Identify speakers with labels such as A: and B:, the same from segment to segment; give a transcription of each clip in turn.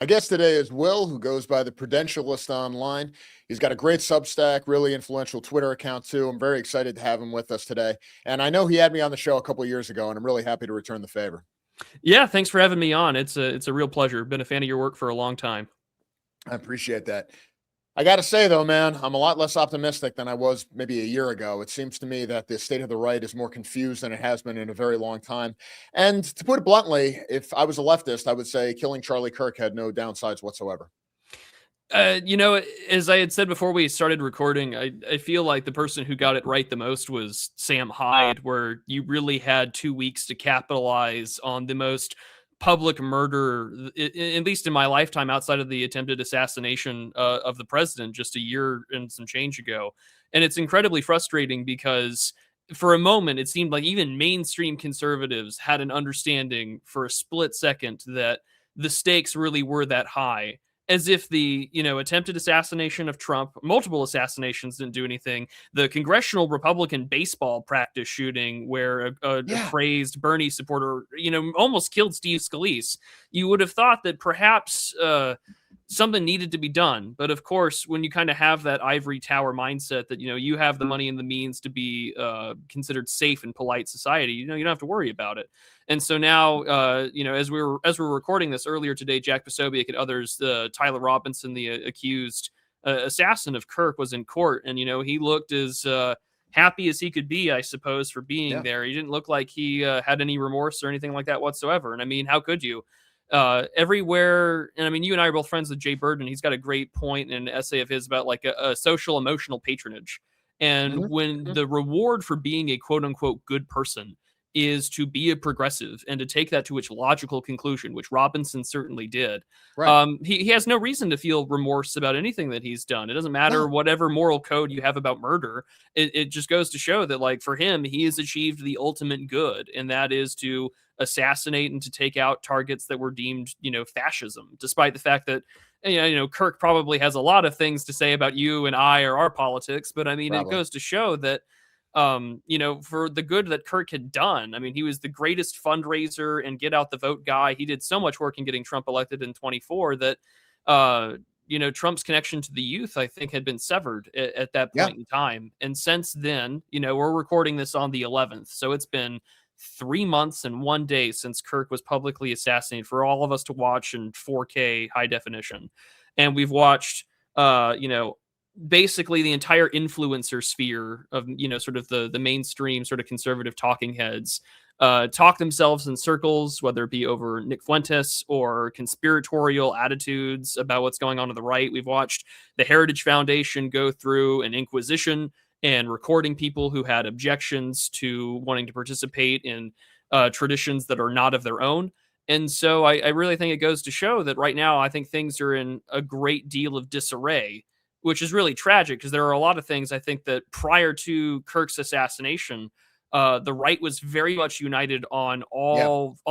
A: My guest today is Will, who goes by the Prudentialist online. He's got a great Substack, really influential Twitter account too. I'm very excited to have him with us today. And I know he had me on the show a couple of years ago, and I'm really happy to return the favor.
B: Yeah, thanks for having me on. It's a real pleasure. Been a fan of your work for a long time.
A: I appreciate that. I got to say, though, man, I'm a lot less optimistic than I was maybe a year ago. It seems to me that the state of the right is more confused than it has been in a very long time. And to put it bluntly, if I was a leftist, I would say killing Charlie Kirk had no downsides whatsoever.
B: As I had said before we started recording, I feel like the person who got it right the most was Sam Hyde, where you really had 2 weeks to capitalize on the most public murder, at least in my lifetime, outside of the attempted assassination of the president just a year and some change ago. And it's incredibly frustrating because for a moment, it seemed like even mainstream conservatives had an understanding for a split second that the stakes really were that high, as if the attempted assassination of Trump, multiple assassinations didn't do anything. The congressional Republican baseball practice shooting, where a crazed Bernie supporter almost killed Steve Scalise, you would have thought that perhaps something needed to be done. But of course, when you kind of have that ivory tower mindset that you have the money and the means to be considered safe in polite society, you don't have to worry about it. And so now, as we're recording this earlier today, Jack Posobiec and others, Tyler Robinson, the accused assassin of Kirk, was in court, and he looked as happy as he could be, I suppose, for being there. He didn't look like he had any remorse or anything like that whatsoever. And I mean, how could you? Everywhere, and I mean, you and I are both friends with Jay Burden. He's got a great point in an essay of his about like a social emotional patronage. And when the reward for being a quote unquote good person is to be a progressive and to take that to its logical conclusion, which Robinson certainly did.
A: Right.
B: He has no reason to feel remorse about anything that he's done. It doesn't matter whatever moral code you have about murder. It just goes to show that, like, for him, he has achieved the ultimate good, and that is to assassinate and to take out targets that were deemed, fascism, despite the fact that Kirk probably has a lot of things to say about you and I or our politics. But I mean, it goes to show that for the good that Kirk had done. I mean, he was the greatest fundraiser and get out the vote guy. He did so much work in getting Trump elected in 24 that, Trump's connection to the youth, I think, had been severed at that point in time. And since then, we're recording this on the 11th. So it's been 3 months and 1 day since Kirk was publicly assassinated for all of us to watch in 4K high definition. And we've watched, basically the entire influencer sphere of sort of the mainstream sort of conservative talking heads talk themselves in circles, whether it be over Nick Fuentes or conspiratorial attitudes about what's going on to the right. We've watched the Heritage Foundation go through an inquisition and recording people who had objections to wanting to participate in traditions that are not of their own. And so I really think it goes to show that right now, I think things are in a great deal of disarray, which is really tragic because there are a lot of things I think that prior to Kirk's assassination, the right was very much united on almost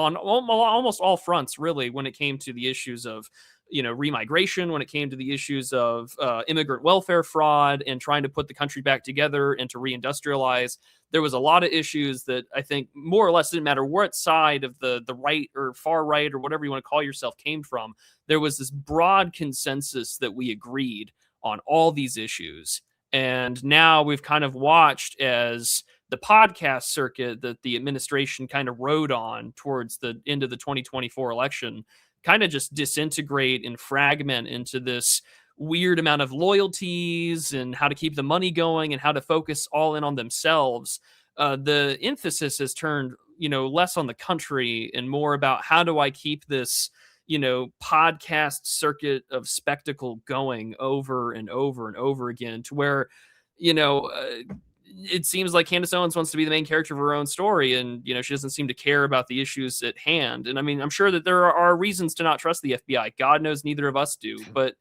B: all fronts, really, when it came to the issues of remigration, when it came to the issues of immigrant welfare fraud and trying to put the country back together and to reindustrialize. There was a lot of issues that I think more or less didn't matter what side of the right or far right or whatever you want to call yourself came from. There was this broad consensus that we agreed on all these issues. And now we've kind of watched as the podcast circuit that the administration kind of rode on towards the end of the 2024 election kind of just disintegrate and fragment into this weird amount of loyalties and how to keep the money going and how to focus all in on themselves. The emphasis has turned, less on the country and more about how do I keep this podcast circuit of spectacle going over and over and over again to where, it seems like Candace Owens wants to be the main character of her own story. And, she doesn't seem to care about the issues at hand. And I mean, I'm sure that there are reasons to not trust the FBI. God knows neither of us do. But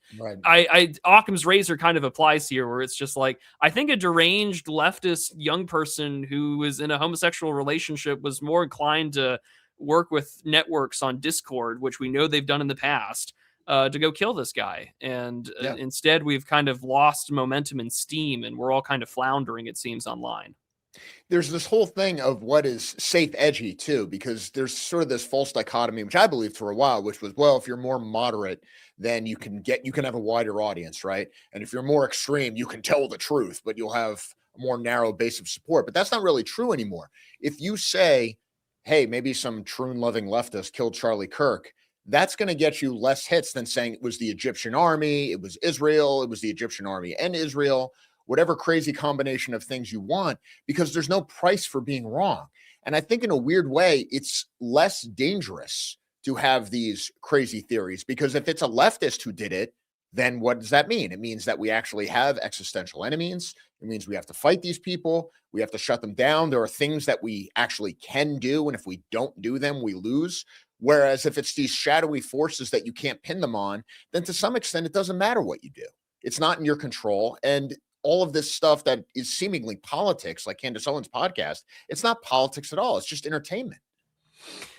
B: Occam's razor kind of applies here, where it's just like, I think a deranged leftist young person who was in a homosexual relationship was more inclined to work with networks on Discord, which we know they've done in the past, to go kill this guy. And instead, we've kind of lost momentum and steam, and we're all kind of floundering, it seems, online.
A: There's this whole thing of what is safe edgy too, because there's sort of this false dichotomy, which I believed for a while, which was, well, if you're more moderate, then you can have a wider audience, right? And if you're more extreme, you can tell the truth, but you'll have a more narrow base of support. But that's not really true anymore. If you say, hey, maybe some troon loving leftist killed Charlie Kirk, that's going to get you less hits than saying it was the Egyptian army, it was Israel, it was the Egyptian army and Israel, whatever crazy combination of things you want, because there's no price for being wrong. And I think in a weird way, it's less dangerous to have these crazy theories, because if it's a leftist who did it, then what does that mean? It means that we actually have existential enemies. It means we have to fight these people. We have to shut them down. There are things that we actually can do. And if we don't do them, we lose. Whereas if it's these shadowy forces that you can't pin them on, then to some extent, it doesn't matter what you do. It's not in your control. And all of this stuff that is seemingly politics, like Candace Owens' podcast, it's not politics at all. It's just entertainment.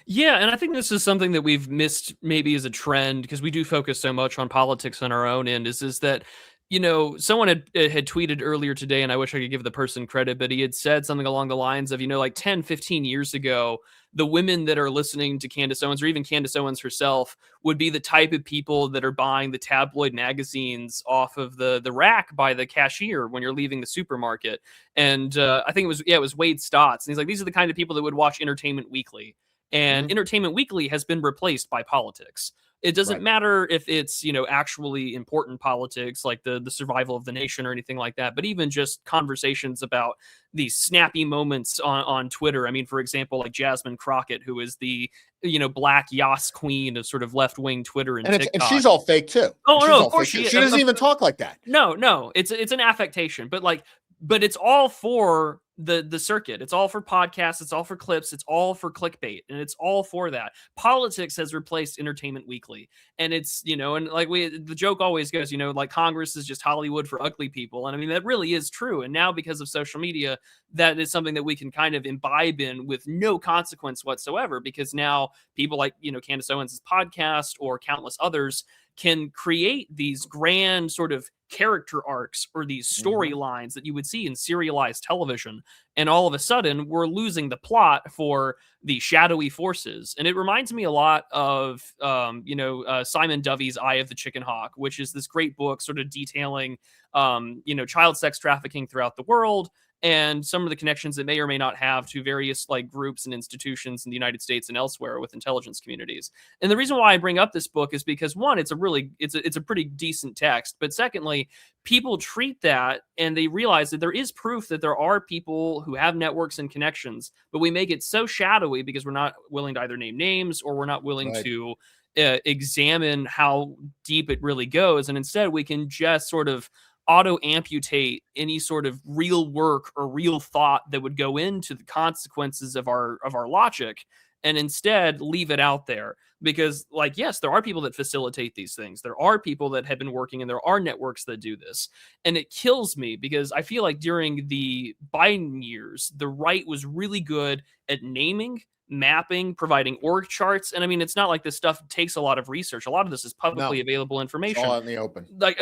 B: Yeah, and I think this is something that we've missed maybe as a trend, because we do focus so much on politics on our own end, is that, someone had tweeted earlier today, and I wish I could give the person credit, but he had said something along the lines of, like 10, 15 years ago, the women that are listening to Candace Owens, or even Candace Owens herself, would be the type of people that are buying the tabloid magazines off of the rack by the cashier when you're leaving the supermarket. And I think it was Wade Stotts. And he's like, these are the kind of people that would watch Entertainment Weekly. And Entertainment Weekly has been replaced by politics. It doesn't matter if it's, actually important politics like the survival of the nation or anything like that, but even just conversations about these snappy moments on Twitter. I mean, for example, like Jasmine Crockett, who is the, black Yas queen of sort of left-wing Twitter and TikTok.
A: And she's all fake too.
B: Oh, no, of course she is.
A: She doesn't even talk like that.
B: No, it's an affectation, but it's all for the circuit. It's all for podcasts. It's all for clips. It's all for clickbait, and it's all for that. Politics has replaced Entertainment Weekly, and it's and like the joke always goes, like Congress is just Hollywood for ugly people, and I mean that really is true. And now because of social media, that is something that we can kind of imbibe in with no consequence whatsoever, because now people like Candace Owens' podcast or countless others can create these grand sort of character arcs or these storylines that you would see in serialized television. And all of a sudden, we're losing the plot for the shadowy forces. And it reminds me a lot of, Simon Dovey's Eye of the Chicken Hawk, which is this great book sort of detailing, child sex trafficking throughout the world, and some of the connections it may or may not have to various like groups and institutions in the United States and elsewhere with intelligence communities. And the reason why I bring up this book is because one, it's a pretty decent text, but secondly, people treat that and they realize that there is proof that there are people who have networks and connections, but we make it so shadowy because we're not willing to either name names or we're not willing to examine how deep it really goes. And instead we can just sort of auto amputate any sort of real work or real thought that would go into the consequences of our logic, and instead leave it out there. Because like, yes, there are people that facilitate these things. There are people that have been working, and there are networks that do this. And it kills me because I feel like during the Biden years, the right was really good at naming, mapping, providing org charts. And I mean, it's not like this stuff takes a lot of research. A lot of this is publicly available information.
A: It's all out in the open.
B: Like,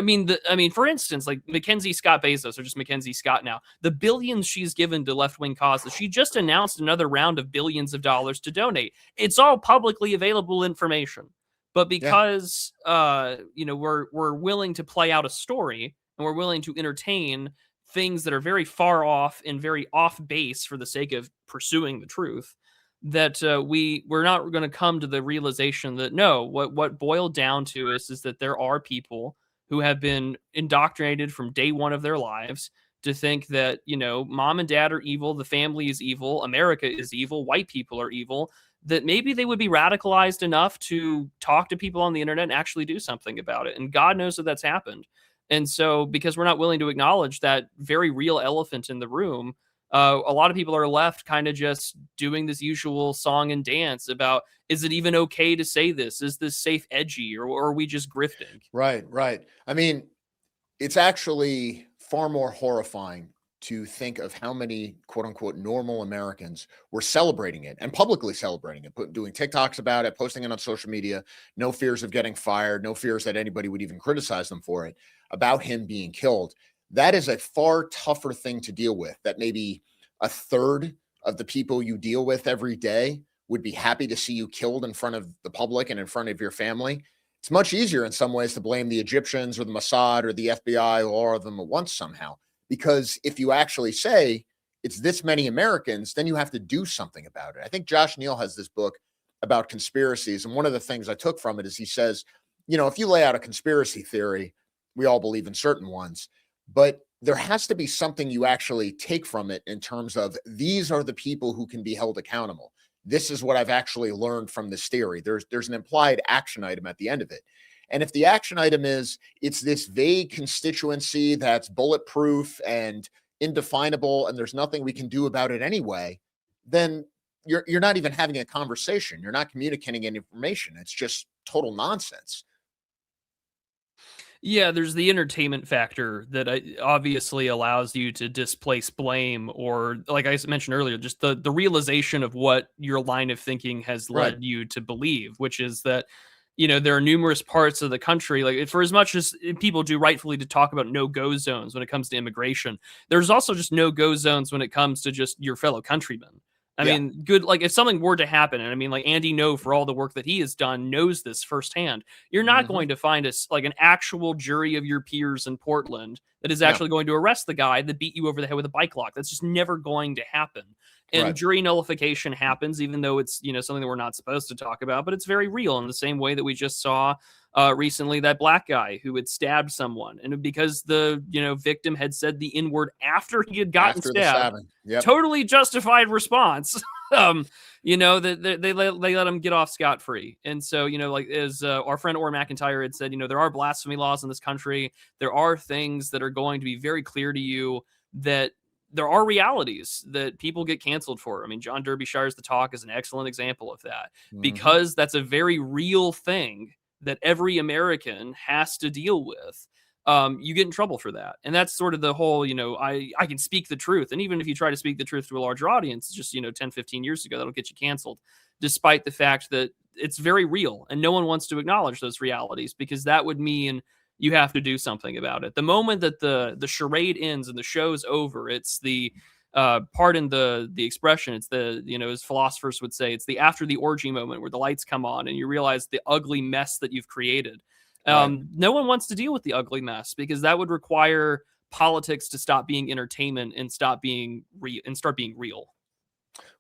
B: for instance, like Mackenzie Scott Bezos, or just Mackenzie Scott now, the billions she's given to left-wing causes, she just announced another round of billions of dollars to donate. It's all publicly available information. But because, we're willing to play out a story and we're willing to entertain things that are very far off and very off base for the sake of pursuing the truth, that we're not going to come to the realization that no, what boiled down to is that there are people who have been indoctrinated from day one of their lives to think that mom and dad are evil, the family is evil, America is evil, white people are evil, that maybe they would be radicalized enough to talk to people on the internet and actually do something about it. And God knows that that's happened. And so because we're not willing to acknowledge that very real elephant in the room, a lot of people are left kind of just doing this usual song and dance about, is it even okay to say this? Is this safe edgy, or are we just grifting?
A: Right. I mean, it's actually far more horrifying to think of how many quote unquote normal Americans were celebrating it and publicly celebrating it, doing TikToks about it, posting it on social media, no fears of getting fired, no fears that anybody would even criticize them for it, about him being killed. That is a far tougher thing to deal with that maybe a third of the people you deal with every day would be happy to see you killed in front of the public and in front of your family. It's much easier in some ways to blame the Egyptians or the Mossad or the FBI or all of them at once somehow. Because if you actually say it's this many Americans, then you have to do something about it. I think Josh Neal has this book about conspiracies. And one of the things I took from it is he says, if you lay out a conspiracy theory, we all believe in certain ones, but there has to be something you actually take from it in terms of these are the people who can be held accountable. This is what I've actually learned from this theory. There's an implied action item at the end of it. And if the action item is it's this vague constituency that's bulletproof and indefinable and there's nothing we can do about it anyway, then you're not even having a conversation. You're not communicating any information. It's just total nonsense.
B: Yeah, there's the entertainment factor that obviously allows you to displace blame, or like I mentioned earlier, just the realization of what your line of thinking has
A: Right.
B: led you to believe, which is that there are numerous parts of the country, like for as much as people do rightfully to talk about no-go zones when it comes to immigration, there's also just no-go zones when it comes to just your fellow countrymen. I
A: Yeah.
B: mean, good, like if something were to happen, and I mean, like Andy No, for all the work that he has done, knows this firsthand. You're not
A: Mhm.
B: going to find us like an actual jury of your peers in Portland that is
A: No.
B: actually going to arrest the guy that beat you over the head with a bike lock. That's just never going to happen. And
A: Right.
B: jury nullification happens, even though it's something that we're not supposed to talk about, but it's very real in the same way that we just saw recently that black guy who had stabbed someone, and because the victim had said the N word after he had gotten
A: After the
B: stabbed,
A: stabbing. Yep.
B: totally justified response. That they let him get off scot free. And so, like as our friend Orr McIntyre had said, there are blasphemy laws in this country. There are things that are going to be very clear to you that there are realities that people get canceled for. I mean, John Derbyshire's The Talk is an excellent example of that,
A: Mhm.
B: because that's a very real thing that every American has to deal with. You get in trouble for that. And that's sort of the whole, I can speak the truth. And even if you try to speak the truth to a larger audience, just, 10, 15 years ago, that'll get you canceled, despite the fact that it's very real and no one wants to acknowledge those realities, because that would mean you have to do something about it. The moment that the charade ends and the show's over, it's the pardon the expression, it's the, as philosophers would say, it's the after the orgy moment where the lights come on and you realize the ugly mess that you've created.
A: Right.
B: No one wants to deal with the ugly mess, because that would require politics to stop being entertainment and stop being start being real.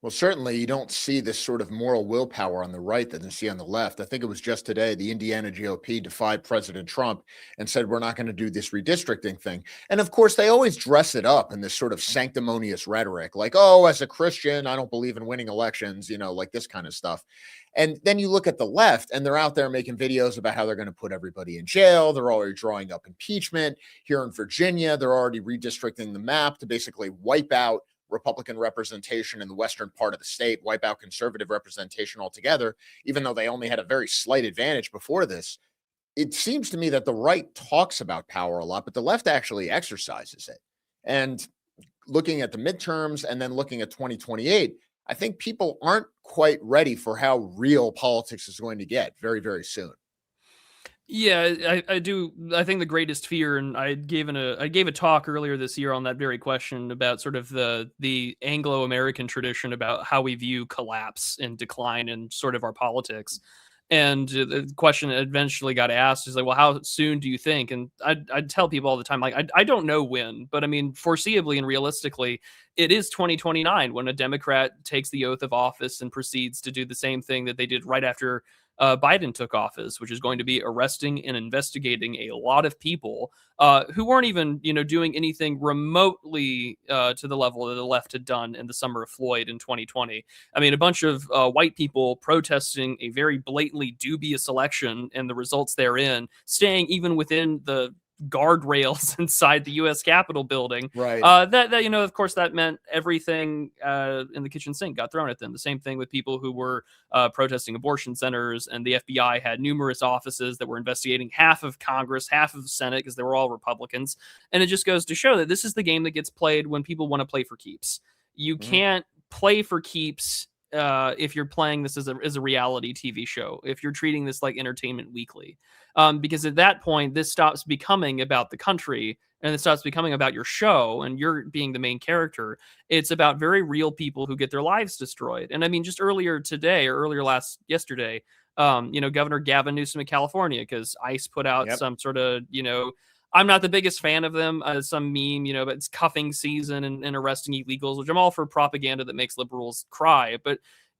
A: Well, certainly you don't see this sort of moral willpower on the right that you see on the left. I think it was just today the Indiana GOP defied President Trump and said, we're not going to do this redistricting thing. And of course, they always dress it up in this sort of sanctimonious rhetoric, like, oh, as a Christian, I don't believe in winning elections, like this kind of stuff. And then you look at the left and they're out there making videos about how they're going to put everybody in jail. They're already drawing up impeachment. Here in Virginia, they're already redistricting the map to basically wipe out Republican representation in the western part of the state, wipe out conservative representation altogether, even though they only had a very slight advantage before this. It seems to me that the right talks about power a lot, but the left actually exercises it. And looking at the midterms and then looking at 2028, I think people aren't quite ready for how real politics is going to get very, very soon.
B: Yeah, I do. I think the greatest fear, and I gave a talk earlier this year on that very question about sort of the Anglo-American tradition about how we view collapse and decline in sort of our politics. And the question eventually got asked is like, well, how soon do you think? And I'd tell people all the time, like, I don't know when, but I mean, foreseeably and realistically, it is 2029 when a Democrat takes the oath of office and proceeds to do the same thing that they did right after Biden took office, which is going to be arresting and investigating a lot of people who weren't even, doing anything remotely to the level that the left had done in the summer of Floyd in 2020. I mean, a bunch of white people protesting a very blatantly dubious election and the results therein, staying even within the guardrails inside the U.S. Capitol building.
A: Right.
B: That of course, that meant everything in the kitchen sink got thrown at them. The same thing with people who were protesting abortion centers, and the FBI had numerous offices that were investigating half of Congress, half of the Senate, because they were all Republicans. And it just goes to show that this is the game that gets played when people want to play for keeps. You
A: Mhm.
B: can't play for keeps if you're playing this as a reality TV show, if you're treating this like Entertainment Weekly, because at that point, this stops becoming about the country and it stops becoming about your show and you're being the main character. It's about very real people who get their lives destroyed. And I mean, just earlier today or yesterday, Governor Gavin Newsom of California, because ICE put out
A: Yep.
B: some sort of, I'm not the biggest fan of them, some meme, but it's cuffing season and arresting illegals, which I'm all for propaganda that makes liberals cry. But,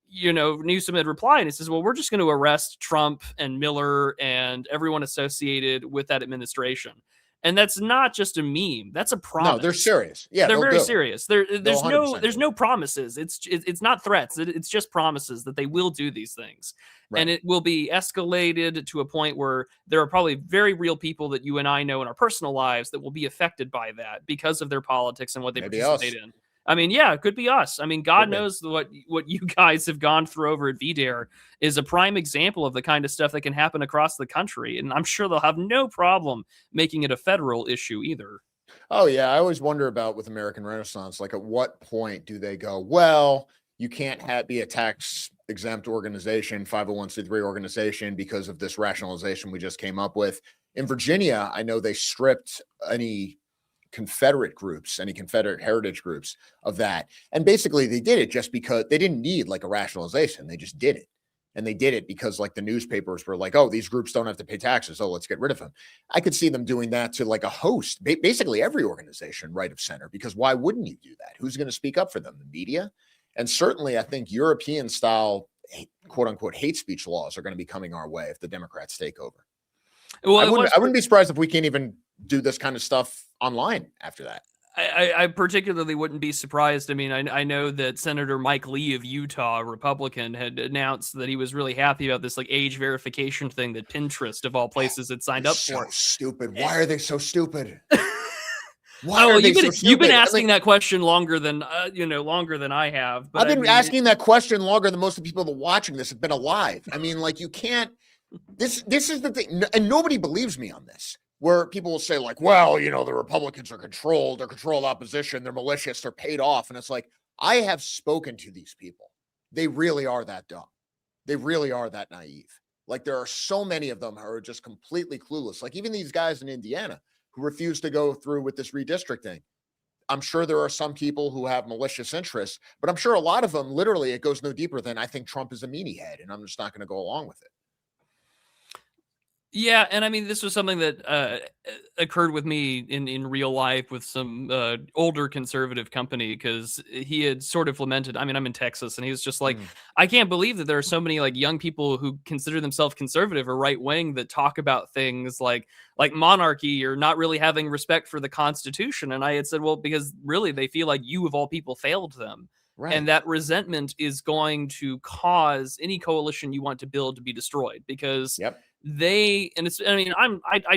B: Newsom had replied and he says, well, we're just going to arrest Trump and Miller and everyone associated with that administration. And that's not just a meme. That's a promise.
A: No, they're serious. Yeah,
B: they're very
A: do it.
B: serious. There's no promises. It's not threats. It's just promises that they will do these things,
A: Right.
B: and it will be escalated to a point where there are probably very real people that you and I know in our personal lives that will be affected by that because of their politics and what they
A: Maybe
B: participate
A: us.
B: in. I mean, yeah, it could be us. I mean, God
A: Could be.
B: knows what you guys have gone through over at VDare is a prime example of the kind of stuff that can happen across the country. And I'm sure they'll have no problem making it a federal issue either.
A: Oh, yeah. I always wonder about with American Renaissance, like at what point do they go, well, you can't be a tax exempt organization, 501c3 organization because of this rationalization we just came up with. In Virginia, I know they stripped any Confederate groups, any Confederate heritage groups of that. And basically they did it just because they didn't need like a rationalization. They just did it. And they did it because like the newspapers were like, oh, these groups don't have to pay taxes. Oh, let's get rid of them. I could see them doing that to like a host, basically every organization right of center, because why wouldn't you do that? Who's going to speak up for them? The media? And certainly I think European style, quote unquote, hate speech laws are going to be coming our way if the Democrats take over. Well, I wouldn't be surprised if we can't even do this kind of stuff online after that.
B: I particularly wouldn't be surprised. I mean, I know that Senator Mike Lee of Utah, a Republican, had announced that he was really happy about this like age verification thing that Pinterest of all places had signed up for.
A: So stupid. Why are they so stupid?
B: You've been asking that question longer than I have. But
A: I've been asking that question longer than most of the people that are watching this have been alive. I mean, like you can't. This is the thing, and nobody believes me on this. Where people will say like, well, the Republicans are controlled, they're controlled opposition, they're malicious, they're paid off, and it's like I have spoken to these people. They really are that dumb. They really are that naive. Like there are so many of them who are just completely clueless. Like even these guys in Indiana who refuse to go through with this redistricting. I'm sure there are some people who have malicious interests, but I'm sure a lot of them, literally, it goes no deeper than I think Trump is a meanie head, and I'm just not going to go along with it.
B: Yeah, and I mean, this was something that occurred with me in real life with some older conservative company because he had sort of lamented. I mean, I'm in Texas, and he was just like, I can't believe that there are so many like young people who consider themselves conservative or right wing that talk about things like monarchy or not really having respect for the Constitution. And I had said, well, because really they feel like you of all people failed them. Right. And that resentment is going to cause any coalition you want to build to be destroyed because I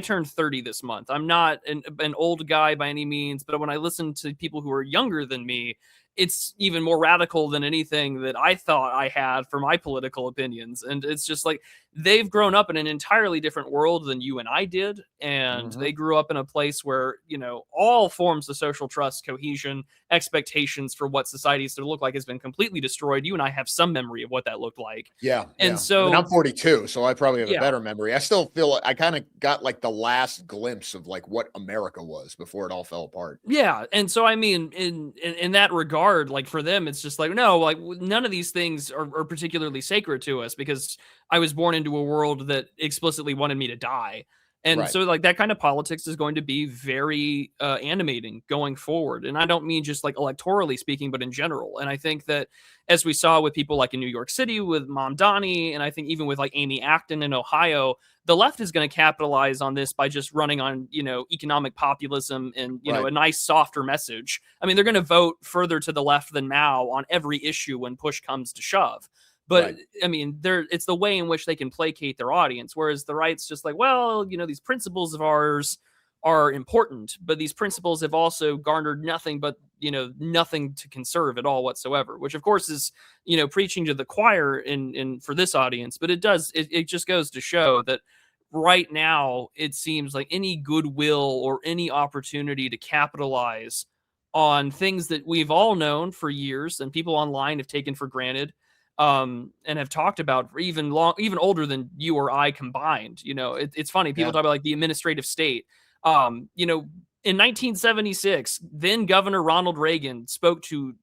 B: turned 30 this month. I'm not an old guy by any means, but when I listen to people who are younger than me, it's even more radical than anything that I thought I had for my political opinions. And it's just like they've grown up in an entirely different world than you and I did. And they grew up in a place where, all forms of social trust, cohesion, expectations for what society is to look like has been completely destroyed. You and I have some memory of what that looked like.
A: Yeah.
B: And so
A: I'm 42, so I probably have a better memory. I still feel like I kind of got like the last glimpse of like what America was before it all fell apart.
B: Yeah. And so, I mean, in that regard, like for them, it's just like, no, like none of these things are particularly sacred to us because I was born into a world that explicitly wanted me to die. And so like that kind of politics is going to be very animating going forward. And I don't mean just like electorally speaking, but in general. And I think that as we saw with people like in New York City with Mamdani, and I think even with like Amy Acton in Ohio, the left is going to capitalize on this by just running on, economic populism and, a nice softer message. I mean, they're going to vote further to the left than Mao on every issue when push comes to shove. But I mean, it's the way in which they can placate their audience. Whereas the right's just like, well, these principles of ours are important, but these principles have also garnered nothing but, nothing to conserve at all whatsoever, which of course is, preaching to the choir in for this audience. But it just goes to show that right now, it seems like any goodwill or any opportunity to capitalize on things that we've all known for years and people online have taken for granted. and have talked about for even older than you or I combined. It's funny. People
A: Yeah.
B: talk about like the administrative state. In 1976, then Governor Ronald Reagan spoke to,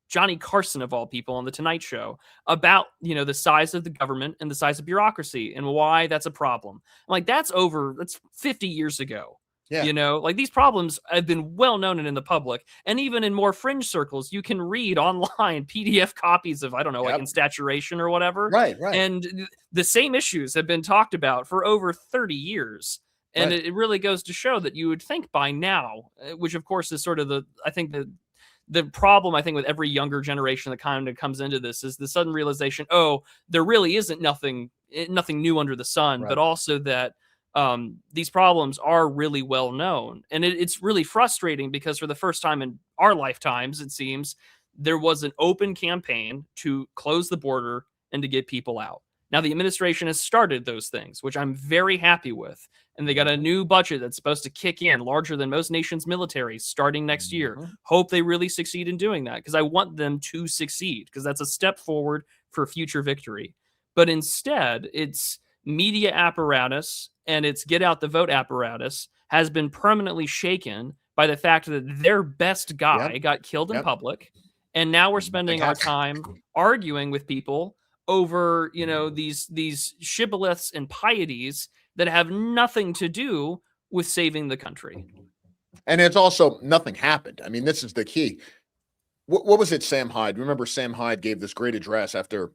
B: Johnny Carson of all people on the Tonight Show about, the size of the government and the size of bureaucracy and why that's a problem. Like that's 50 years ago.
A: Yeah.
B: Like these problems have been well known and in the public, and even in more fringe circles, you can read online PDF copies of, I don't know, like Instaturation or whatever.
A: Right.
B: And the same issues have been talked about for over 30 years. And it really goes to show that you would think by now, which of course is sort of the problem, I think, with every younger generation that kind of comes into this is the sudden realization, oh, there really isn't nothing new under the sun, but also that these problems are really well known. And it's really frustrating because for the first time in our lifetimes, it seems, there was an open campaign to close the border and to get people out. Now, the administration has started those things, which I'm very happy with. And they got a new budget that's supposed to kick in, larger than most nations' militaries, starting next year. Hope they really succeed in doing that, because I want them to succeed, because that's a step forward for future victory. But instead, its media apparatus and its get out the vote apparatus has been permanently shaken by the fact that their best guy got killed in public. And now we're spending our time arguing with people over, these shibboleths and pieties that have nothing to do with saving the country.
A: And it's also nothing happened. I mean, this is the key. What was it, Sam Hyde? Remember, Sam Hyde gave this great address after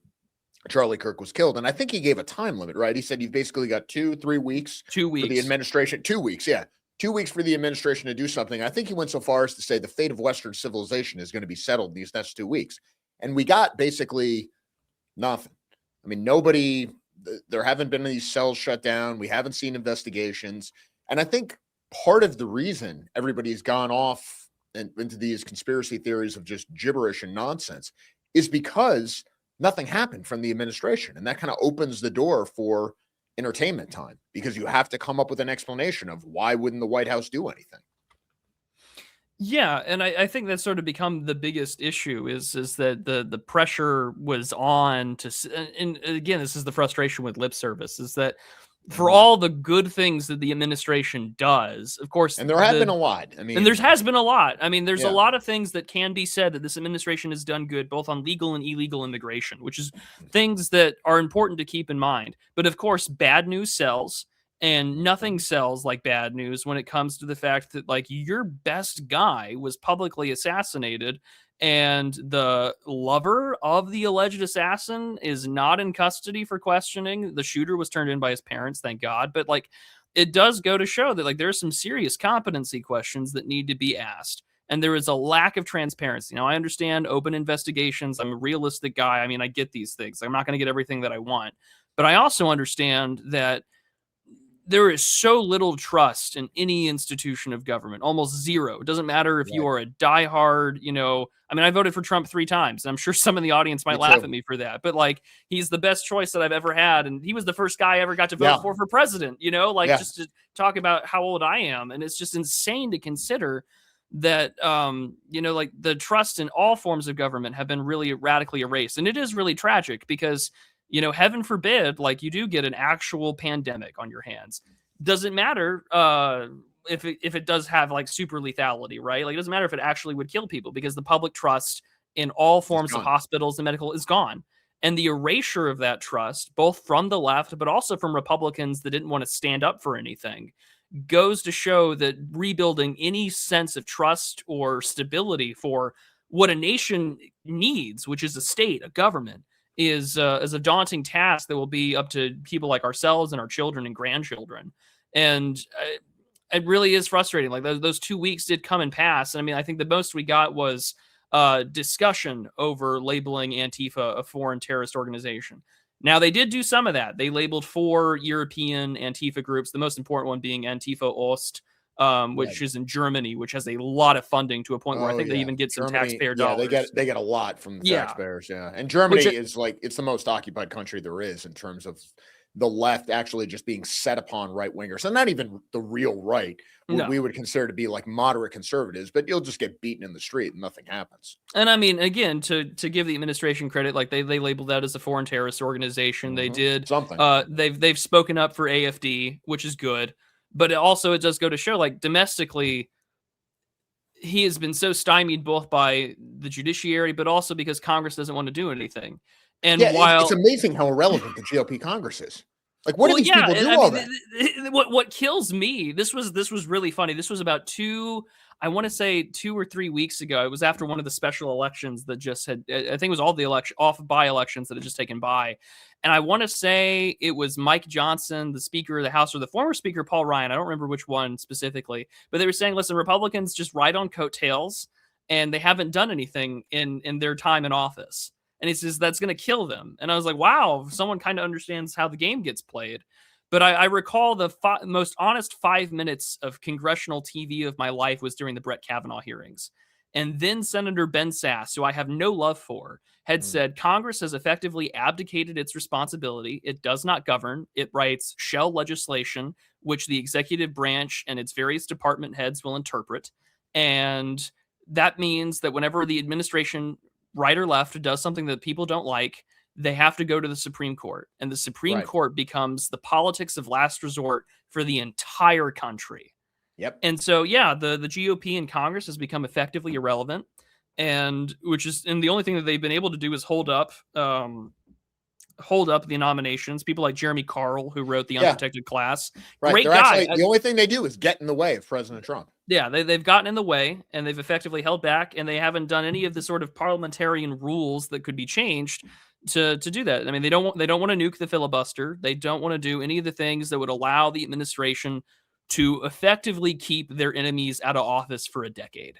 A: Charlie Kirk was killed, and I think he gave a time limit, right? He said you've basically got 2-3 weeks.
B: 2 weeks
A: for the administration. 2 weeks, yeah. 2 weeks for the administration to do something. I think he went so far as to say the fate of Western civilization is going to be settled these next 2 weeks. And we got basically nothing. I mean, there haven't been any cells shut down. We haven't seen investigations. And I think part of the reason everybody's gone off and into these conspiracy theories of just gibberish and nonsense is because nothing happened from the administration. And that kind of opens the door for entertainment time, because you have to come up with an explanation of why wouldn't the White House do anything?
B: Yeah, and I think that's sort of become the biggest issue is that the pressure was on and again, this is the frustration with lip service, is that for all the good things that the administration does, of course,
A: and there have been a lot. I mean,
B: and there has been a lot. I mean, there's a lot of things that can be said that this administration has done good, both on legal and illegal immigration, which is things that are important to keep in mind. But of course, bad news sells. And nothing sells like bad news when it comes to the fact that, like, your best guy was publicly assassinated and the lover of the alleged assassin is not in custody for questioning. The shooter was turned in by his parents, thank God. But, like, it does go to show that, like, there's some serious competency questions that need to be asked. And there is a lack of transparency. Now, I understand open investigations. I'm a realistic guy. I mean, I get these things. I'm not going to get everything that I want. But I also understand that there is so little trust in any institution of government, almost zero. It doesn't matter if you are a diehard, I mean, I voted for Trump 3 times. And I'm sure some of the audience might laugh at me for that, but like, he's the best choice that I've ever had. And he was the first guy I ever got to vote for president, just to talk about how old I am. And it's just insane to consider that, like the trust in all forms of government have been really radically erased. And it is really tragic because, heaven forbid, like you do get an actual pandemic on your hands. Doesn't matter if it does have like super lethality, right? Like it doesn't matter if it actually would kill people, because the public trust in all forms of hospitals and medical is gone. And the erasure of that trust, both from the left, but also from Republicans that didn't want to stand up for anything, goes to show that rebuilding any sense of trust or stability for what a nation needs, which is a state, a government, is a daunting task that will be up to people like ourselves and our children and grandchildren. And it really is frustrating. Like those 2 weeks did come and pass. And I mean, I think the most we got was discussion over labeling Antifa a foreign terrorist organization. Now, they did do some of that. They labeled 4 European Antifa groups, the most important one being Antifa Ost, which is in Germany, which has a lot of funding to a point where I think they even get some taxpayer dollars.
A: They get a lot from the taxpayers, And Germany is like, it's the most occupied country there is in terms of the left actually just being set upon right wingers, and not even the real right, what we would consider to be like moderate conservatives, but you'll just get beaten in the street and nothing happens.
B: And I mean, again, to give the administration credit, like they labeled that as a foreign terrorist organization. They did
A: something.
B: They've spoken up for AFD, which is good, but it does go to show, like, domestically, he has been so stymied both by the judiciary, but also because Congress doesn't want to do anything. And
A: it's amazing how irrelevant the GOP Congress is. Like, what do these people do all that?
B: What kills me, this was really funny. This was about 2 or 3 weeks ago. It was after one of the special elections that just had, I think it was all the by elections that had just taken by. And I want to say it was Mike Johnson, the Speaker of the House, or the former Speaker, Paul Ryan. I don't remember which one specifically, but they were saying, listen, Republicans just ride on coattails and they haven't done anything in their time in office. And he says that's going to kill them. And I was like, wow, someone kind of understands how the game gets played. But I recall the most honest 5 minutes of congressional TV of my life was during the Brett Kavanaugh hearings. And then Senator Ben Sass, who I have no love for, had said Congress has effectively abdicated its responsibility. It does not govern. It writes shell legislation, which the executive branch and its various department heads will interpret. And that means that whenever the administration, right or left, does something that people don't like, they have to go to the Supreme Court. And the Supreme Court becomes the politics of last resort for the entire country.
A: Yep.
B: And so, yeah, the GOP in Congress has become effectively irrelevant. And the only thing that they've been able to do is hold up the nominations. People like Jeremy Carl, who wrote The Unprotected Class. Great guy.
A: The only thing they do is get in the way of President Trump.
B: Yeah, they've gotten in the way, and they've effectively held back, and they haven't done any of the sort of parliamentarian rules that could be changed to do that. I mean, they don't want to nuke the filibuster. They don't want to do any of the things that would allow the administration to effectively keep their enemies out of office for a decade.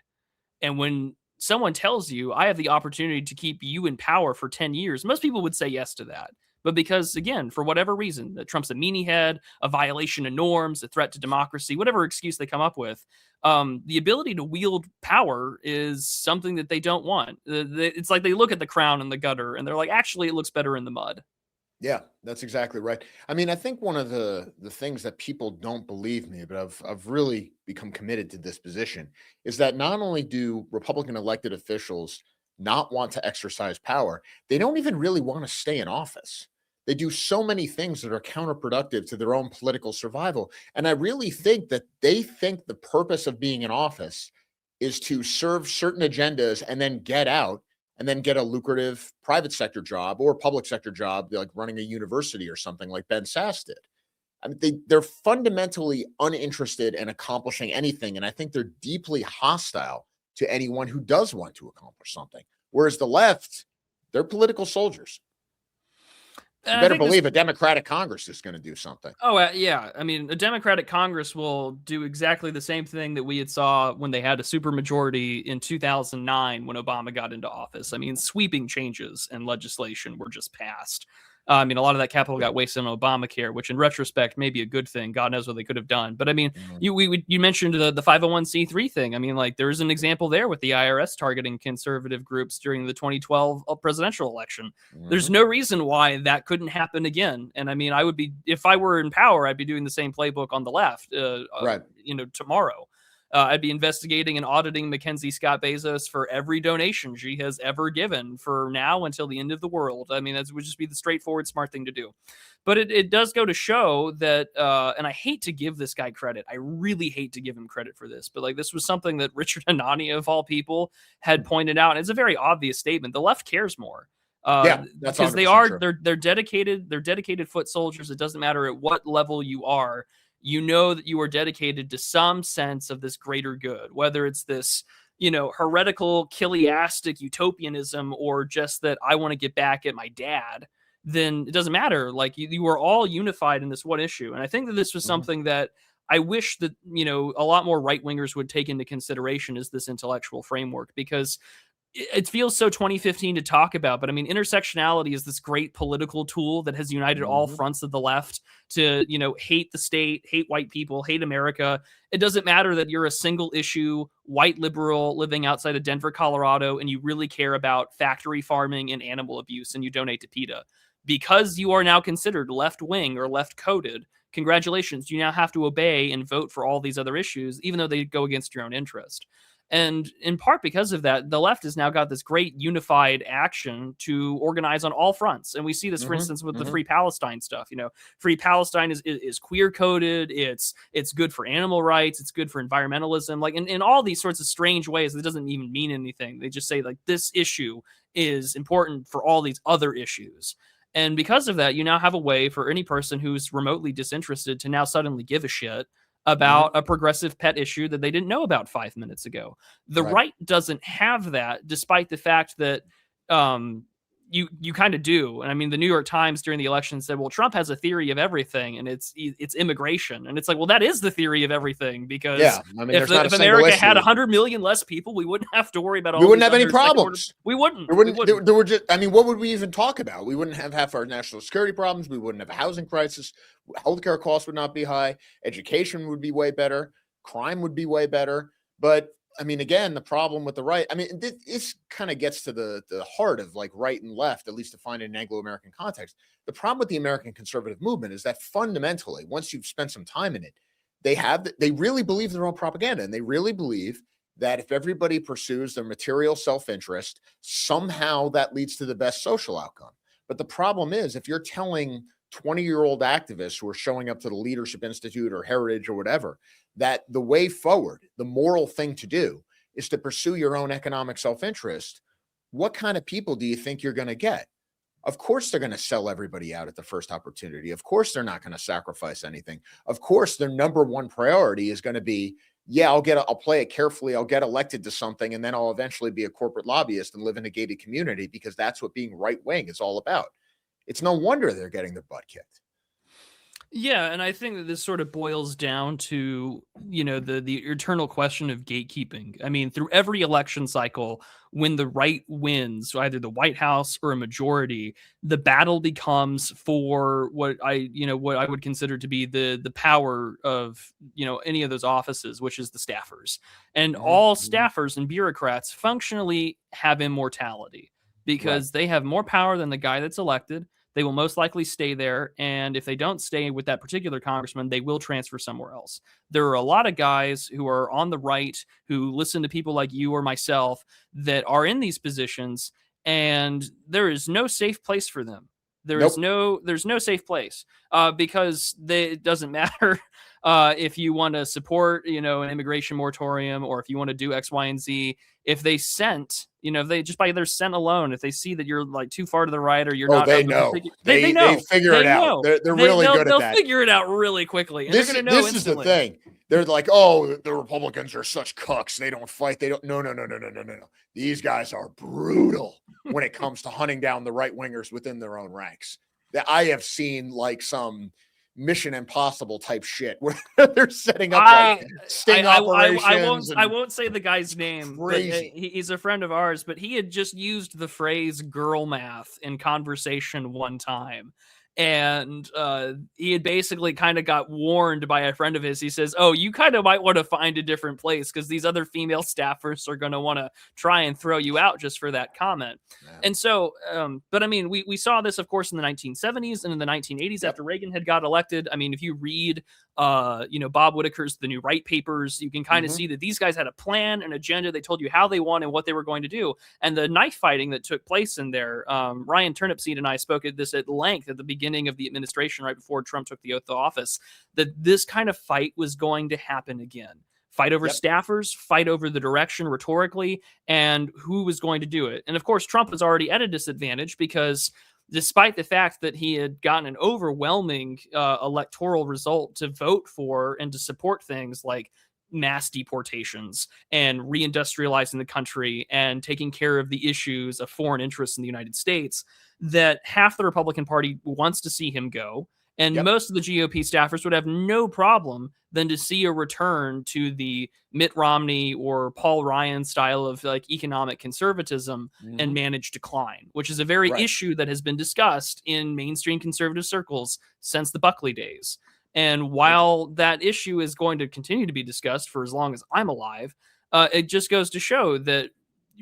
B: And when someone tells you, I have the opportunity to keep you in power for 10 years, most people would say yes to that. But because, again, for whatever reason, that Trump's a meanie head, a violation of norms, a threat to democracy, whatever excuse they come up with, the ability to wield power is something that they don't want. It's like they look at the crown in the gutter and they're like, actually, it looks better in the mud.
A: Yeah, that's exactly right. I mean, I think one of the things that people don't believe me, but I've really become committed to this position, is that not only do Republican elected officials not want to exercise power, they don't even really want to stay in office. They do so many things that are counterproductive to their own political survival. And I really think that they think the purpose of being in office is to serve certain agendas and then get out and then get a lucrative private sector job or public sector job, like running a university or something like Ben Sass did. I mean, they're fundamentally uninterested in accomplishing anything. And I think they're deeply hostile to anyone who does want to accomplish something. Whereas the left, they're political soldiers. You better believe a Democratic Congress is going to do something.
B: Oh, yeah. I mean, a Democratic Congress will do exactly the same thing that we had saw when they had a supermajority in 2009 when Obama got into office. I mean, sweeping changes and legislation were just passed. I mean, a lot of that capital got wasted on Obamacare, which in retrospect may be a good thing. God knows what they could have done. But I mean, you mentioned the 501c3 thing. I mean, like, there's an example there with the IRS targeting conservative groups during the 2012 presidential election. There's no reason why that couldn't happen again. And I mean, if I were in power, I'd be doing the same playbook on the left, tomorrow. I'd be investigating and auditing Mackenzie Scott Bezos for every donation she has ever given for now until the end of the world. I mean, that would just be the straightforward, smart thing to do. But it does go to show that, and I hate to give this guy credit. I really hate to give him credit for this. But like, this was something that Richard Hanani, of all people, had pointed out. And it's a very obvious statement. The left cares more.
A: That's
B: because they're dedicated foot soldiers. It doesn't matter at what level you are. You know that you are dedicated to some sense of this greater good, whether it's this, heretical, Chiliastic utopianism, or just that I want to get back at my dad, then it doesn't matter. Like, you are all unified in this one issue. And I think that this was something that I wish that, a lot more right wingers would take into consideration, is this intellectual framework, because it feels so 2015 to talk about, but I mean, intersectionality is this great political tool that has united all fronts of the left to, hate the state, hate white people, hate America. It doesn't matter that you're a single issue white liberal living outside of Denver, Colorado, and you really care about factory farming and animal abuse and you donate to PETA. because you are now considered left wing or left coded, congratulations, you now have to obey and vote for all these other issues, even though they go against your own interest. And in part because of that, the left has now got this great unified action to organize on all fronts. And we see this, for instance, with the Free Palestine stuff. Free Palestine is queer coded. It's good for animal rights. It's good for environmentalism. Like in all these sorts of strange ways that doesn't even mean anything. They just say like this issue is important for all these other issues. And because of that, you now have a way for any person who's remotely disinterested to now suddenly give a shit about a progressive pet issue that they didn't know about 5 minutes ago. The right doesn't have that, despite the fact that you kind of do. And I mean, the New York Times during the election said, well, Trump has a theory of everything, and it's immigration. And it's like, well, that is the theory of everything, because if America had 100 million less people, we wouldn't have to worry about all.
A: We wouldn't have any problems.
B: We wouldn't.
A: There were just, I mean, what would we even talk about? We wouldn't have half our national security problems. We wouldn't have a housing crisis. Healthcare costs would not be high. Education would be way better. Crime would be way better. But I mean, again, the problem with the right, I mean, this kind of gets to the heart of like right and left, at least defined in an Anglo-American context. The problem with the American conservative movement is that fundamentally, once you've spent some time in it, they really believe their own propaganda, and they really believe that if everybody pursues their material self-interest, somehow that leads to the best social outcome. But the problem is, if you're telling 20-year-old activists who are showing up to the Leadership Institute or Heritage or whatever, that the way forward, the moral thing to do is to pursue your own economic self-interest, what kind of people do you think you're going to get? Of course, they're going to sell everybody out at the first opportunity. Of course, they're not going to sacrifice anything. Of course, their number one priority is going to be, yeah, I'll play it carefully. I'll get elected to something, and then I'll eventually be a corporate lobbyist and live in a gated community, because that's what being right wing is all about. It's no wonder they're getting their butt kicked.
B: Yeah, and I think that this sort of boils down to, the eternal question of gatekeeping. I mean, through every election cycle, when the right wins, either the White House or a majority, the battle becomes for what I would consider to be the power of, any of those offices, which is the staffers. And all staffers and bureaucrats functionally have immortality, because they have more power than the guy that's elected. They will most likely stay there, and if they don't stay with that particular congressman, they will transfer somewhere else. There are a lot of guys who are on the right who listen to people like you or myself that are in these positions, and there is no safe place for them. There's no safe place, because it doesn't matter if you want to support, an immigration moratorium, or if you want to do X, Y, and Z. If they sent, if they just by their scent alone, if they see that you're like too far to the right, or you're not,
A: they know. They know. They figure it out. They're really good at that.
B: They'll figure it out really quickly. And they're going to know
A: this
B: instantly.
A: Is the thing. They're like, oh, the Republicans are such cucks. They don't fight. They don't. No. These guys are brutal when it comes to hunting down the right wingers within their own ranks. That I have seen like some Mission Impossible type shit where they're setting up sting operations.
B: I won't say the guy's name. But he's a friend of ours, but he had just used the phrase "girl math" in conversation one time. And he had basically kind of got warned by a friend of his. He says, oh, you kind of might want to find a different place, because these other female staffers are going to want to try and throw you out just for that comment. Yeah. And so, but I mean, we saw this, of course, in the 1970s and in the 1980s after Reagan had got elected. I mean, if you read, Bob Whitaker's The New Right papers, you can kind of see that these guys had a plan, an agenda. They told you how they won and what they were going to do. And the knife fighting that took place in there, Ryan Turnipseed and I spoke at this at length at the beginning of the administration, right before Trump took the oath of office, that this kind of fight was going to happen again. Fight over staffers, fight over the direction rhetorically, and who was going to do it. And of course, Trump was already at a disadvantage, because despite the fact that he had gotten an overwhelming electoral result to vote for and to support things like mass deportations and reindustrializing the country and taking care of the issues of foreign interests in the United States, that half the Republican Party wants to see him go. And most of the GOP staffers would have no problem than to see a return to the Mitt Romney or Paul Ryan style of like economic conservatism and managed decline, which is a very issue that has been discussed in mainstream conservative circles since the Buckley days. And while that issue is going to continue to be discussed for as long as I'm alive, it just goes to show that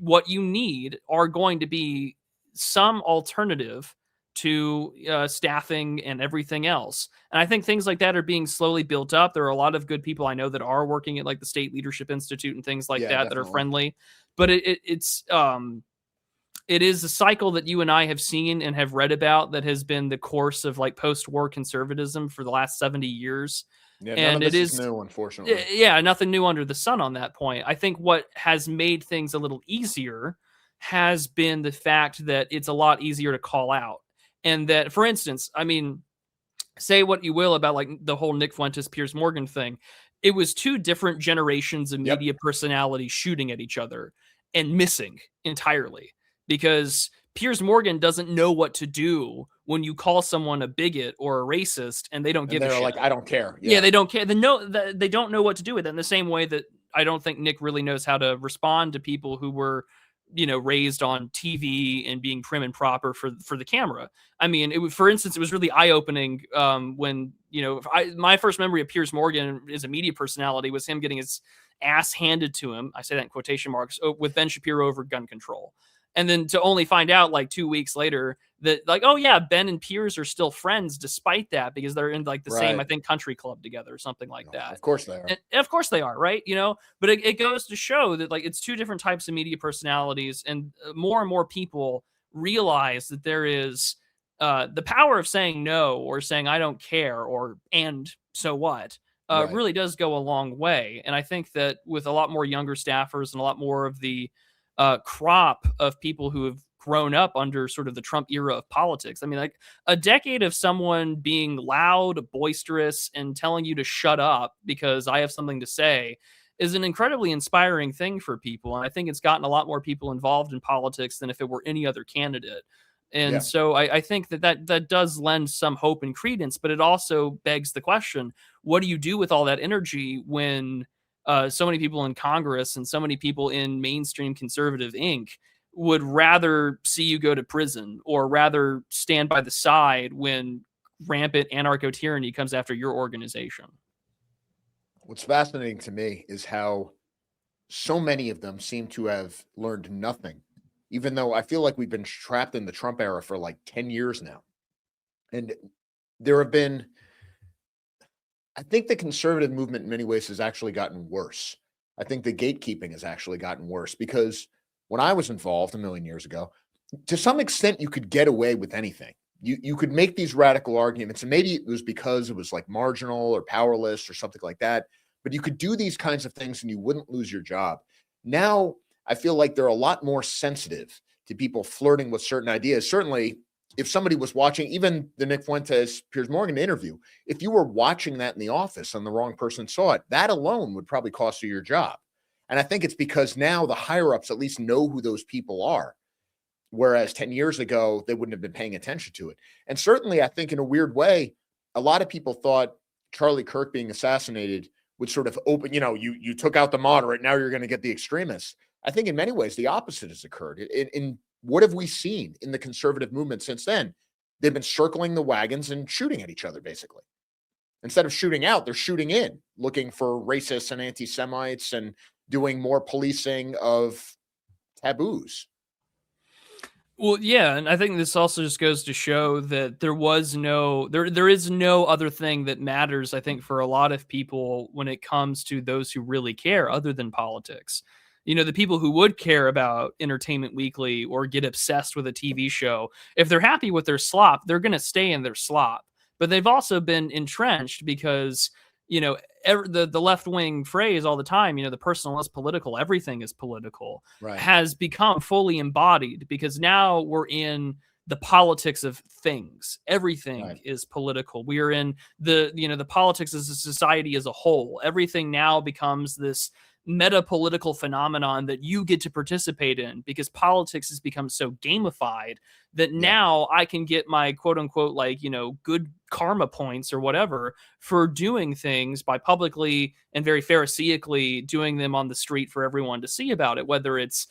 B: what you need are going to be some alternative to staffing and everything else. And I think things like that are being slowly built up. There are a lot of good people I know that are working at like the State Leadership Institute and things like
A: Yeah,
B: that are
A: definitely.
B: friendly. But it is a cycle that you and I have seen and have read about that has been the course of like post-war conservatism for the last 70 years.
A: Yeah, none of
B: And it
A: this is
B: is,
A: new, unfortunately.
B: yeah, nothing new under the sun on that point. I think what has made things a little easier has been the fact that it's a lot easier to call out. And that, for instance, I mean, say what you will about like the whole Nick Fuentes Piers Morgan thing. It was two different generations of
A: Yep.
B: media personalities shooting at each other and missing entirely because Piers Morgan doesn't know what to do when you call someone a bigot or a racist and they don't
A: And
B: give a
A: they're
B: shit.
A: like, I don't care.
B: Yeah,
A: Yeah.
B: they don't care. They don't know what to do with it in the same way that I don't think Nick really knows how to respond to people who were, raised on TV and being prim and proper for the camera. I mean, for instance, it was really eye opening when my first memory of Piers Morgan as a media personality was him getting his ass handed to him. I say that in quotation marks with Ben Shapiro over gun control, and then to only find out like 2 weeks later that like, oh yeah, Ben and Piers are still friends despite that because they're in like the same, I
A: Right.
B: think, country club together or something like
A: No,
B: that.
A: of course they are.
B: And of course they are, right? But it goes to show that like it's two different types of media personalities, and more and more people realize that there is the power of saying no or saying I don't care or and so what
A: Right.
B: really does go a long way. And I think that with a lot more younger staffers and a lot more of the crop of people who have grown up under sort of the Trump era of politics. I mean, like a decade of someone being loud, boisterous, and telling you to shut up because I have something to say is an incredibly inspiring thing for people. And I think it's gotten a lot more people involved in politics than if it were any other candidate. And
A: Yeah.
B: so I think that does lend some hope and credence, but it also begs the question: what do you do with all that energy when so many people in Congress and so many people in mainstream conservative Inc. would rather see you go to prison or rather stand by the side when rampant anarcho tyranny comes after your organization?
A: What's fascinating to me is how so many of them seem to have learned nothing, even though I feel like we've been trapped in the Trump era for like 10 years now. And there have been, I think the conservative movement in many ways has actually gotten worse. I think the gatekeeping has actually gotten worse because when I was involved a million years ago, to some extent, you could get away with anything. You could make these radical arguments, and maybe it was because it was like marginal or powerless or something like that. But you could do these kinds of things and you wouldn't lose your job. Now, I feel like they're a lot more sensitive to people flirting with certain ideas. Certainly, if somebody was watching even the Nick Fuentes Piers Morgan interview, if you were watching that in the office and the wrong person saw it, that alone would probably cost you your job. And I think it's because now the higher ups at least know who those people are. Whereas 10 years ago, they wouldn't have been paying attention to it. And certainly, I think in a weird way, a lot of people thought Charlie Kirk being assassinated would sort of open, you took out the moderate, now you're going to get the extremists. I think in many ways, the opposite has occurred. In what have we seen in the conservative movement since then? They've been circling the wagons and shooting at each other, basically. Instead of shooting out, they're shooting in, looking for racists and anti Semites and doing more policing of taboos.
B: Well, yeah, and I think this also just goes to show that there is no other thing that matters, I think, for a lot of people when it comes to those who really care other than politics. The people who would care about Entertainment Weekly or get obsessed with a TV show, if they're happy with their slop, they're going to stay in their slop. But they've also been entrenched because, you know, the left wing phrase all the time, the personal is political, everything is political,
A: Right.
B: has become fully embodied because now we're in the politics of things. Everything
A: Right.
B: is political. We are in the politics as a society as a whole. Everything now becomes this meta political phenomenon that you get to participate in because politics has become so gamified that
A: Yeah.
B: now I can get my quote unquote good karma points or whatever for doing things by publicly and very pharisaically doing them on the street for everyone to see about it, whether it's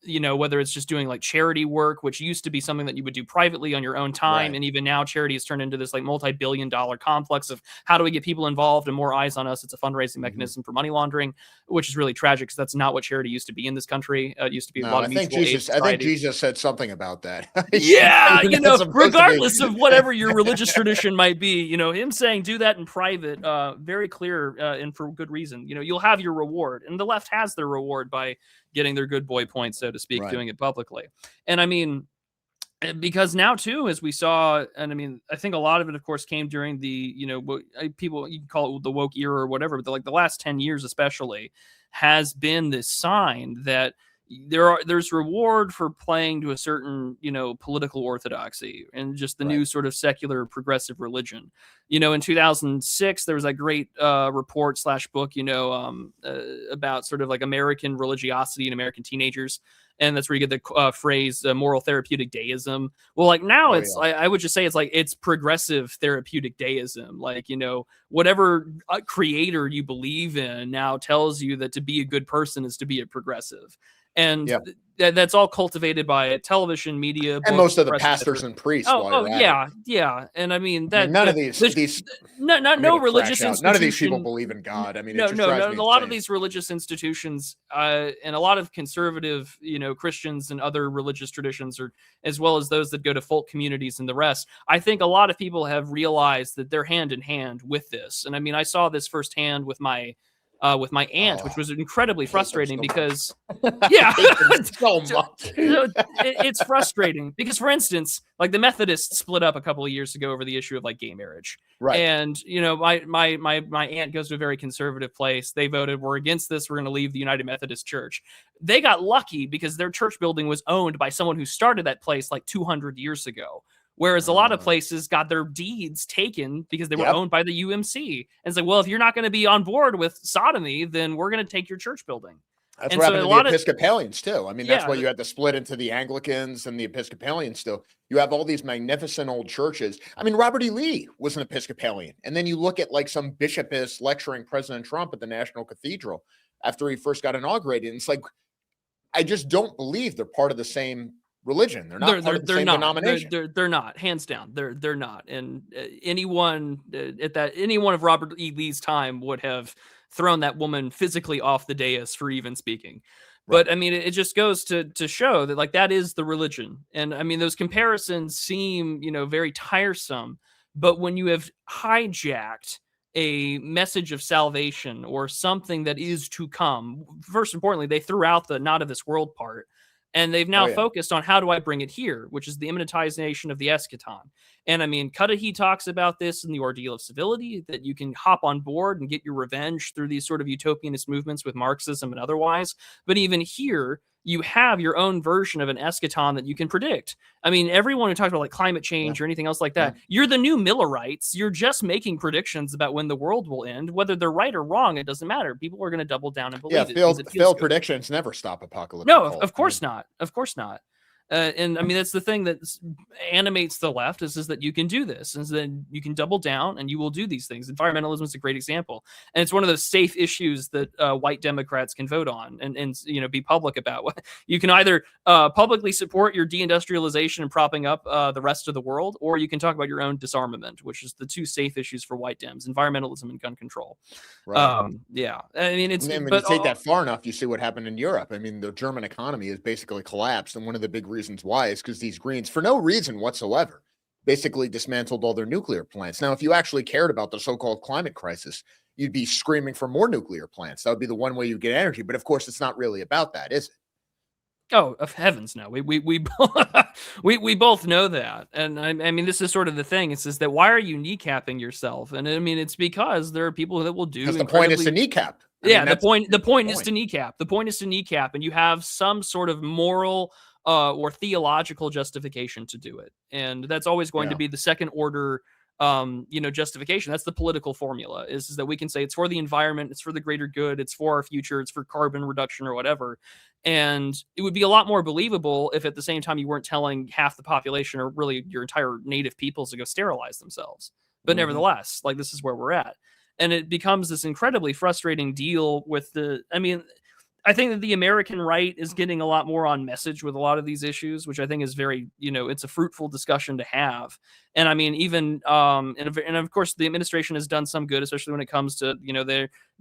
B: whether it's just doing like charity work, which used to be something that you would do privately on your own time.
A: Right.
B: And even now charity has turned into this like multi-billion-dollar complex of how do we get people involved and more eyes on us. It's a fundraising mechanism for money laundering, which is really tragic because that's not what charity used to be in this country. It used to be a lot of mutual aid society.
A: I think Jesus said something about that.
B: Yeah, regardless of whatever your religious tradition might be, him saying do that in private, very clear and for good reason. You'll have your reward, and the left has their reward by getting their good boy points, so to speak, doing it publicly. And I mean, because now too, as we saw, and I mean, I think a lot of it, of course, came during the, what people, you can call it the woke era or whatever, but the last 10 years especially has been this sign that there's reward for playing to a certain, political orthodoxy and just the new sort of secular progressive religion. In 2006, there was that great report / book, about sort of like American religiosity and American teenagers. And that's where you get the phrase moral therapeutic deism. Well, like now I would just say it's progressive therapeutic deism. Like, whatever creator you believe in now tells you that to be a good person is to be a progressive. And that's all cultivated by television, media,
A: and most of the pastors and priests.
B: Yeah. And I mean that
A: none of these
B: no religious institution.
A: None of these people believe in God. I mean,
B: no. A lot of these religious institutions and a lot of conservative, Christians and other religious traditions, or as well as those that go to folk communities and the rest. I think a lot of people have realized that they're hand in hand with this. And I mean, I saw this firsthand with my aunt, which was incredibly frustrating because,
A: so much.
B: It's frustrating because, for instance, like the Methodists split up a couple of years ago over the issue of like gay marriage,
A: right?
B: And my aunt goes to a very conservative place. They voted, we're against this. We're going to leave the United Methodist Church. They got lucky because their church building was owned by someone who started that place like 200 years ago. Whereas a lot of places got their deeds taken because they were owned by the UMC. And it's like, well, if you're not going to be on board with sodomy, then we're going to take your church building.
A: That's what happened to the Episcopalians too. I mean, that's why you had to split into the Anglicans and the Episcopalians still. You have all these magnificent old churches. I mean, Robert E. Lee was an Episcopalian. And then you look at like some bishop is lecturing President Trump at the National Cathedral after he first got inaugurated. And it's like, I just don't believe they're part of the same religion. They're not part of the same denomination.
B: They're not, hands down. They're not. And anyone of Robert E. Lee's time would have thrown that woman physically off the dais for even speaking. Right. But I mean, it just goes to show that like that is the religion. And I mean, those comparisons seem, very tiresome. But when you have hijacked a message of salvation or something that is to come, first importantly, they threw out the not of this world part. And they've now focused on how do I bring it here, which is the immanentization of the eschaton. And I mean, Cudahy talks about this in The Ordeal of Civility, that you can hop on board and get your revenge through these sort of utopianist movements with Marxism and otherwise. But even here, you have your own version of an eschaton that you can predict. I mean, everyone who talks about like climate change or anything else like that, you're the new Millerites. You're just making predictions about when the world will end. Whether they're right or wrong, it doesn't matter. People are going to double down and believe it.
A: Failed predictions never stop apocalypse.
B: No, of course not. Of course not. And I mean, that's the thing that animates the left is that you can do this, and then you can double down and you will do these things. Environmentalism is a great example. And it's one of those safe issues that white Democrats can vote on and be public about. You can either publicly support your deindustrialization and propping up the rest of the world, or you can talk about your own disarmament, which is the two safe issues for white Dems, environmentalism and gun control.
A: Right.
B: I mean, it's...
A: when you take that far enough, you see what happened in Europe. I mean, the German economy has basically collapsed, and one of the big reasons why is because these Greens, for no reason whatsoever, basically dismantled all their nuclear plants. Now, if you actually cared about the so-called climate crisis, you'd be screaming for more nuclear plants. That would be the one way you get energy. But of course, it's not really about that, is it?
B: Oh, of heavens, no. We we both know that. And I mean, this is sort of the thing. It's just that why are you kneecapping yourself? And I mean, it's because there are people that will do.
A: Because the point is to kneecap.
B: The point is to kneecap. The point is to kneecap, and you have some sort of moral or theological justification to do it. And that's always going to be the second order justification. That's the political formula is that we can say it's for the environment, it's for the greater good, it's for our future, it's for carbon reduction or whatever. And it would be a lot more believable if at the same time you weren't telling half the population or really your entire native peoples to go sterilize themselves. But nevertheless, like this is where we're at. And it becomes this incredibly frustrating deal with I think that the American right is getting a lot more on message with a lot of these issues, which I think is very, it's a fruitful discussion to have. And I mean, even and of course, the administration has done some good, especially when it comes to,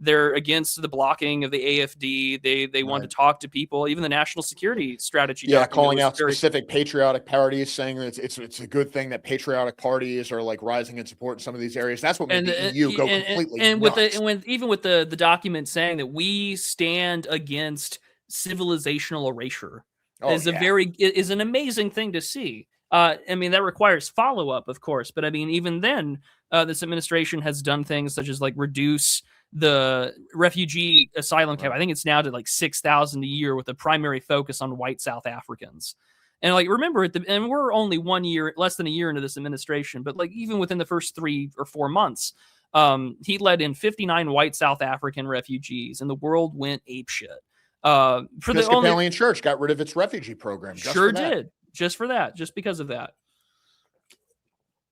B: they're against the blocking of the AFD. They want to
A: Right.
B: talk to people. Even the national security strategy
A: Yeah,
B: document
A: calling
B: was
A: out
B: very.
A: specific patriotic parties, saying that it's a good thing that patriotic parties are like rising in support in some of these areas. That's what made
B: And
A: the EU go completely nuts.
B: even with the document saying that we stand against civilizational erasure
A: Oh yeah,
B: is an amazing thing to see. I mean, that requires follow up, of course, but I mean, even then, this administration has done things such as like reduce the refugee asylum cap.
A: right.
B: I think it's now to like 6,000 a year, with a primary focus on white South Africans. And like, remember, and we're only 1 year, less than a year into this administration, but like even within the first 3 or 4 months, he led in 59 white South African refugees, and the world went apeshit. For the only
A: Episcopalian Church got rid of its refugee program just
B: Sure
A: for that.
B: did, just because of that.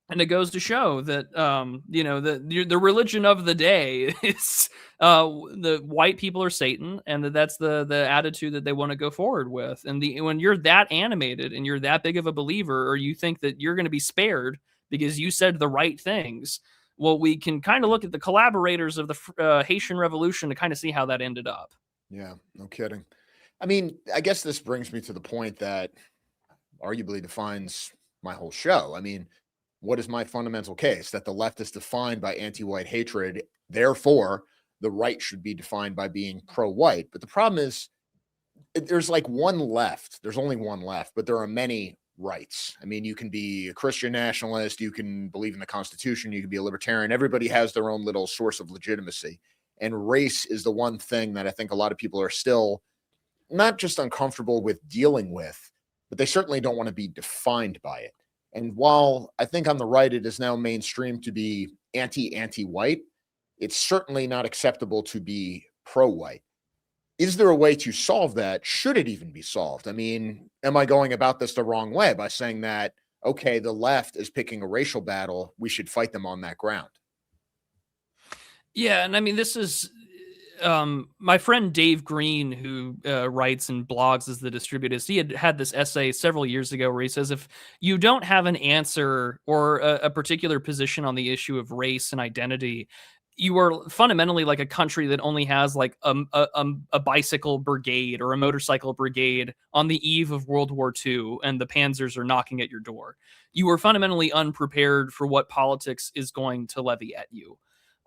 B: And it goes to show that the religion of the day is the white people are Satan, and that's the attitude that they want to go forward with. And when you're that animated and you're that big of a believer, or you think that you're going to be spared because you said the right things, well, we can kind of look at the collaborators of the Haitian Revolution to kind of see how that ended up.
A: Yeah, no kidding. I mean, I guess this brings me to the point that arguably defines my whole show. I mean, what is my fundamental case? That the left is defined by anti-white hatred, therefore the right should be defined by being pro-white. But the problem is there's like one left. There's only one left, but there are many rights. I mean, you can be a Christian nationalist, you can believe in the Constitution, you can be a libertarian. Everybody has their own little source of legitimacy. And race is the one thing that I think a lot of people are still not just uncomfortable with dealing with, but they certainly don't want to be defined by it. And while I think on the right, it is now mainstream to be anti-white, it's certainly not acceptable to be pro-white. Is there a way to solve that? Should it even be solved? I mean, am I going about this the wrong way by saying that, okay, the left is picking a racial battle, we should fight them on that ground?
B: Yeah, and I mean, this is my friend Dave Green, who writes and blogs as the Distributist. He had this essay several years ago where he says, if you don't have an answer or a particular position on the issue of race and identity, you are fundamentally like a country that only has like a bicycle brigade or a motorcycle brigade on the eve of World War II, and the Panzers are knocking at your door. You are fundamentally unprepared for what politics is going to levy at you.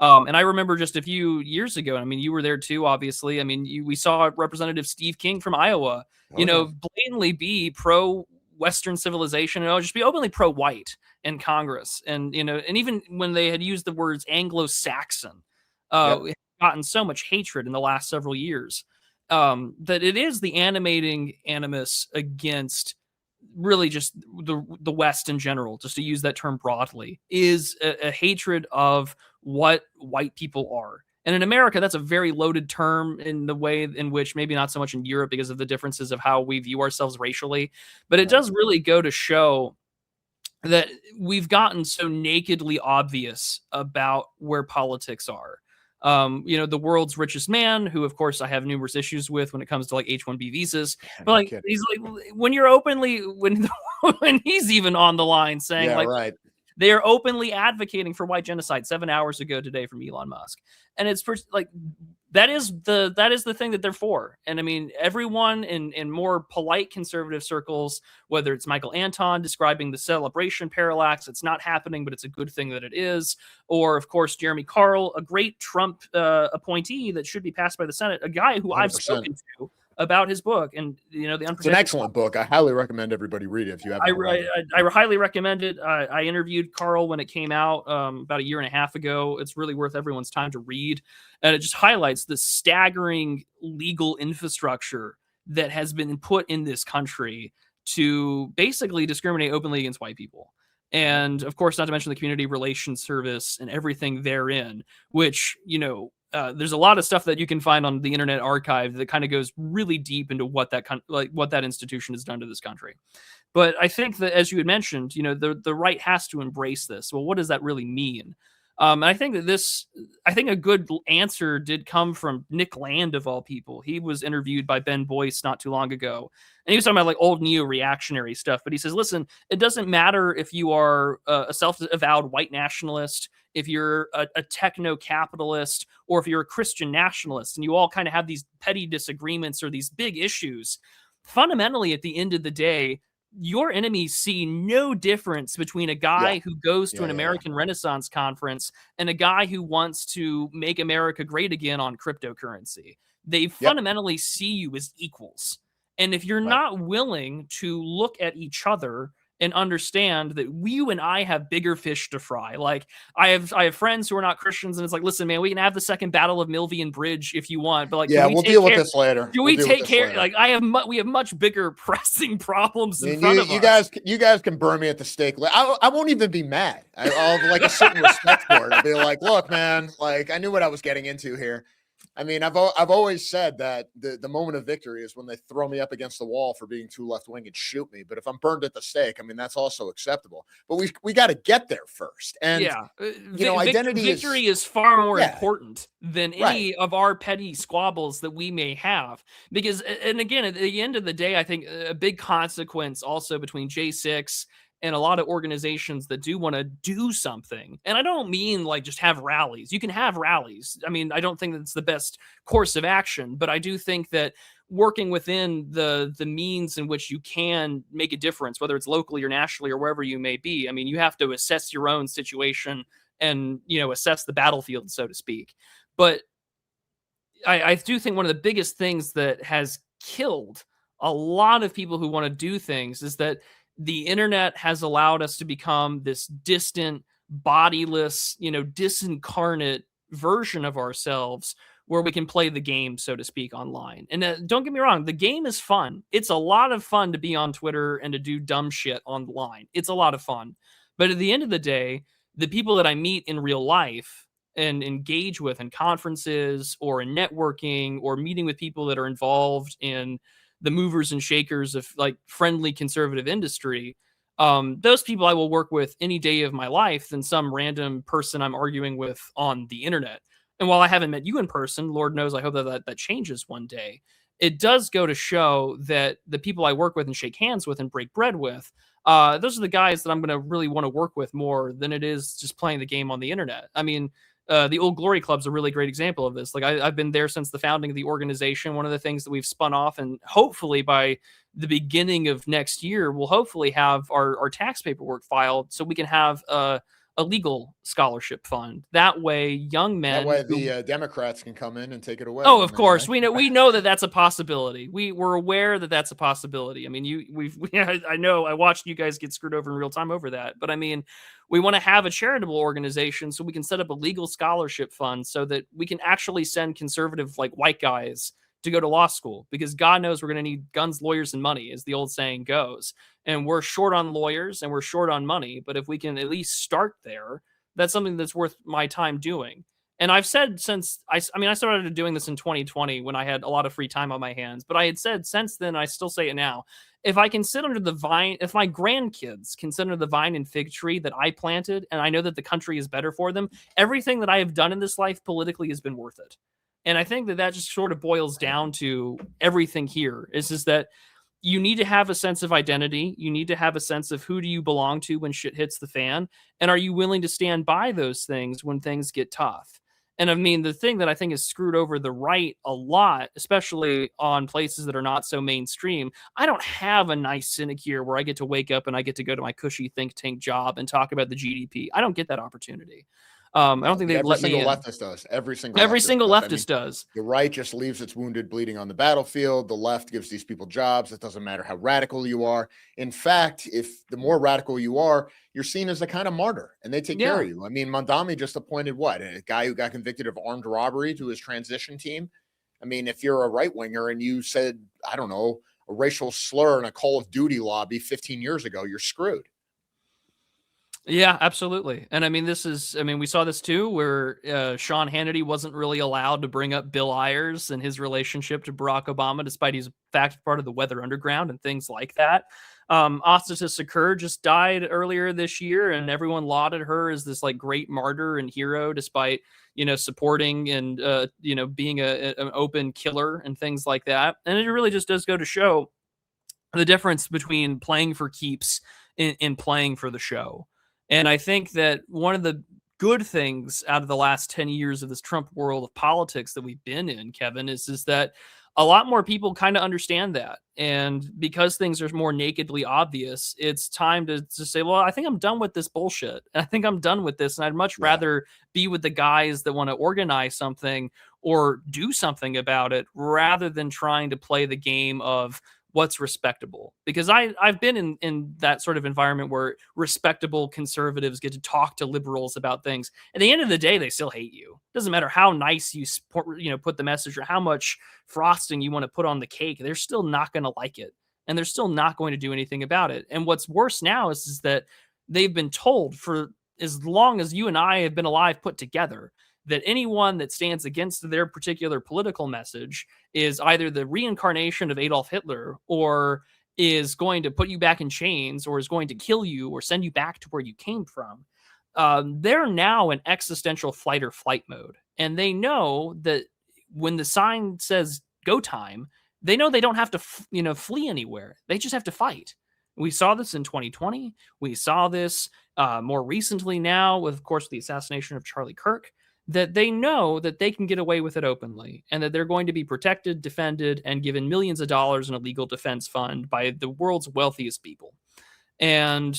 B: And I remember just a few years ago, I mean, you were there too, obviously. I mean, we saw Representative Steve King from Iowa,
A: Oh, yeah.
B: blatantly be pro Western civilization and just be openly pro white in Congress. And, and even when they had used the words Anglo-Saxon,
A: Yep.
B: it had gotten so much hatred in the last several years that it is the animating animus against really just the West in general, just to use that term broadly, is a hatred of what white people are. And in America, that's a very loaded term in the way in which maybe not so much in Europe because of the differences of how we view ourselves racially. But it
A: Right.
B: does really go to show that we've gotten so nakedly obvious about where politics are. The world's richest man, who of course I have numerous issues with when it comes to like H-1B visas, but
A: No
B: like
A: kidding.
B: he's like when you're openly when he's even on the line saying
A: Yeah,
B: like
A: right.
B: they are openly advocating for white genocide 7 hours ago today from Elon Musk. And it's like that is the thing that they're for. And I mean, everyone in more polite conservative circles, whether it's Michael Anton describing the celebration parallax, it's not happening, but it's a good thing that it is. Or of course, Jeremy Carl, a great Trump appointee that should be passed by the Senate, a guy who I've
A: 100%.
B: spoken to about his book, and the
A: It's an
B: unprotected.
A: excellent book. I highly recommend everybody read it if you haven't already.
B: I highly recommend it. I interviewed Carl when it came out about a year and a half ago. It's really worth everyone's time to read. And it just highlights the staggering legal infrastructure that has been put in this country to basically discriminate openly against white people. And of course, not to mention the community relations service and everything therein, which, there's a lot of stuff that you can find on the Internet Archive that kind of goes really deep into what that institution has done to this country. But I think that, as you had mentioned, the right has to embrace this. Well, what does that really mean? And I think I think a good answer did come from Nick Land of all people. He was interviewed by Ben Boyce not too long ago, and he was talking about like old neo-reactionary stuff. But he says, listen, it doesn't matter if you are a self-avowed white nationalist, if you're a techno-capitalist, or if you're a Christian nationalist, and you all kind of have these petty disagreements or these big issues. Fundamentally, at the end of the day, your enemies see no difference between a
A: Yeah.
B: guy who goes to
A: Yeah.
B: an
A: Yeah.
B: American Renaissance conference and a guy who wants to make America great again on cryptocurrency. They
A: Yep.
B: fundamentally see you as equals. And if you're
A: Right.
B: not willing to look at each other and understand that you and I have bigger fish to fry. Like I have friends who are not Christians, and it's like, listen, man, we can have the second battle of Milvian Bridge if you want, but like,
A: Yeah,
B: can we
A: we'll
B: take
A: deal with
B: care?
A: this later.
B: Do
A: We'll
B: we
A: deal with
B: take
A: this
B: care?
A: later.
B: Like we have much bigger pressing problems
A: I
B: in
A: mean,
B: front of
A: you
B: us.
A: you guys can burn me at the stake. I won't even be mad. I'll have like a certain respect for it. I'll be like, look, man, like I knew what I was getting into here. I mean, I've always said that the moment of victory is when they throw me up against the wall for being too left wing and shoot me. But if I'm burned at the stake, I mean, that's also acceptable. But we got to get there first. And
B: Yeah,
A: identity
B: victory is far more
A: yeah,
B: important than
A: right.
B: any of our petty squabbles that we may have. Because, and again, at the end of the day, I think a big consequence also between J6 and a lot of organizations that do want to do something. And I don't mean like just have rallies. You can have rallies. I mean, I don't think that's the best course of action, but I do think that working within the means in which you can make a difference, whether it's locally or nationally or wherever you may be. I mean, you have to assess your own situation and, assess the battlefield, so to speak. But I do think one of the biggest things that has killed a lot of people who want to do things is that the internet has allowed us to become this distant, bodiless, disincarnate version of ourselves where we can play the game, so to speak, online. And don't get me wrong, the game is fun. It's a lot of fun to be on Twitter and to do dumb shit online. It's a lot of fun. But at the end of the day, the people that I meet in real life and engage with in conferences or in networking or meeting with people that are involved in the movers and shakers of like friendly conservative industry, those people I will work with any day of my life than some random person I'm arguing with on the internet. And while I haven't met you in person, Lord knows I hope that changes one day. It does go to show that the people I work with and shake hands with and break bread with, those are the guys that I'm going to really want to work with more than it is just playing the game on the internet. I mean, the Old Glory Club's a really great example of this. Like I've been there since the founding of the organization. One of the things that we've spun off, and hopefully by the beginning of next year, we'll hopefully have our tax paperwork filed so we can have a legal scholarship fund. That way, young men.
A: That way, the Democrats can come in and take it away.
B: Oh, of course, we know that that's a possibility. We're aware that that's a possibility. I mean, I know I watched you guys get screwed over in real time over that, but I mean, we want to have a charitable organization so we can set up a legal scholarship fund so that we can actually send conservative like white guys to go to law school, because God knows we're going to need guns, lawyers, and money, as the old saying goes. And we're short on lawyers and we're short on money. But if we can at least start there, that's something that's worth my time doing. And I've said since I started doing this in 2020 when I had a lot of free time on my hands, but I had said since then, I still say it now. If I can sit under the vine, if my grandkids can sit under the vine and fig tree that I planted, and I know that the country is better for them, everything that I have done in this life politically has been worth it. And I think that just sort of boils down to everything here is that you need to have a sense of identity. You need to have a sense of who do you belong to when shit hits the fan? And are you willing to stand by those things when things get tough? And I mean, the thing that I think has screwed over the right a lot, especially on places that are not so mainstream, I don't have a nice sinecure where I get to wake up and I get to go to my cushy think tank job and talk about the GDP. I don't get that opportunity. I don't think they'd let me in.
A: Every single leftist does. Every
B: single leftist
A: does.
B: does.
A: The right just leaves its wounded bleeding on the battlefield. The left gives these people jobs. It doesn't matter how radical you are. In fact, if the more radical you are, you're seen as a kind of martyr, and they take care of you. I mean, Mondami just appointed a guy who got convicted of armed robbery to his transition team. I mean, if you're a right winger and you said, I don't know, a racial slur in a Call of Duty lobby 15 years ago, you're screwed.
B: Yeah, absolutely. And I mean, we saw this too, where Sean Hannity wasn't really allowed to bring up Bill Ayers and his relationship to Barack Obama, despite he's in fact part of the Weather Underground and things like that. Astatus Occur just died earlier this year, and everyone lauded her as this like great martyr and hero, despite supporting and being an open killer and things like that. And it really just does go to show the difference between playing for keeps and playing for the show. And I think that one of the good things out of the last 10 years of this Trump world of politics that we've been in, Kevin, is that a lot more people kind of understand that. And because things are more nakedly obvious, it's time to say, well, I think I'm done with this bullshit. I think I'm done with this. And I'd much rather be with the guys that want to organize something or do something about it rather than trying to play the game of what's respectable. Because I've been in that sort of environment where respectable conservatives get to talk to liberals about things. At the end of the day, they still hate you. Doesn't matter how nice you put the message or how much frosting you want to put on the cake. They're still not going to like it, and they're still not going to do anything about it. And what's worse now is that they've been told for as long as you and I have been alive put together that anyone that stands against their particular political message is either the reincarnation of Adolf Hitler or is going to put you back in chains or is going to kill you or send you back to where you came from. They're now in existential fight or flight mode. And they know that when the sign says go time, they know they don't have to, flee anywhere. They just have to fight. We saw this in 2020. We saw this more recently now with, of course, the assassination of Charlie Kirk, that they know that they can get away with it openly and that they're going to be protected, defended, and given millions of dollars in a legal defense fund by the world's wealthiest people. And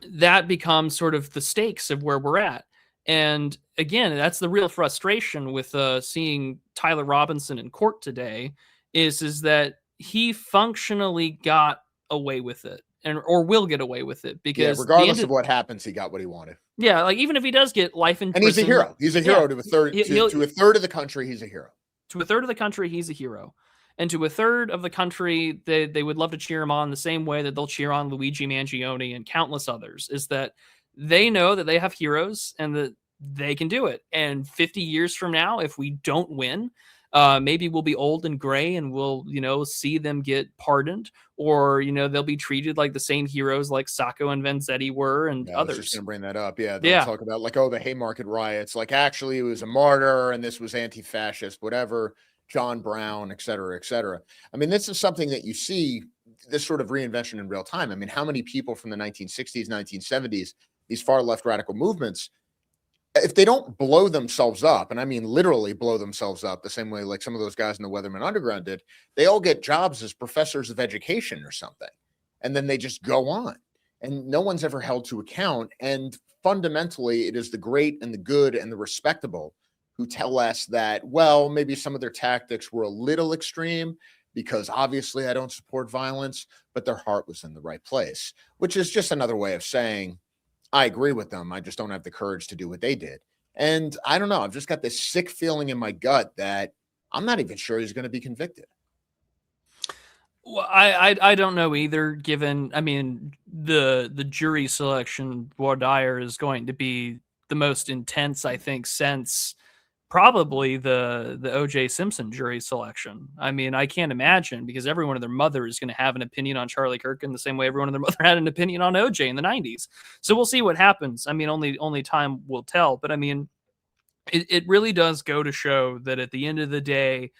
B: that becomes sort of the stakes of where we're at. And again, that's the real frustration with seeing Tyler Robinson in court today is that he functionally got away with it or will get away with it because
A: regardless of what happens, he got what he wanted.
B: Yeah, like even if he does get life in prison,
A: and he's a hero. He's a hero to a third to a third of the country. He's a hero.
B: To a third of the country, he's a hero, and to a third of the country, they would love to cheer him on the same way that they'll cheer on Luigi Mangione and countless others. Is that they know that they have heroes and that they can do it. And 50 years from now, if we don't win, maybe we'll be old and gray and we'll, see them get pardoned or, they'll be treated like the same heroes like Sacco and Vanzetti were and others.
A: I was just going to bring that up. Yeah. They'll talk about like, the Haymarket riots, like actually it was a martyr and this was anti-fascist, whatever, John Brown, et cetera, et cetera. I mean, this is something that you see this sort of reinvention in real time. I mean, how many people from the 1960s, 1970s, these far left radical movements, if they don't blow themselves up, and I mean literally blow themselves up the same way like some of those guys in the Weatherman Underground did, they all get jobs as professors of education or something. And then they just go on. And no one's ever held to account. And fundamentally, it is the great and the good and the respectable who tell us that, well, maybe some of their tactics were a little extreme because obviously I don't support violence, but their heart was in the right place, which is just another way of saying, I agree with them. I just don't have the courage to do what they did. And I don't know. I've just got this sick feeling in my gut that I'm not even sure he's going to be convicted.
B: Well, I don't know either, given, I mean, the jury selection, voir dire is going to be the most intense, I think, since probably the O.J. Simpson jury selection. I mean, I can't imagine because everyone and their mother is going to have an opinion on Charlie Kirk in the same way everyone and their mother had an opinion on O.J. in the 90s. So we'll see what happens. I mean, only time will tell. But I mean, it really does go to show that at the end of the day,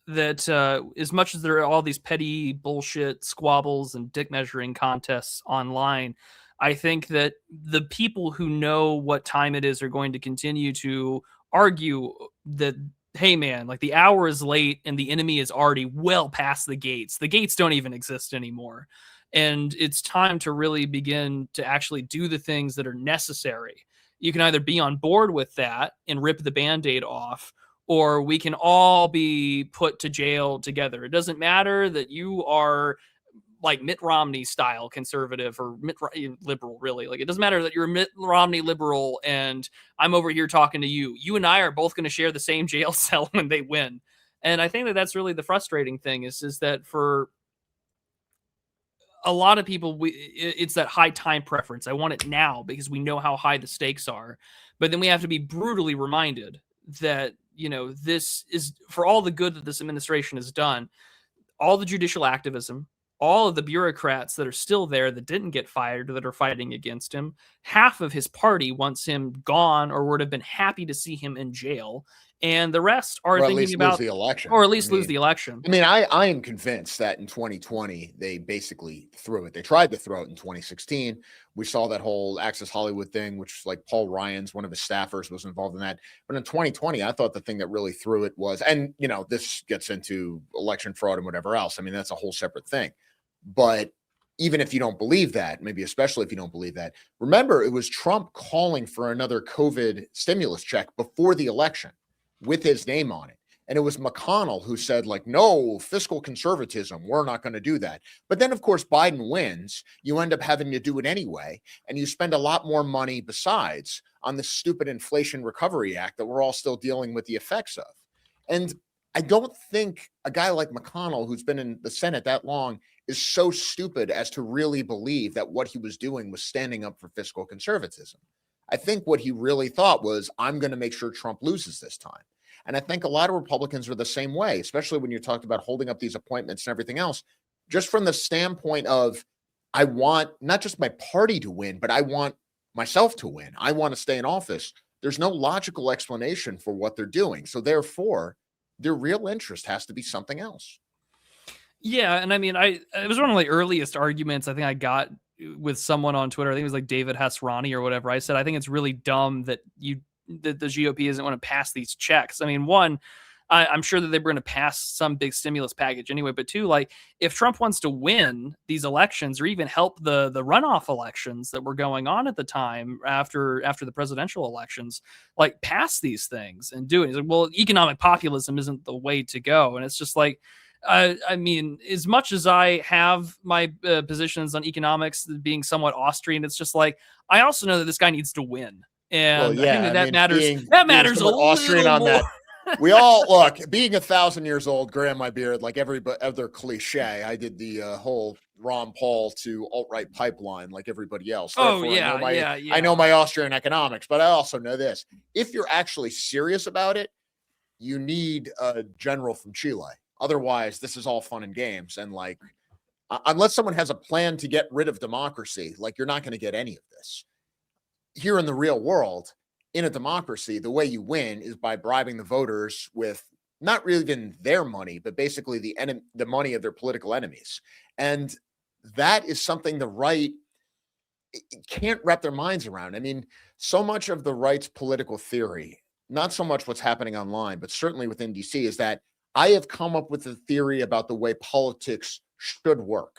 B: that as much as there are all these petty bullshit squabbles and dick measuring contests online, I think that the people who know what time it is are going to continue to argue that, hey man, like the hour is late and the enemy is already well past the gates. The gates don't even exist anymore. And it's time to really begin to actually do the things that are necessary. You can either be on board with that and rip the Band-Aid off, or we can all be put to jail together. It doesn't matter that you are like Mitt Romney style conservative or liberal, really. Like, it doesn't matter that you're a Mitt Romney liberal and I'm over here talking to you. You and I are both going to share the same jail cell when they win. And I think that that's really the frustrating thing is that for a lot of people, it's that high time preference. I want it now because we know how high the stakes are. But then we have to be brutally reminded that, this is for all the good that this administration has done. all the judicial activism, all of the bureaucrats that are still there that didn't get fired that are fighting against him. Half of his party wants him gone or would have been happy to see him in jail. And the rest are
A: Or at
B: thinking
A: least lose
B: about,
A: the election.
B: or at least lose the election.
A: I mean, I am convinced that in 2020, they basically threw it. They tried to throw it in 2016. We saw that whole Access Hollywood thing, which like Paul Ryan's, one of his staffers was involved in that. But in 2020, I thought the thing that really threw it was, and this gets into election fraud and whatever else. I mean, that's a whole separate thing. But even if you don't believe that, maybe especially if you don't believe that, remember it was Trump calling for another COVID stimulus check before the election with his name on it. And it was McConnell who said, like, no, fiscal conservatism, we're not going to do that. But then, of course, Biden wins. You end up having to do it anyway. And you spend a lot more money besides on the stupid Inflation Recovery Act that we're all still dealing with the effects of. And I don't think a guy like McConnell, who's been in the Senate that long, is so stupid as to really believe that what he was doing was standing up for fiscal conservatism. I think what he really thought was, I'm going to make sure Trump loses this time. And I think a lot of Republicans are the same way, especially when you talked about holding up these appointments and everything else, just from the standpoint of, I want not just my party to win, but I want myself to win. I want to stay in office. There's no logical explanation for what they're doing. So therefore, their real interest has to be something else.
B: Yeah, and I mean, it was one of the earliest arguments I think I got with someone on Twitter. I think it was like David Hess-Ronnie or whatever. I said, I think it's really dumb that the GOP isn't want to pass these checks. I mean, one, I'm sure that they were going to pass some big stimulus package anyway. But two, like, if Trump wants to win these elections or even help the runoff elections that were going on at the time after the presidential elections, like, pass these things and do it. He's like, well, economic populism isn't the way to go. And it's just like, I mean, as much as I have my positions on economics being somewhat Austrian, it's just like, I also know that this guy needs to win. And I think that matters. That matters a
A: Austrian on
B: more.
A: That. We all look, being 1,000 years old, graying my beard, like every other cliche. I did the whole Ron Paul to alt-right pipeline like everybody else. Therefore, I know my Austrian economics, but I also know this. If you're actually serious about it, you need a general from Chile. Otherwise, this is all fun and games. And like, unless someone has a plan to get rid of democracy, like, you're not going to get any of this. Here in the real world, in a democracy, the way you win is by bribing the voters with not really even their money, but basically the money of their political enemies. And that is something the right can't wrap their minds around. I mean, so much of the right's political theory, not so much what's happening online, but certainly within DC, is that I have come up with a theory about the way politics should work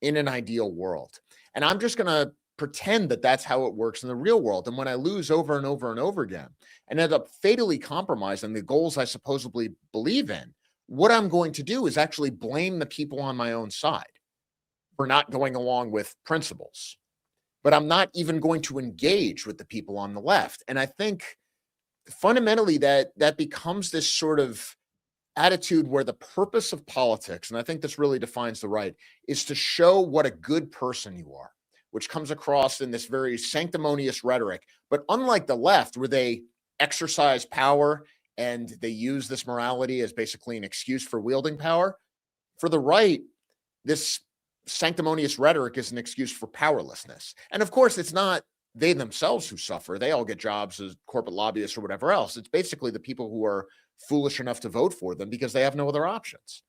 A: in an ideal world. And I'm just going to pretend that that's how it works in the real world. And when I lose over and over and over again and end up fatally compromising the goals I supposedly believe in, what I'm going to do is actually blame the people on my own side for not going along with principles. But I'm not even going to engage with the people on the left. And I think fundamentally that becomes this sort of attitude where the purpose of politics, and I think this really defines the right, is to show what a good person you are, which comes across in this very sanctimonious rhetoric. But unlike the left, where they exercise power and they use this morality as basically an excuse for wielding power, for the right, this sanctimonious rhetoric is an excuse for powerlessness. And of course, it's not they themselves who suffer. They all get jobs as corporate lobbyists or whatever else. It's basically the people who are foolish enough to vote for them because they have no other options.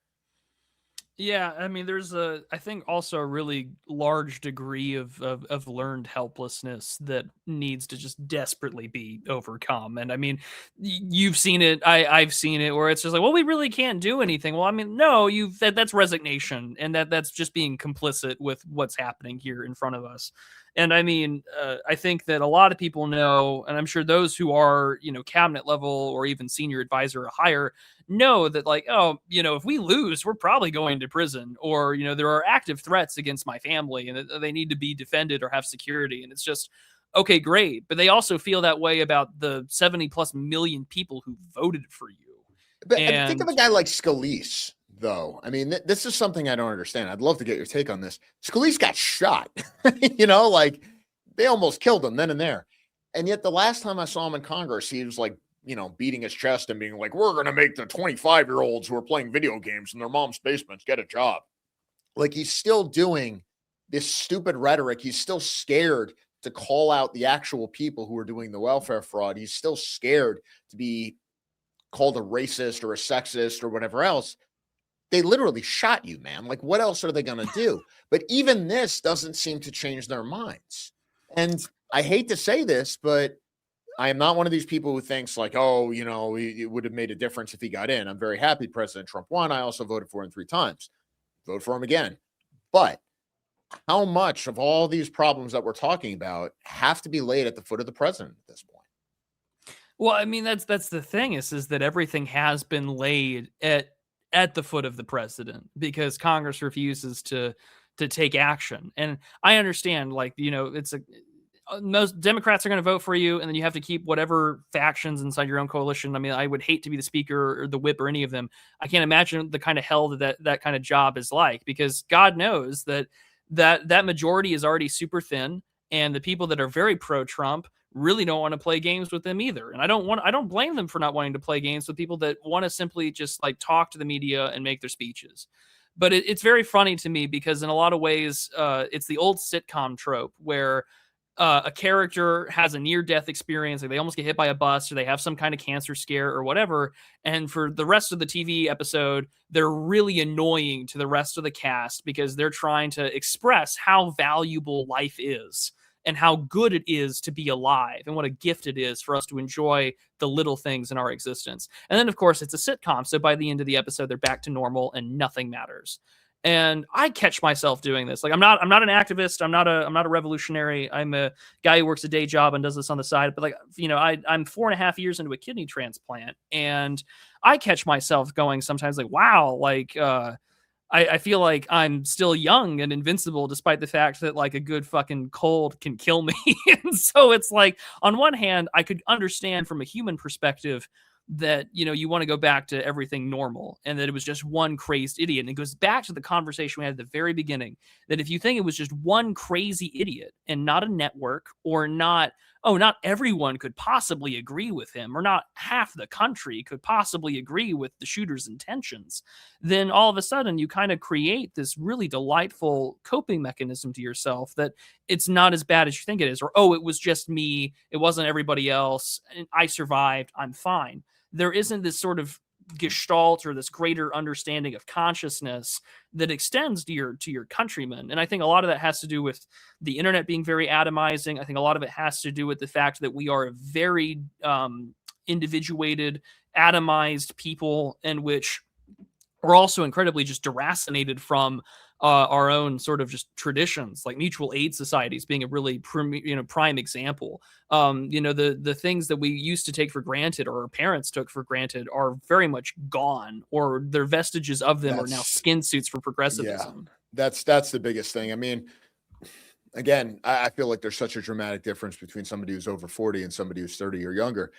B: Yeah, I mean, there's I think also a really large degree of learned helplessness that needs to just desperately be overcome. And I mean, you've seen it, I've seen it, where it's just like, well, we really can't do anything. Well, I mean, no, that's resignation, and that's just being complicit with what's happening here in front of us. And I mean, I think that a lot of people know, and I'm sure those who are, cabinet level or even senior advisor or higher know that, like, oh, if we lose, we're probably going to prison, or, there are active threats against my family and they need to be defended or have security. And it's just, okay, great. But they also feel that way about the 70 plus million people who voted for you.
A: But think of a guy like Scalise, though. I mean, this is something I don't understand. I'd love to get your take on this. Scalise got shot, like, they almost killed him then and there. And yet the last time I saw him in Congress, he was like beating his chest and being like, we're going to make the 25-year-olds who are playing video games in their mom's basements get a job. Like, he's still doing this stupid rhetoric. He's still scared to call out the actual people who are doing the welfare fraud. He's still scared to be called a racist or a sexist or whatever else. They literally shot you, man. Like, what else are they going to do? But even this doesn't seem to change their minds. And I hate to say this, but I am not one of these people who thinks like, oh, it would have made a difference if he got in. I'm very happy President Trump won. I also voted for him 3 times. Vote for him again. But how much of all these problems that we're talking about have to be laid at the foot of the president at this point?
B: Well, I mean, that's the thing is that everything has been laid at the foot of the president because Congress refuses to take action. And I understand, like, it's most Democrats are going to vote for you, and then you have to keep whatever factions inside your own coalition. I mean, I would hate to be the speaker or the whip or any of them. I can't imagine the kind of hell that kind of job is like, because God knows that majority is already super thin, and the people that are very pro-Trump really don't want to play games with them either. And I don't blame them for not wanting to play games with people that want to simply just like talk to the media and make their speeches. But it's very funny to me because in a lot of ways, it's the old sitcom trope where a character has a near-death experience, like they almost get hit by a bus or they have some kind of cancer scare or whatever, and for the rest of the TV episode, they're really annoying to the rest of the cast because they're trying to express how valuable life is and how good it is to be alive and what a gift it is for us to enjoy the little things in our existence. And then, of course, it's a sitcom, so by the end of the episode, they're back to normal and nothing matters. And I catch myself doing this. Like, I'm not an activist. I'm not a revolutionary. I'm a guy who works a day job and does this on the side. But like, I'm 4.5 years into a kidney transplant, and I catch myself going sometimes like, wow, like, I feel like I'm still young and invincible, despite the fact that like a good fucking cold can kill me. And so it's like, on one hand, I could understand from a human perspective that, you want to go back to everything normal and that it was just one crazed idiot. And it goes back to the conversation we had at the very beginning, that if you think it was just one crazy idiot and not a network, or not everyone could possibly agree with him, or not half the country could possibly agree with the shooter's intentions, then all of a sudden you kind of create this really delightful coping mechanism to yourself that it's not as bad as you think it is, or, oh, it was just me, it wasn't everybody else, and I survived, I'm fine. There isn't this sort of gestalt or this greater understanding of consciousness that extends to your countrymen. And I think a lot of that has to do with the internet being very atomizing. I think a lot of it has to do with the fact that we are a very individuated, atomized people, in which we're also incredibly just deracinated from our own sort of just traditions, like mutual aid societies being a really prime example. The things that we used to take for granted, or our parents took for granted, are very much gone, or their vestiges of them are now skin suits for progressivism.
A: Yeah, that's the biggest thing. I mean, again, I feel like there's such a dramatic difference between somebody who's over 40 and somebody who's 30 or younger.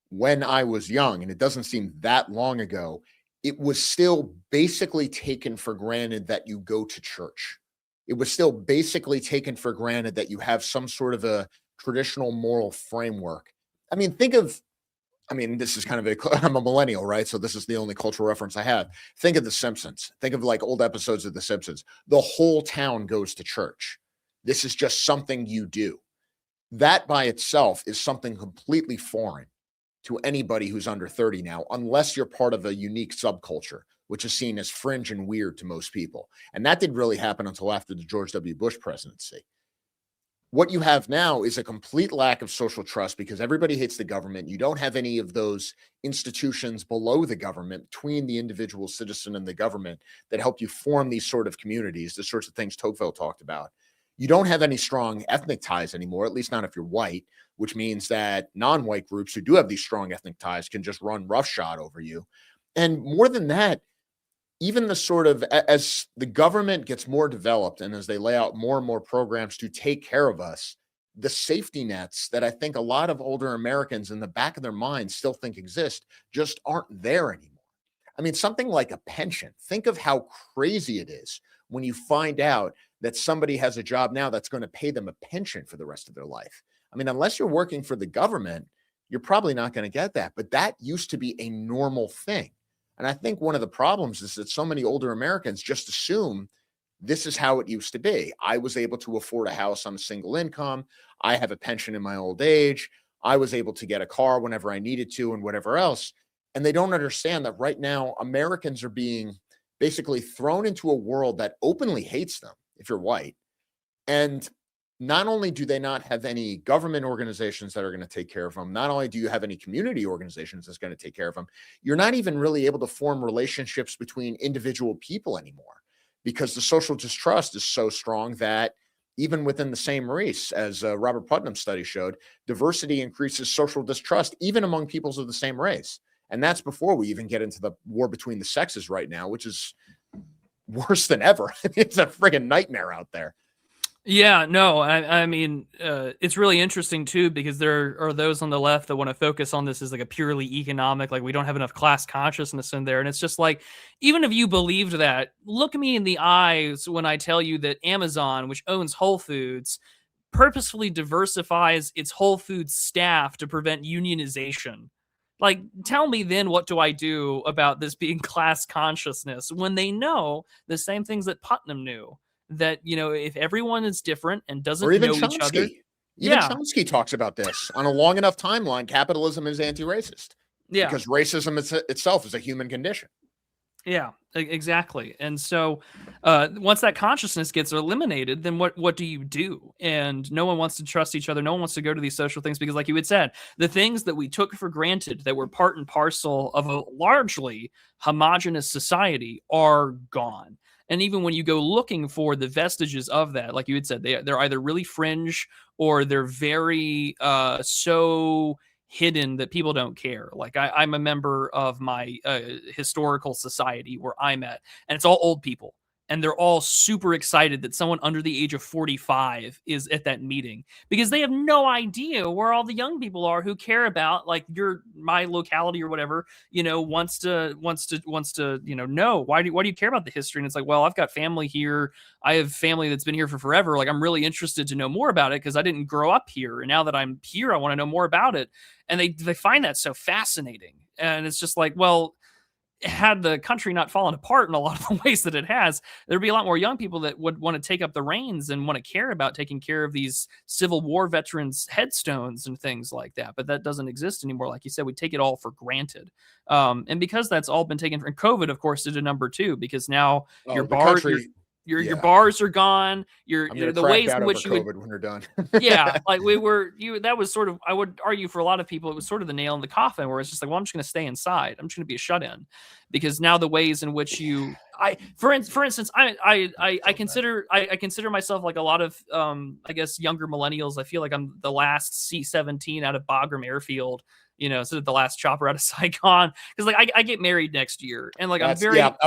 A: When I was young, and it doesn't seem that long ago, it was still basically taken for granted that you go to church. It was still basically taken for granted that you have some sort of a traditional moral framework. I mean, this is kind of I'm a millennial, right? So this is the only cultural reference I have. Think of The Simpsons. Think of like old episodes of The Simpsons. The whole town goes to church. This is just something you do. That by itself is something completely foreign to anybody who's under 30 now, unless you're part of a unique subculture, which is seen as fringe and weird to most people. And that didn't really happen until after the George W. Bush presidency. What you have now is a complete lack of social trust because everybody hates the government. You don't have any of those institutions below the government, between the individual citizen and the government, that help you form these sort of communities, the sorts of things Tocqueville talked about. You don't have any strong ethnic ties anymore, at least not if you're white, which means that non-white groups who do have these strong ethnic ties can just run roughshod over you. And more than that, even the sort of, as the government gets more developed and as they lay out more and more programs to take care of us, the safety nets that I think a lot of older Americans in the back of their minds still think exist just aren't there anymore. I mean, something like a pension. Think of how crazy it is when you find out that somebody has a job now that's going to pay them a pension for the rest of their life. I mean, unless you're working for the government, you're probably not going to get that. But that used to be a normal thing. And I think one of the problems is that so many older Americans just assume this is how it used to be. I was able to afford a house on a single income. I have a pension in my old age. I was able to get a car whenever I needed to and whatever else. And they don't understand that right now, Americans are being basically thrown into a world that openly hates them if you're white. And not only do they not have any government organizations that are going to take care of them, not only do you have any community organizations that's going to take care of them, you're not even really able to form relationships between individual people anymore because the social distrust is so strong that even within the same race, as Robert Putnam's study showed, diversity increases social distrust even among peoples of the same race. And that's before we even get into the war between the sexes right now, which is worse than ever. It's a friggin' nightmare out there.
B: Yeah, no, I mean, it's really interesting too, because there are those on the left that want to focus on this as like a purely economic, like we don't have enough class consciousness in there. And it's just like, even if you believed that, look me in the eyes when I tell you that Amazon, which owns Whole Foods, purposefully diversifies its Whole Foods staff to prevent unionization. Like, tell me then, what do I do about this being class consciousness when they know the same things that Putnam knew? That, you know, if everyone is different and doesn't
A: Or even
B: know each other.
A: Chomsky. Even Chomsky talks about this on a long enough timeline. Capitalism is anti-racist because racism itself is a human condition.
B: Yeah, exactly. And so once that consciousness gets eliminated, then what do you do? And no one wants to trust each other. No one wants to go to these social things because, like you had said, the things that we took for granted that were part and parcel of a largely homogenous society are gone. And even when you go looking for the vestiges of that, like you had said, they're either really fringe or they're very so hidden that people don't care. Like I'm a member of my historical society where I'm at, and it's all old people. And they're all super excited that someone under the age of 45 is at that meeting because they have no idea where all the young people are who care about like my locality or whatever, you know, wants to, you know, why do you care about the history? And it's like, well, I've got family here. I have family that's been here for forever. Like, I'm really interested to know more about it because I didn't grow up here. And now that I'm here, I want to know more about it. And they find that so fascinating. And it's just like, well, had the country not fallen apart in a lot of the ways that it has, there'd be a lot more young people that would want to take up the reins and want to care about taking care of these Civil War veterans' headstones and things like that. But that doesn't exist anymore. Like you said, we take it all for granted. And because that's all been taken, and COVID, of course, did a number two, because now your bars are gone. The ways in which you would,
A: when you're done.
B: yeah, like that was sort of, I would argue for a lot of people, it was sort of the nail in the coffin where it's just like, well, I'm just going to stay inside. I'm just going to be a shut-in because now the ways in which for instance, I consider myself like a lot of, I guess, younger millennials. I feel like I'm the last C-17 out of Bagram Airfield, you know, so the last chopper out of Saigon. Because like I get married next year, and like
A: I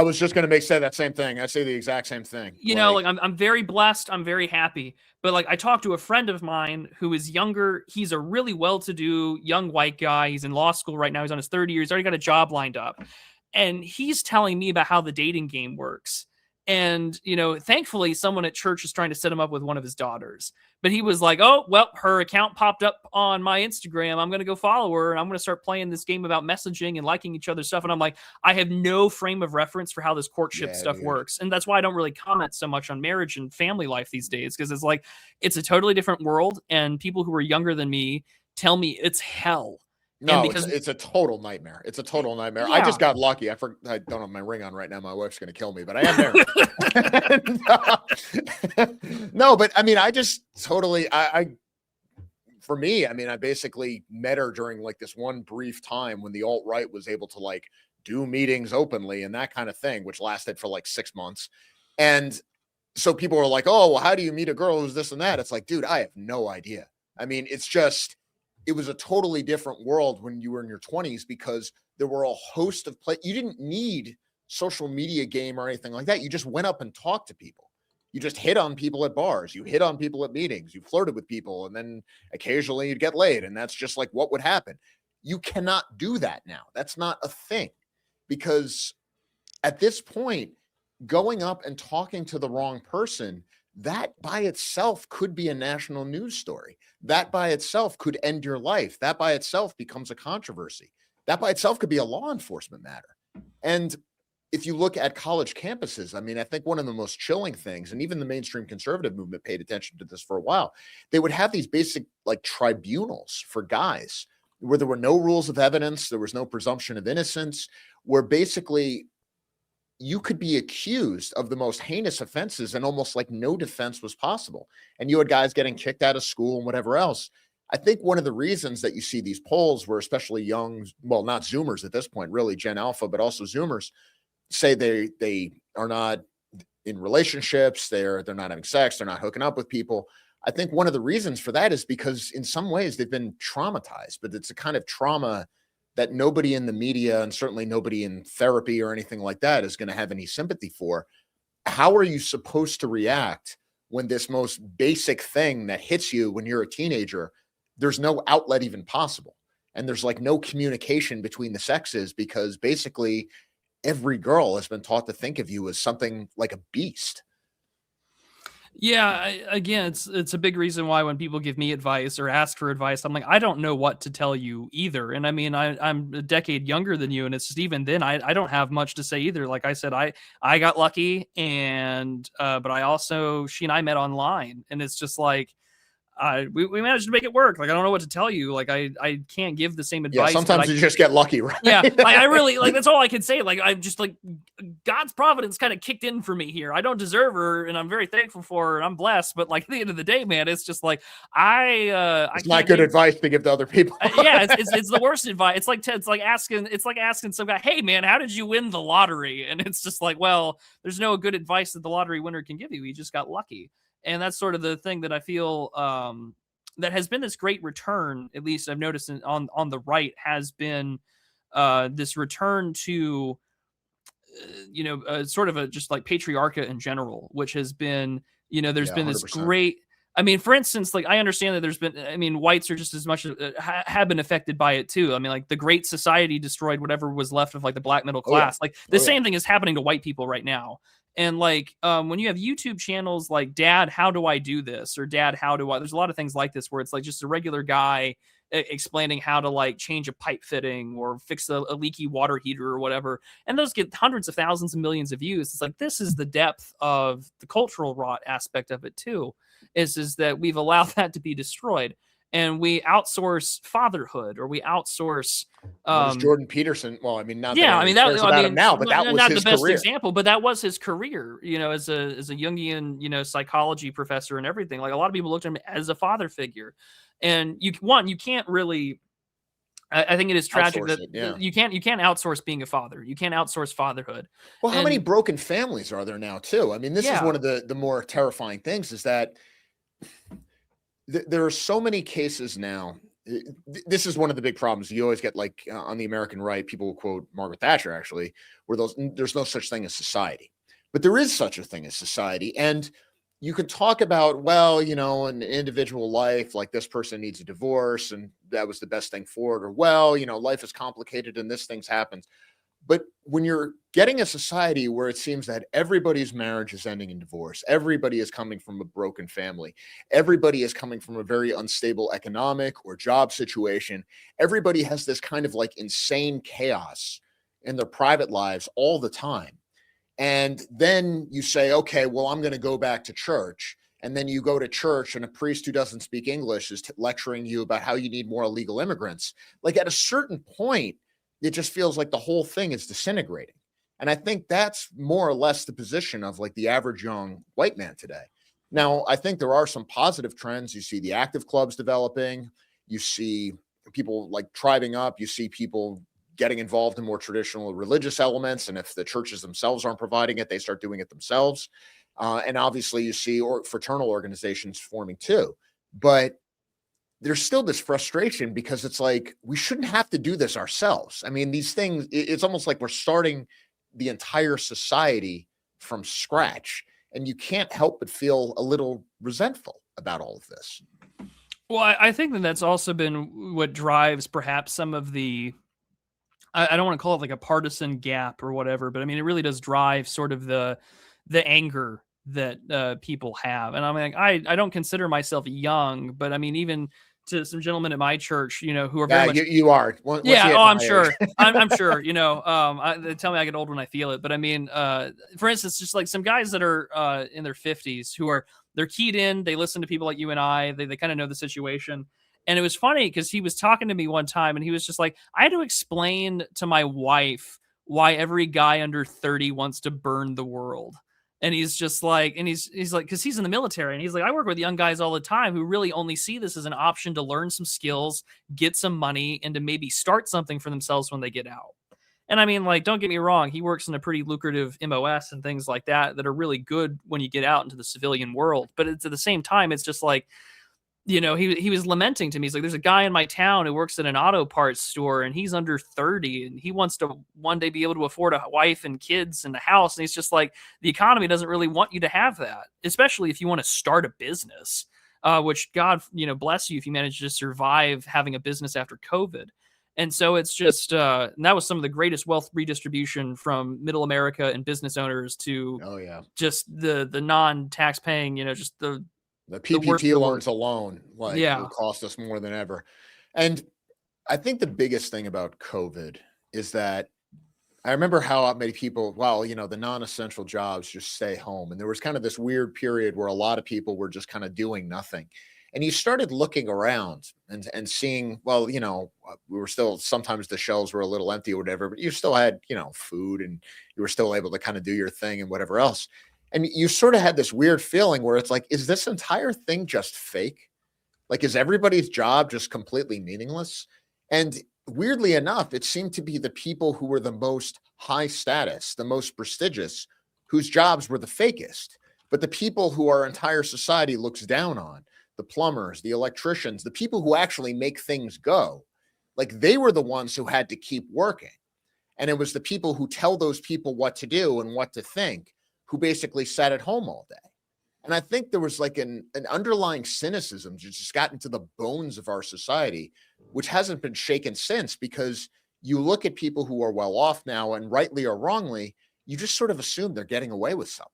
A: was just gonna say that same thing. I say the exact same thing.
B: You know, like I'm very blessed. I'm very happy. But like I talked to a friend of mine who is younger. He's a really well-to-do young white guy. He's in law school right now. He's on his third year. He's already got a job lined up, and he's telling me about how the dating game works. And, you know, thankfully someone at church is trying to set him up with one of his daughters. But he was like, oh, well, her account popped up on my Instagram. I'm going to go follow her and I'm going to start playing this game about messaging and liking each other's stuff. And I'm like, I have no frame of reference for how this courtship stuff works. And that's why I don't really comment so much on marriage and family life these days, because it's like, it's a totally different world. And people who are younger than me tell me it's hell.
A: No, it's a total nightmare. It's a total nightmare. Yeah. I just got lucky. I don't have my ring on right now. My wife's going to kill me, but I am married. No, but I mean, I just totally, for me, I mean, I basically met her during like this one brief time when the alt-right was able to like do meetings openly and that kind of thing, which lasted for like 6 months. And so people were like, oh, well, how do you meet a girl who's this and that? It's like, dude, I have no idea. I mean, it was a totally different world when you were in your 20s because there were a host of you didn't need social media game or anything like that. You just went up and talked to people. You just hit on people at bars. You hit on people at meetings. You flirted with people, and then occasionally you'd get laid. And that's just like what would happen. You cannot do that now. That's not a thing, because at this point, going up and talking to the wrong person that by itself could be a national news story. That by itself could end your life. That by itself becomes a controversy. That by itself could be a law enforcement matter. And if you look at college campuses, I mean, I think one of the most chilling things, and even the mainstream conservative movement paid attention to this for a while, they would have these basic like tribunals for guys where there were no rules of evidence, there was no presumption of innocence, where basically you could be accused of the most heinous offenses and almost like no defense was possible. And you had guys getting kicked out of school and whatever else. I think one of the reasons that you see these polls where especially young, well, not Zoomers at this point, really Gen Alpha, but also Zoomers say they are not in relationships, they're not having sex, they're not hooking up with people. I think one of the reasons for that is because in some ways they've been traumatized, but it's a kind of trauma that nobody in the media and certainly nobody in therapy or anything like that is going to have any sympathy for. How are you supposed to react when this most basic thing that hits you when you're a teenager, there's no outlet even possible? And there's like no communication between the sexes because basically every girl has been taught to think of you as something like a beast.
B: Yeah, again, it's a big reason why when people give me advice or ask for advice, I'm like, I don't know what to tell you either. And I mean, I'm a decade younger than you, and it's just even then, I don't have much to say either. Like I said, I got lucky, and but I also she and I met online, and it's just like we managed to make it work. Like, I don't know what to tell you. Like, I can't give the same
A: Yeah,
B: advice.
A: sometimes you just get lucky, right?
B: Yeah, I really like that's all I can say. Like, I'm just like God's providence kind of kicked in for me here. I don't deserve her, and I'm very thankful for her, and I'm blessed. But like at the end of the day, man, it's just like I
A: It's
B: can't
A: not good
B: give,
A: advice to give to other people.
B: yeah, it's the worst advice. It's like asking some guy, hey man, how did you win the lottery? And it's just like, well, there's no good advice that the lottery winner can give you. He just got lucky. And that's sort of the thing that I feel that has been this great return, at least I've noticed on the right, has been this return to, sort of a just like patriarchate in general, which has been, there's
A: Yeah,
B: been this
A: 100%.
B: great. I mean, for instance, like I understand that there's been, I mean, whites are just as much have been affected by it too. I mean, like the Great Society destroyed whatever was left of like the black middle
A: Oh yeah.
B: class. Like the
A: Oh yeah.
B: same thing is happening to white people right now. And like when you have YouTube channels like Dad, how do I do this? Or Dad, how do I? There's a lot of things like this where it's like just a regular guy explaining how to like change a pipe fitting or fix a leaky water heater or whatever. And those get hundreds of thousands and millions of views. It's like this is the depth of the cultural rot aspect of it too. Is that we've allowed that to be destroyed. And we outsource fatherhood, or we outsource
A: What is Jordan Peterson? Well, I mean, not that
B: yeah, I
A: anybody
B: mean that.
A: cares
B: I
A: about him
B: mean,
A: now, but that was
B: not the
A: his
B: best
A: career.
B: example, but that was his career. As a Jungian, psychology professor and everything. Like a lot of people looked at him as a father figure, and you can't really. I think it is tragic
A: Outsource
B: that
A: it, yeah.
B: you can't outsource being a father. You can't outsource fatherhood.
A: Well, how
B: And
A: many broken families are there now, too? I mean, this is
B: yeah,
A: one of the more terrifying things is that there are so many cases now. This is one of the big problems. You always get like on the American right, people will quote Margaret Thatcher, actually, where there's no such thing as society, but there is such a thing as society. And you can talk about, well, an individual life, like this person needs a divorce and that was the best thing for it. Or, well, life is complicated and this thing's happened. But when you're getting a society where it seems that everybody's marriage is ending in divorce, everybody is coming from a broken family, everybody is coming from a very unstable economic or job situation, everybody has this kind of like insane chaos in their private lives all the time. And then you say, okay, well, I'm going to go back to church. And then you go to church and a priest who doesn't speak English is lecturing you about how you need more illegal immigrants. Like at a certain point, it just feels like the whole thing is disintegrating. And I think that's more or less the position of like the average young white man today. Now, I think there are some positive trends. You see the active clubs developing. You see people like tribing up. You see people getting involved in more traditional religious elements. And if the churches themselves aren't providing it, they start doing it themselves. And obviously you see fraternal organizations forming too. But there's still this frustration because it's like, we shouldn't have to do this ourselves. I mean, these things, it's almost like we're starting the entire society from scratch. And you can't help but feel a little resentful about all of this.
B: well, I think that that's also been what drives perhaps some of the. I don't want to call it like a partisan gap or whatever, but I mean, it really does drive sort of the anger that people have. And I'm like, I don't consider myself young, but I mean, even to some gentlemen at my church, you know, who are very
A: Yeah,
B: much
A: you are. Once you
B: yeah.
A: hit
B: Oh, I'm
A: my age.
B: sure. I'm sure. You know, they tell me I get old when I feel it. But I mean, for instance, just like some guys that are in their 50s who are they're keyed in. They listen to people like you and I. They kind of know the situation. And it was funny because he was talking to me one time, and he was just like, I had to explain to my wife why every guy under 30 wants to burn the world. And he's just like, and he's like, because he's in the military, and he's like, I work with young guys all the time who really only see this as an option to learn some skills, get some money, and to maybe start something for themselves when they get out. And I mean, like, don't get me wrong, he works in a pretty lucrative MOS and things like that are really good when you get out into the civilian world. But it's at the same time, it's just like, you know, he was lamenting to me. He's like, there's a guy in my town who works at an auto parts store, and he's under 30, and he wants to one day be able to afford a wife and kids and a house. And he's just like, the economy doesn't really want you to have that, especially if you want to start a business, which God, you know, bless you if you manage to survive having a business after COVID. And so it's just, and that was some of the greatest wealth redistribution from middle America and business owners to
A: Oh yeah.
B: just the non-tax paying, you know, just
A: The
B: the worst of
A: PPP
B: the
A: loans
B: worst.
A: alone, like, will
B: Yeah.
A: cost us more than ever. And I think the biggest thing about COVID is that I remember how many people, well, you know, the non-essential jobs just stay home. And there was kind of this weird period where a lot of people were just kind of doing nothing. And you started looking around and seeing, well, you know, we were still sometimes the shelves were a little empty or whatever, but you still had, you know, food and you were still able to kind of do your thing and whatever else. And you sort of had this weird feeling where it's like, is this entire thing just fake? Like, is everybody's job just completely meaningless? And weirdly enough, it seemed to be the people who were the most high status, the most prestigious, whose jobs were the fakest. But the people who our entire society looks down on, the plumbers, the electricians, the people who actually make things go, like they were the ones who had to keep working. And it was the people who tell those people what to do and what to think who basically sat at home all day. And I think there was like an underlying cynicism that just got into the bones of our society, which hasn't been shaken since, because you look at people who are well off now, and rightly or wrongly, you just sort of assume they're getting away with something.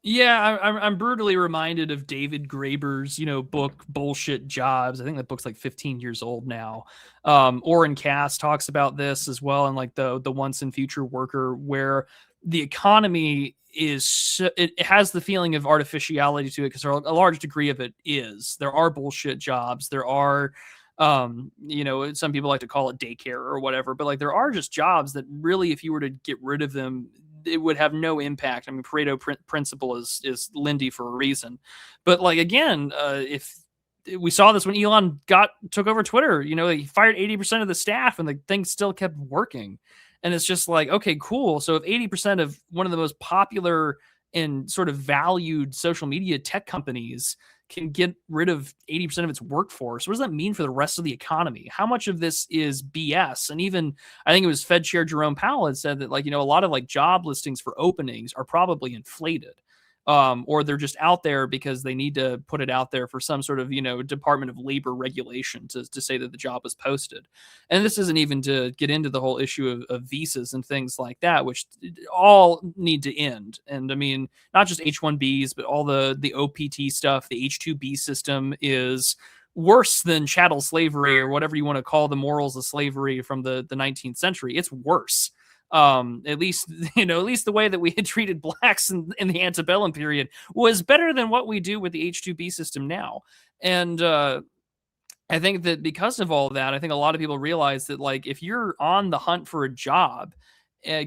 B: Yeah, I'm brutally reminded of David Graeber's, you know, book Bullshit Jobs. I think that book's like 15 years old now. Orrin Cass talks about this as well, and like the once and future worker, where the economy is it has the feeling of artificiality to it because a large degree of it is. There are bullshit jobs. There are you know, some people like to call it daycare or whatever, but like there are just jobs that really, if you were to get rid of them, it would have no impact. I mean, Pareto principle is Lindy for a reason. But like again, if we saw this when Elon took over Twitter, you know, he fired 80% of the staff and the thing still kept working. And it's just like, okay, cool. So if 80% of one of the most popular and sort of valued social media tech companies can get rid of 80% of its workforce, what does that mean for the rest of the economy? How much of this is BS? And even I think it was Fed Chair Jerome Powell had said that, like, you know, a lot of like job listings for openings are probably inflated. Or they're just out there because they need to put it out there for some sort of, you know, Department of Labor regulation to say that the job was posted. And this isn't even to get into the whole issue of visas and things like that, which all need to end. And I mean, not just H-1Bs, but all the OPT stuff, the H-2B system is worse than chattel slavery or whatever you want to call the morals of slavery from the 19th century. It's worse. At least, you know, at least the way that we had treated blacks in the antebellum period was better than what we do with the H-2B system now. And I think that because of all of that, I think a lot of people realize that, like, if you're on the hunt for a job,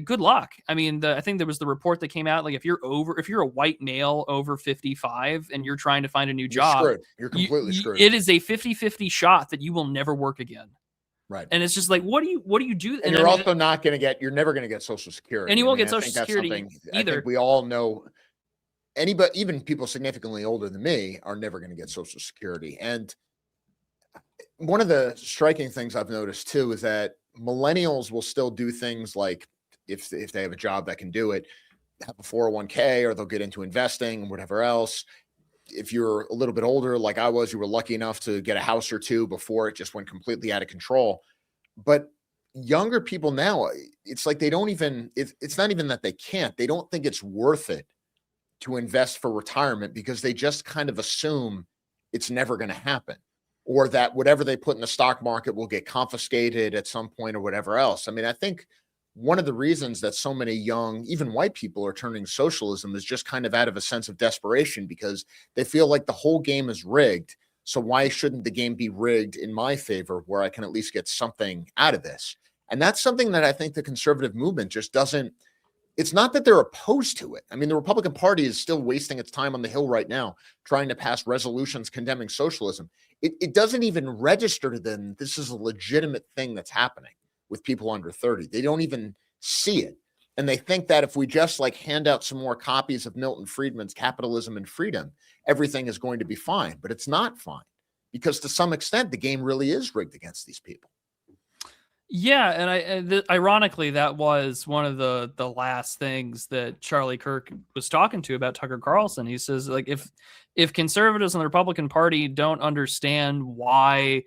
B: good luck. I mean, I think there was the report that came out, like, if you're a white male over 55 and you're trying to find a new
A: You're
B: job,
A: screwed. You're completely screwed.
B: it is a 50-50 shot that you will never work again.
A: Right.
B: And it's just like, what do you do?
A: And you're also not going to get, you're never going to get Social Security.
B: And you
A: I
B: won't
A: mean,
B: get
A: I
B: Social
A: think that's
B: Security
A: something
B: either.
A: I think we all know. Anybody, even people significantly older than me, are never going to get Social Security. And one of the striking things I've noticed too is that millennials will still do things like, if they have a job that can do it, have a 401k, or they'll get into investing, whatever else. If you're a little bit older, like I was, you were lucky enough to get a house or two before it just went completely out of control. But younger people now, it's like they don't even, it's not even that they can't, they don't think it's worth it to invest for retirement because they just kind of assume it's never going to happen, or that whatever they put in the stock market will get confiscated at some point or whatever else. I mean, I think one of the reasons that so many young, even white people, are turning socialism is just kind of out of a sense of desperation because they feel like the whole game is rigged. So why shouldn't the game be rigged in my favor where I can at least get something out of this? And that's something that I think the conservative movement just doesn't. It's not that they're opposed to it. I mean, the Republican Party is still wasting its time on the Hill right now trying to pass resolutions condemning socialism. It doesn't even register to them this is a legitimate thing that's happening with people under 30. They don't even see it. And they think that if we just like hand out some more copies of Milton Friedman's Capitalism and Freedom, everything is going to be fine. But it's not fine because to some extent, the game really is rigged against these people.
B: Yeah, and ironically, that was one of the last things that Charlie Kirk was talking to about Tucker Carlson. He says, like, if conservatives in the Republican Party don't understand why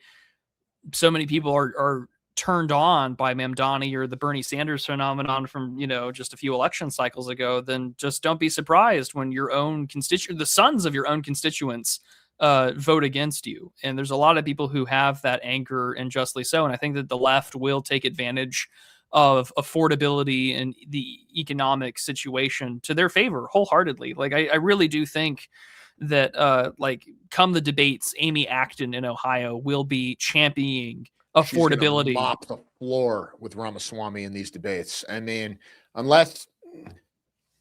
B: so many people are turned on by Mamdani or the Bernie Sanders phenomenon from, just a few election cycles ago, then just don't be surprised when your own the sons of your own constituents vote against you. And there's a lot of people who have that anger, and justly so. And I think that the left will take advantage of affordability and the economic situation to their favor wholeheartedly. Like, I really do think that come the debates, Amy Acton in Ohio will be championing affordability.
A: She's gonna mop the floor with Ramaswamy in these debates. I mean, unless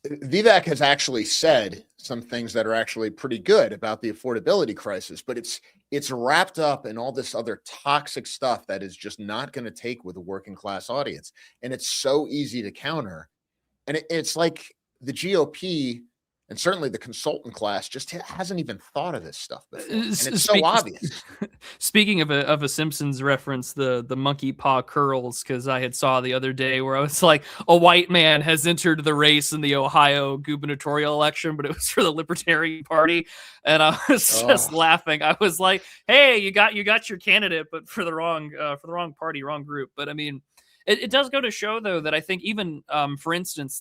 A: Vivek has actually said some things that are actually pretty good about the affordability crisis, but it's wrapped up in all this other toxic stuff that is just not going to take with a working class audience. And it's so easy to counter. And it's like the GOP and certainly the consultant class just hasn't even thought of this stuff before. And it's so obvious.
B: Speaking of a Simpsons reference, the monkey paw curls, because I had saw the other day where I was like, a white man has entered the race in the Ohio gubernatorial election, but it was for the Libertarian Party, and I was just laughing. I was like, hey, you got your candidate, but for the wrong party, wrong group. But I mean, it does go to show though that I think even for instance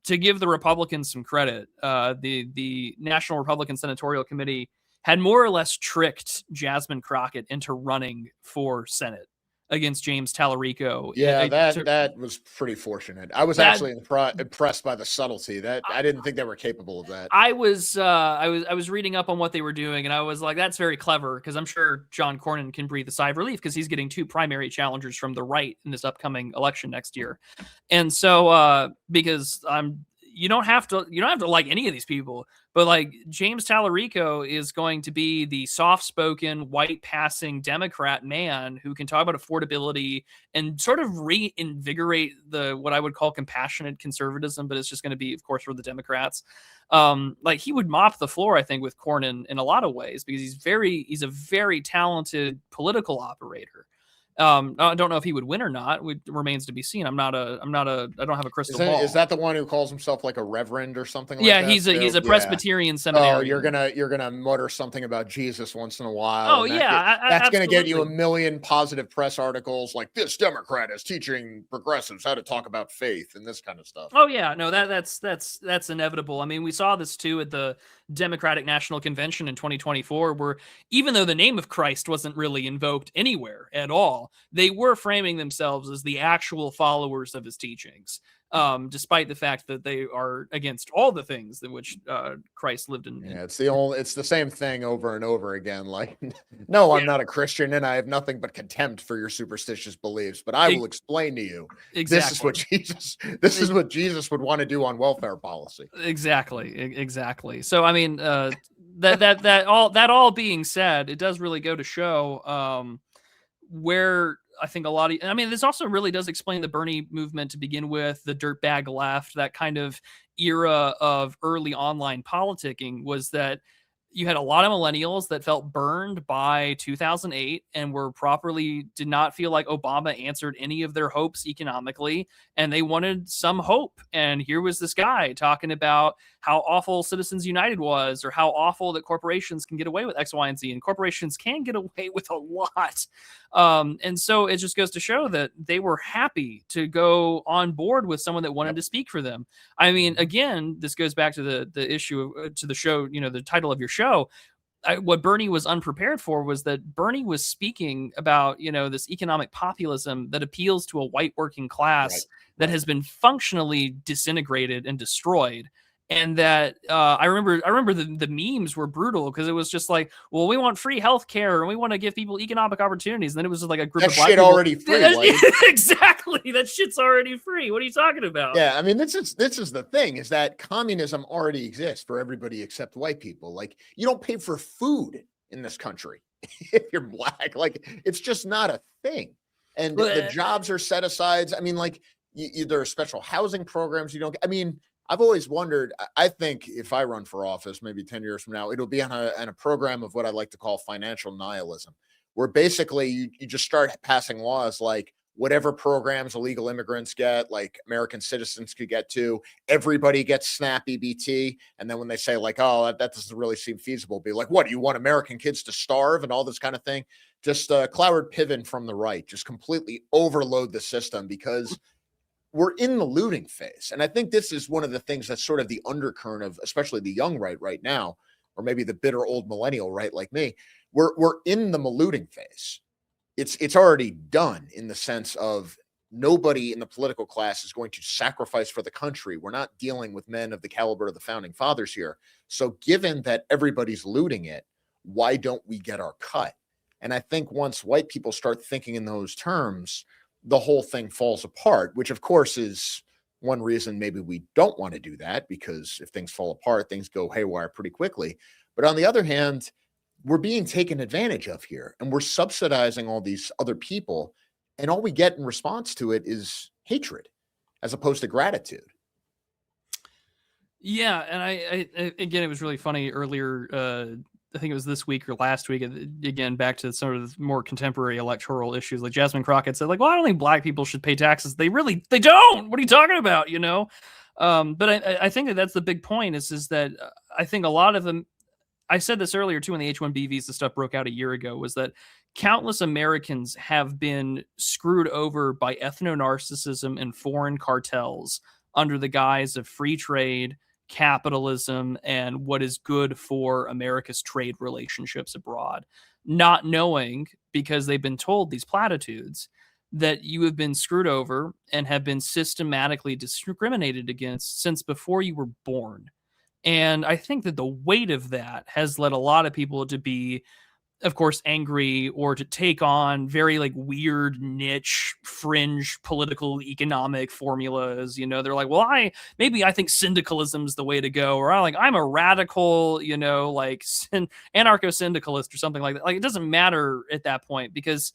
B: to give the Republicans some credit, the National Republican Senatorial Committee had more or less tricked Jasmine Crockett into running for Senate against James Tallarico.
A: Yeah, that was pretty fortunate. I was actually impressed by the subtlety. That I didn't think they were capable of that.
B: I was reading up on what they were doing, and I was like, that's very clever, because I'm sure John Cornyn can breathe a sigh of relief because he's getting two primary challengers from the right in this upcoming election next year. And so because you don't have to like any of these people, but like James Tallarico is going to be the soft-spoken, white-passing Democrat man who can talk about affordability and sort of reinvigorate what I would call compassionate conservatism, but it's just going to be, of course, for the Democrats. Like he would mop the floor, I think, with Cornyn in a lot of ways because he's a very talented political operator. I don't know if he would win or not. It remains to be seen. I don't have a crystal ball.
A: Is that the one who calls himself like a reverend or something like
B: that?
A: Yeah,
B: he's a Presbyterian seminarian.
A: Oh, you're gonna mutter something about Jesus once in a while.
B: Oh yeah,
A: that's gonna get you a million positive press articles like this Democrat is teaching progressives how to talk about faith and this kind of stuff.
B: Oh yeah, no, that's inevitable. I mean, we saw this too at the Democratic National Convention in 2024, where even though the name of Christ wasn't really invoked anywhere at all, they were framing themselves as the actual followers of his teachings, despite the fact that they are against all the things in which Christ lived in.
A: Yeah, it's the same thing over and over again. Like, no, I'm not a Christian, and I have nothing but contempt for your superstitious beliefs. But I will explain to you. Exactly. This is what Jesus would want to do on welfare policy.
B: Exactly. So I mean, that all being said, it does really go to show where I think this also really does explain the Bernie movement to begin with, the dirtbag left, that kind of era of early online politicking, was that you had a lot of millennials that felt burned by 2008 and did not feel like Obama answered any of their hopes economically, and they wanted some hope. And here was this guy talking about how awful Citizens United was, or how awful that corporations can get away with X, Y, and Z, and corporations can get away with a lot. And so it just goes to show that they were happy to go on board with someone that wanted to speak for them. I mean, again, this goes back to the issue of, to the show, the title of your show. What Bernie was unprepared for was that Bernie was speaking about, this economic populism that appeals to a white working class that has been functionally disintegrated and destroyed. And that I remember the memes were brutal, because it was just like, well, we want free healthcare and we want to give people economic opportunities. And then it was just like a group
A: that
B: of black
A: shit
B: people.
A: Already free.
B: Exactly. That shit's already free. What are you talking about?
A: Yeah, I mean, this is the thing, is that communism already exists for everybody except white people. Like, you don't pay for food in this country if you're black. Like, it's just not a thing. And the jobs are set aside. I mean, like, there are special housing programs you don't get. I mean, I've always wondered, I think if I run for office, maybe 10 years from now, it'll be on a program of what I like to call financial nihilism, where basically you just start passing laws like whatever programs illegal immigrants get, like American citizens could get to, everybody gets SNAP EBT. And then when they say like, oh, that doesn't really seem feasible, be like, what, do you want American kids to starve and all this kind of thing? Just Cloward Piven from the right, just completely overload the system, because we're in the looting phase. And I think this is one of the things that's sort of the undercurrent of, especially the young right now, or maybe the bitter old millennial right like me. We're in the looting phase. It's already done, in the sense of nobody in the political class is going to sacrifice for the country. We're not dealing with men of the caliber of the founding fathers here. So given that everybody's looting it, why don't we get our cut? And I think once white people start thinking in those terms, the whole thing falls apart, which of course is one reason maybe we don't want to do that, because if things fall apart, things go haywire pretty quickly. But on the other hand, we're being taken advantage of here, and we're subsidizing all these other people, and all we get in response to it is hatred as opposed to gratitude.
B: Yeah, and I again, it was really funny earlier. I think it was this week or last week. Again, back to sort of more contemporary electoral issues. Like Jasmine Crockett said, like, well, I don't think black people should pay taxes. They don't. What are you talking about? But I think that's the big point. Is that I think a lot of them. I said this earlier too when the H-1B visa stuff broke out a year ago. Was that countless Americans have been screwed over by ethno-narcissism and foreign cartels under the guise of free trade, capitalism, and what is good for America's trade relationships abroad, not knowing, because they've been told these platitudes, that you have been screwed over and have been systematically discriminated against since before you were born. And I think that the weight of that has led a lot of people to be, of course, angry, or to take on very like weird niche fringe political economic formulas. They're like, well, I think syndicalism is the way to go, or I'm a radical, like anarcho-syndicalist or something like that. Like, it doesn't matter at that point, because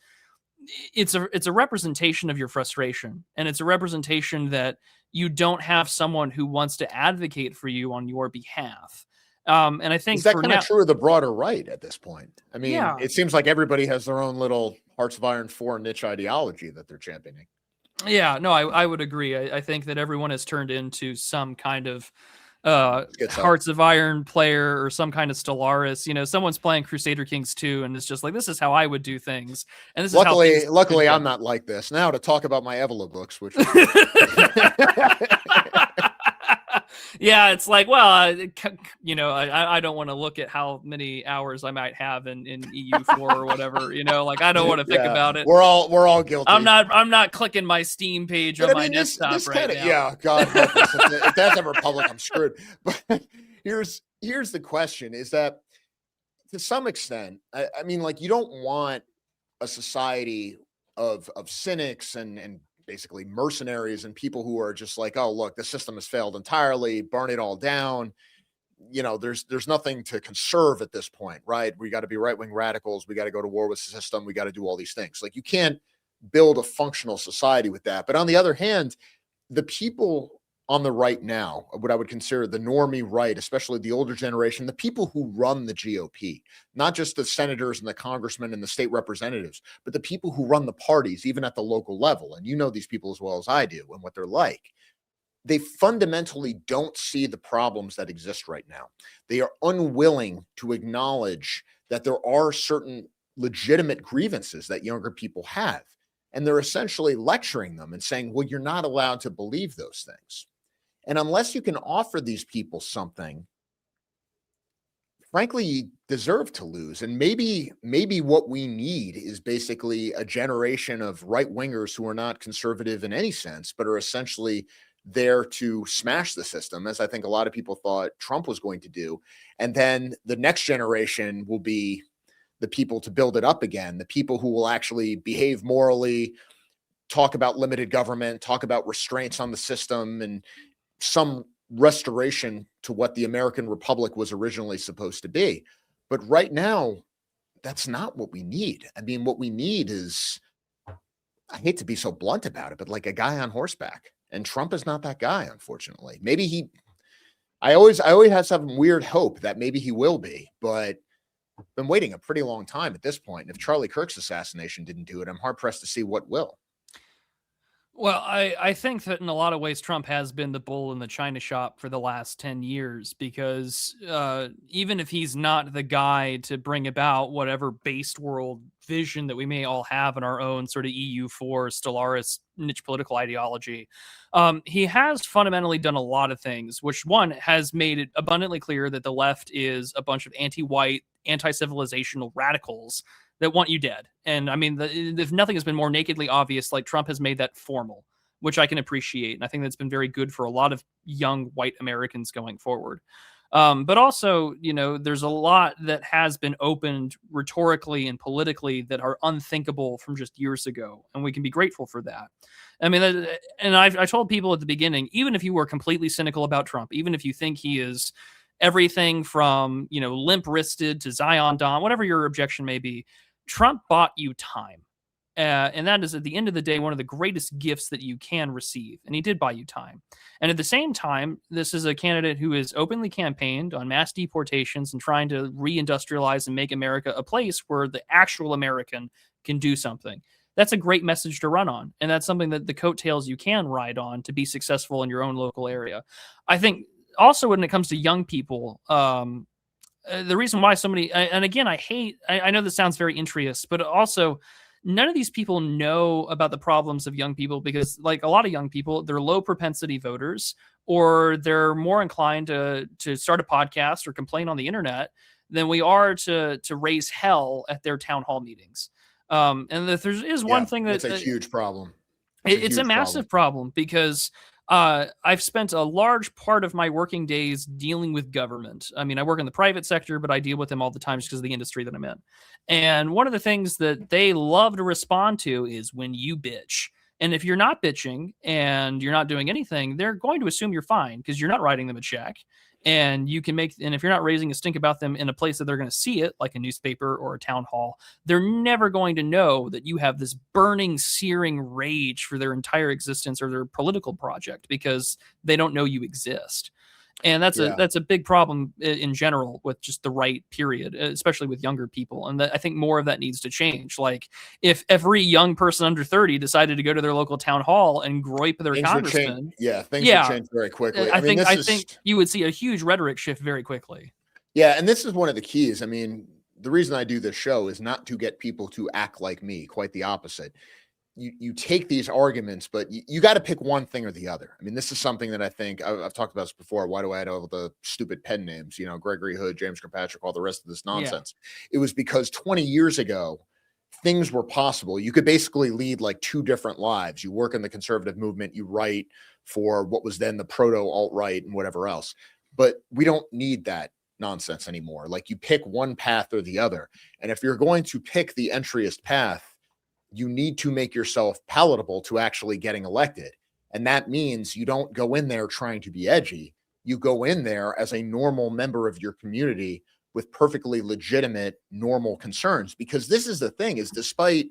B: it's a representation of your frustration, and it's a representation that you don't have someone who wants to advocate for you on your behalf. And I think
A: is that kind of true of the broader right at this point? I mean, It seems like everybody has their own little Hearts of Iron 4 niche ideology that they're championing.
B: Yeah, no, I would agree. I think that everyone has turned into some kind of Hearts of Iron player, or some kind of Stellaris. Someone's playing Crusader Kings 2 and it's just like, this is how I would do things. And this
A: luckily I'm not like this. Now to talk about my Evola books, which
B: yeah, it's like, well, I don't want to look at how many hours I might have in EU4 or whatever, like, I don't want to think about it.
A: We're all guilty.
B: I'm not clicking my Steam page on my desktop this right now.
A: Yeah, God help us. If that's ever public, I'm screwed. But here's the question, is that to some extent, I mean, like, you don't want a society of cynics and basically mercenaries and people who are just like, oh, look, the system has failed entirely, burn it all down. There's nothing to conserve at this point, right? We got to be right-wing radicals. We got to go to war with the system. We got to do all these things. Like, you can't build a functional society with that. But on the other hand, the people on the right now, what I would consider the normie right, especially the older generation, the people who run the GOP, not just the senators and the congressmen and the state representatives, but the people who run the parties, even at the local level. And you know these people as well as I do and what they're like. They fundamentally don't see the problems that exist right now. They are unwilling to acknowledge that there are certain legitimate grievances that younger people have. And they're essentially lecturing them and saying, well, you're not allowed to believe those things. And unless you can offer these people something, frankly, you deserve to lose. And maybe what we need is basically a generation of right wingers who are not conservative in any sense, but are essentially there to smash the system, as I think a lot of people thought Trump was going to do. And then the next generation will be the people to build it up again, the people who will actually behave morally, talk about limited government, talk about restraints on the system, and some restoration to what the American Republic was originally supposed to be. But right now, that's not what we need. I mean, what we need is, I hate to be so blunt about it, but like a guy on horseback. And Trump is not that guy, unfortunately. Maybe I always have some weird hope that maybe he will be, but I've been waiting a pretty long time at this point. And if Charlie Kirk's assassination didn't do it, I'm hard pressed to see what will.
B: Well, I think that in a lot of ways, Trump has been the bull in the china shop for the last 10 years, because even if he's not the guy to bring about whatever based world vision that we may all have in our own sort of EU4 Stellaris niche political ideology, he has fundamentally done a lot of things, which one has made it abundantly clear that the left is a bunch of anti-white, anti-civilizational radicals that want you dead. And I mean, if nothing has been more nakedly obvious, like Trump has made that formal, which I can appreciate. And I think that's been very good for a lot of young white Americans going forward. But also, you know, there's a lot that has been opened rhetorically and politically that are unthinkable from just years ago. And we can be grateful for that. I mean, and I told people at the beginning, even if you were completely cynical about Trump, even if you think he is everything from, you know, limp-wristed to Zion Dom, whatever your objection may be, Trump bought you time. And that is, at the end of the day, one of the greatest gifts that you can receive. And he did buy you time. And at the same time, this is a candidate who has openly campaigned on mass deportations and trying to reindustrialize and make America a place where the actual American can do something. That's a great message to run on. And that's something that the coattails you can ride on to be successful in your own local area. I think also when it comes to young people, the reason why so many, and again, I know this sounds very intrious, but also none of these people know about the problems of young people, because like a lot of young people, they're low propensity voters, or they're more inclined to start a podcast or complain on the internet than we are to raise hell at their town hall meetings. And that there is one thing
A: that's a huge problem.
B: It's a massive problem, because I've spent a large part of my working days dealing with government. I mean, I work in the private sector, but I deal with them all the time just because of the industry that I'm in. And one of the things that they love to respond to is when you bitch. And if you're not bitching and you're not doing anything, they're going to assume you're fine because you're not writing them a check. And you can and if you're not raising a stink about them in a place that they're going to see it, like a newspaper or a town hall, they're never going to know that you have this burning, searing rage for their entire existence or their political project, because they don't know you exist. And that's a big problem in general with just the right, period, especially with younger people. And I think more of that needs to change. Like if every young person under 30 decided to go to their local town hall and gripe their congressman,
A: things would change very quickly.
B: I think you would see a huge rhetoric shift very quickly.
A: Yeah, and this is one of the keys. I mean, the reason I do this show is not to get people to act like me, quite the opposite. You take these arguments, but you got to pick one thing or the other. I mean, this is something that I think I've talked about this before. Why do I have all the stupid pen names? You know, Gregory Hood, James Kirkpatrick, all the rest of this nonsense. Yeah. It was because 20 years ago, things were possible. You could basically lead like two different lives. You work in the conservative movement, you write for what was then the proto alt-right and whatever else. But we don't need that nonsense anymore. Like you pick one path or the other. And if you're going to pick the entryest path, you need to make yourself palatable to actually getting elected. And that means you don't go in there trying to be edgy. You go in there as a normal member of your community with perfectly legitimate, normal concerns. Because this is the thing, is despite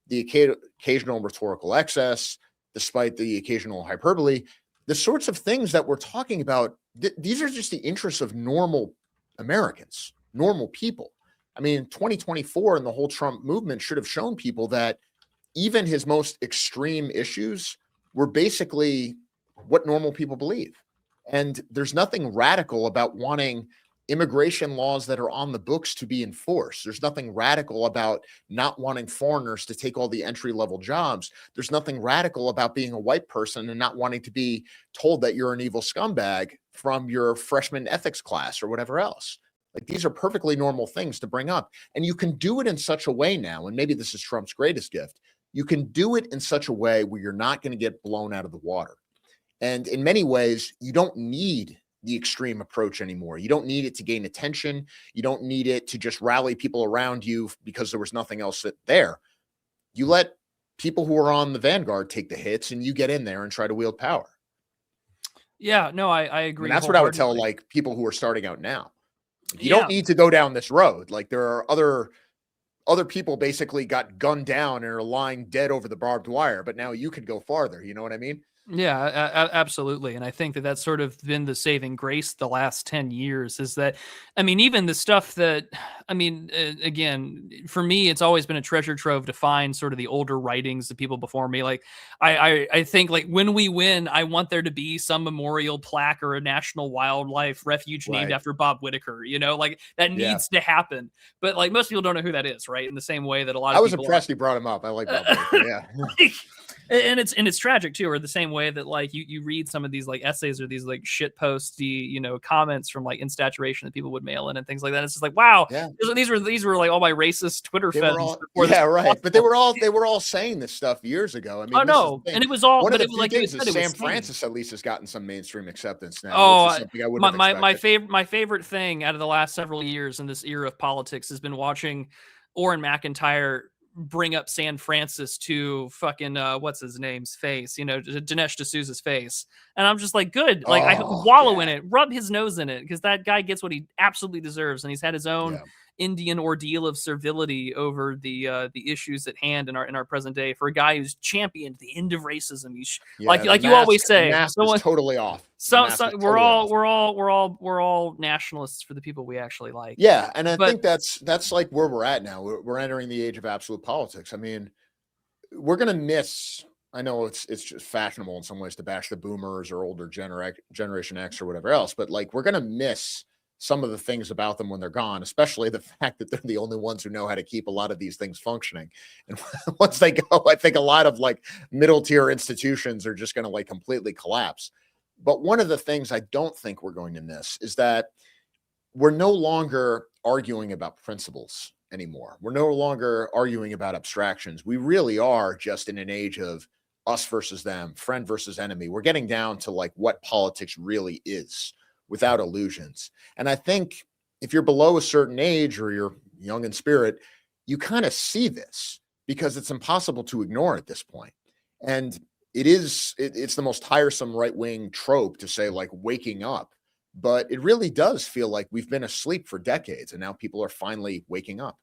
A: the occasional rhetorical excess, despite the occasional hyperbole, the sorts of things that we're talking about, these are just the interests of normal Americans, normal people. I mean, 2024 and the whole Trump movement should have shown people that even his most extreme issues were basically what normal people believe. And there's nothing radical about wanting immigration laws that are on the books to be enforced. There's nothing radical about not wanting foreigners to take all the entry-level jobs. There's nothing radical about being a white person and not wanting to be told that you're an evil scumbag from your freshman ethics class or whatever else. Like, these are perfectly normal things to bring up. And you can do it in such a way now, and maybe this is Trump's greatest gift. You can do it in such a way where you're not going to get blown out of the water. And in many ways, you don't need the extreme approach anymore. You don't need it to gain attention. You don't need it to just rally people around you because there was nothing else there. You let people who are on the vanguard take the hits, and you get in there and try to wield power.
B: Yeah, no, I agree.
A: And that's what I would tell like people who are starting out now. You
B: Yeah.
A: don't need to go down this road. Like, there are other people basically got gunned down and are lying dead over the barbed wire, but now you could go farther. You know what I mean?
B: Yeah, absolutely. And I think that that's sort of been the saving grace the last 10 years is that, I mean, even the stuff that, I mean, again, for me, it's always been a treasure trove to find sort of the older writings of people before me. Like, I think, like, when we win, I want there to be some memorial plaque or a national wildlife refuge named after Bob Whitaker, you know, like that needs to happen. But like, most people don't know who that is, right? In the same way that a lot of
A: I was
B: people
A: impressed you brought him up. I like Bob Whitaker. Yeah.
B: like, and it's tragic too, or the same way that like you read some of these like essays or these like shit posty, you know, comments from like Instaturation that people would mail in and things like that. It's just like, wow, these were like all my racist Twitter feds.
A: Right. But they were all saying this stuff years ago. I mean,
B: and it was all
A: one of the
B: few
A: like
B: things
A: is Sam Francis at least has gotten some mainstream acceptance now.
B: Oh,
A: my
B: favorite thing out of the last several years in this era of politics has been watching Orrin McIntyre bring up San Francis to fucking what's his name's face, you know, Dinesh D'Souza's face, and I'm just like, good, like I wallow in it, rub his nose in it, because that guy gets what he absolutely deserves, and he's had his own Indian ordeal of servility over the issues at hand in our present day. For a guy who's championed the end of racism, he's like you always say,
A: someone totally off.
B: So we're all nationalists for the people we actually like.
A: Yeah, and I think that's like where we're at now. We're entering the age of absolute politics. I mean, we're gonna miss. I know it's just fashionable in some ways to bash the boomers or older Generation X or whatever else, but like, we're gonna miss some of the things about them when they're gone, especially the fact that they're the only ones who know how to keep a lot of these things functioning. And once they go, I think a lot of like middle tier institutions are just going to like completely collapse. But one of the things I don't think we're going to miss is that we're no longer arguing about principles anymore. We're no longer arguing about abstractions. We really are just in an age of us versus them, friend versus enemy. We're getting down to like what politics really is, without illusions. And I think if you're below a certain age or you're young in spirit, you kind of see this because it's impossible to ignore at this point. And it's the most tiresome right-wing trope to say like waking up, but it really does feel like we've been asleep for decades and now people are finally waking up.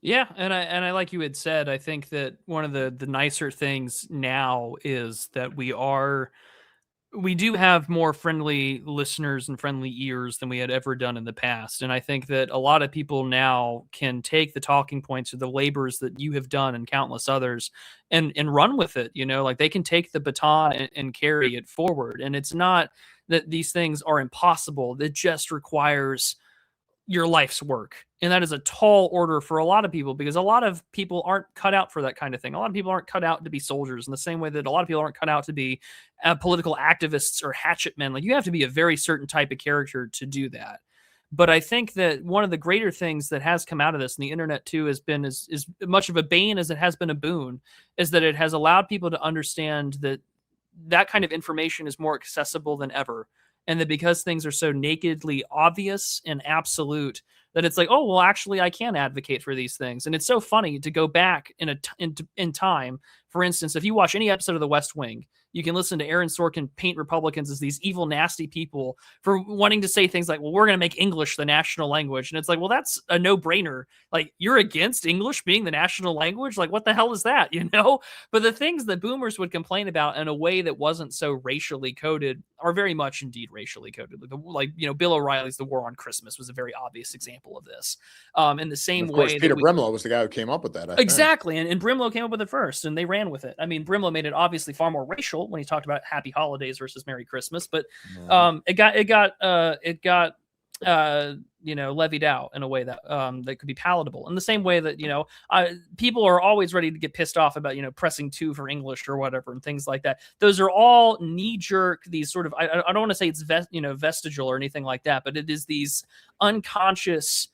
B: Yeah, and I like you had said, I think that one of the nicer things now is that we do have more friendly listeners and friendly ears than we had ever done in the past. And I think that a lot of people now can take the talking points or the labors that you have done and countless others and run with it. You know, like they can take the baton and carry it forward. And it's not that these things are impossible. It just requires your life's work. And that is a tall order for a lot of people because a lot of people aren't cut out for that kind of thing. A lot of people aren't cut out to be soldiers in the same way that a lot of people aren't cut out to be political activists or hatchet men. Like you have to be a very certain type of character to do that. But I think that one of the greater things that has come out of this, and the internet too has been as much of a bane as it has been a boon, is that it has allowed people to understand that that kind of information is more accessible than ever. And that because things are so nakedly obvious and absolute, that it's like, oh, well, actually, I can advocate for these things. And it's so funny to go back in time. For instance, if you watch any episode of The West Wing, You can listen to Aaron Sorkin paint Republicans as these evil, nasty people for wanting to say things like, well, we're going to make English the national language. And it's like, well, that's a no-brainer. Like, you're against English being the national language? Like, what the hell is that, you know? But the things that boomers would complain about in a way that wasn't so racially coded are very much indeed racially coded. Bill O'Reilly's The War on Christmas was a very obvious example of this. In the same
A: And of course,
B: way
A: Peter
B: that
A: Brimlow was the guy who came up with that. I think.
B: exactly, and Brimlow came up with it first, and they ran with it. I mean, Brimlow made it obviously far more racial when he talked about Happy Holidays versus Merry Christmas, but it got levied out in a way that that could be palatable. In the same way that people are always ready to get pissed off about pressing 2 for English or whatever and things like that. Those are all knee jerk. These sort of I don't want to say it's vestigial or anything like that, but it is these unconscious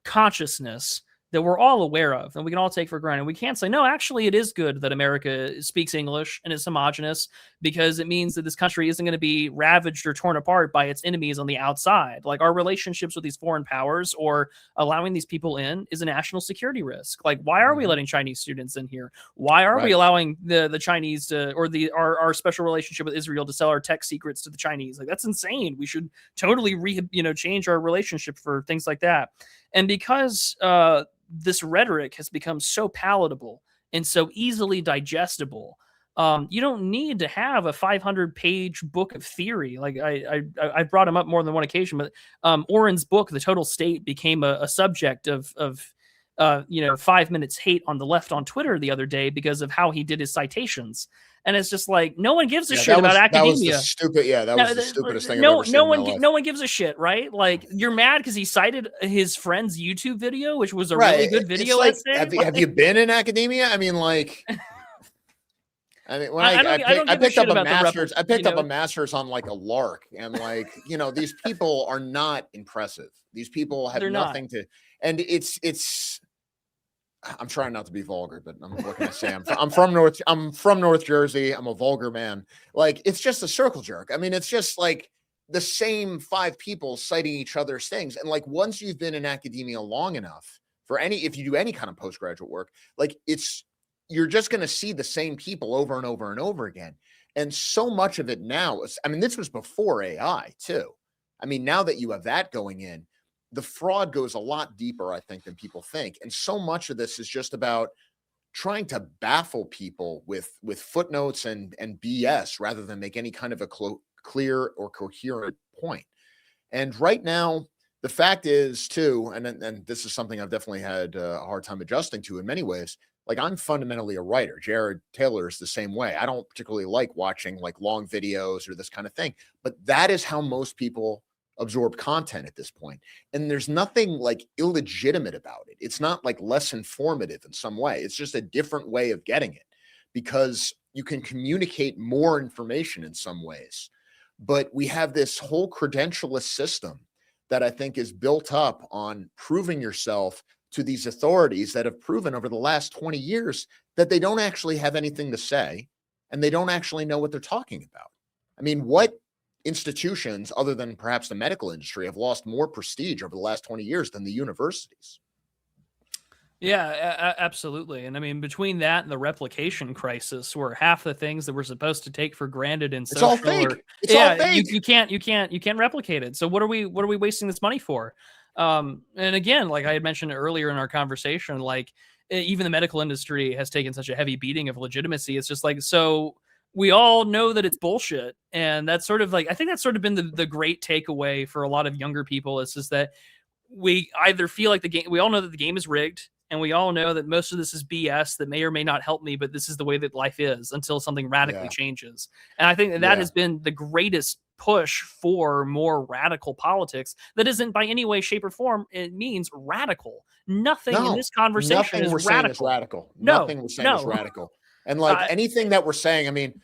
B: consciousness that we're all aware of and we can all take for granted. We can't say, no, actually, it is good that America speaks English and is homogenous because it means that this country isn't going to be ravaged or torn apart by its enemies on the outside. Like, our relationships with these foreign powers or allowing these people in is a national security risk. Like, why are we letting Chinese students in here? Why are we allowing the Chinese to, or our special relationship with Israel to sell our tech secrets to the Chinese? Like, that's insane. We should totally change our relationship for things like that. And because this rhetoric has become so palatable and so easily digestible, you don't need to have a 500-page book of theory. Like I brought him up more than one occasion, but Orrin's book, The Total State, became a subject of 5 minutes hate on the left on Twitter the other day because of how he did his citations. And it's just like, no one gives a shit about academia.
A: That was the stupidest thing I've ever seen in my life.
B: No one gives a shit, right? Like, you're mad because he cited his friend's YouTube video, which was a really good video.
A: Like, have you been in academia? I mean, like, when I picked up a master's, I picked up a master's on like a lark, and like, these people are not impressive. These people have nothing to, and it's. I'm trying not to be vulgar, but what can I say? I'm from North Jersey. I'm a vulgar man. Like, it's just a circle jerk. I mean, it's just like the same 5 people citing each other's things. And like, once you've been in academia long enough if you do any kind of postgraduate work, like, you're just going to see the same people over and over and over again. And so much of it now this was before AI too. I mean, now that you have that going in, the fraud goes a lot deeper, I think, than people think. And so much of this is just about trying to baffle people with footnotes and BS rather than make any kind of a clear or coherent point. And right now, the fact is too, and this is something I've definitely had a hard time adjusting to in many ways. Like, I'm fundamentally a writer. Jared Taylor is the same way. I don't particularly like watching like long videos or this kind of thing, but that is how most people absorb content at this point. And there's nothing like illegitimate about it. It's not like less informative in some way. It's just a different way of getting it because you can communicate more information in some ways. But we have this whole credentialist system that I think is built up on proving yourself to these authorities that have proven over the last 20 years that they don't actually have anything to say and they don't actually know what they're talking about. I mean, what institutions other than perhaps the medical industry have lost more prestige over the last 20 years than the universities?
B: Yeah, absolutely. And I mean, between that and the replication crisis, where half the things that we're supposed to take for granted in social,
A: all fake. It's all fake.
B: You can't replicate it. So what are we wasting this money for? And again, like I had mentioned earlier in our conversation, like even the medical industry has taken such a heavy beating of legitimacy. It's just like, so we all know that it's bullshit. And that's sort of like, I think that's sort of been the great takeaway for a lot of younger people is that we either feel like we all know that the game is rigged, and we all know that most of this is BS that may or may not help me, but this is the way that life is until something radically changes. And I think that has been the greatest push for more radical politics that isn't by any way, shape, or form, it means radical. Nothing in this conversation is radical.
A: Nothing we're saying is radical. And like anything that we're saying, I mean,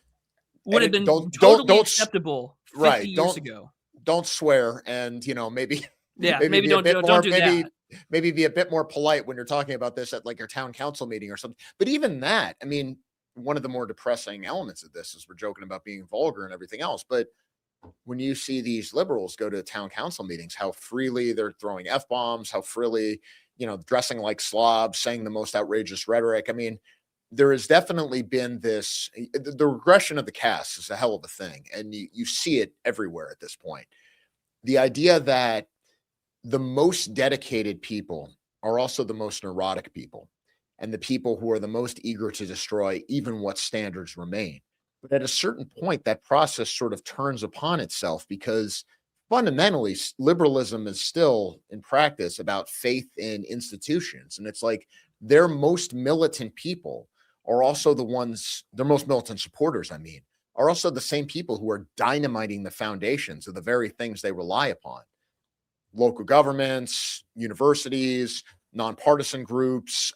B: would have been totally acceptable 50 years ago.
A: Don't swear, and maybe
B: maybe don't do that.
A: Maybe be a bit more polite when you're talking about this at like your town council meeting or something. But even that, I mean, one of the more depressing elements of this is we're joking about being vulgar and everything else. But when you see these liberals go to town council meetings, how freely they're throwing F-bombs, how freely, dressing like slobs, saying the most outrageous rhetoric. I mean, there has definitely been this, the regression of the caste is a hell of a thing. And you see it everywhere at this point. The idea that the most dedicated people are also the most neurotic people, and the people who are the most eager to destroy even what standards remain. But at a certain point, that process sort of turns upon itself, because fundamentally, liberalism is still in practice about faith in institutions. And it's like their most militant people are also the ones, their most militant supporters, I mean, are also the same people who are dynamiting the foundations of the very things they rely upon: local governments, universities, nonpartisan groups,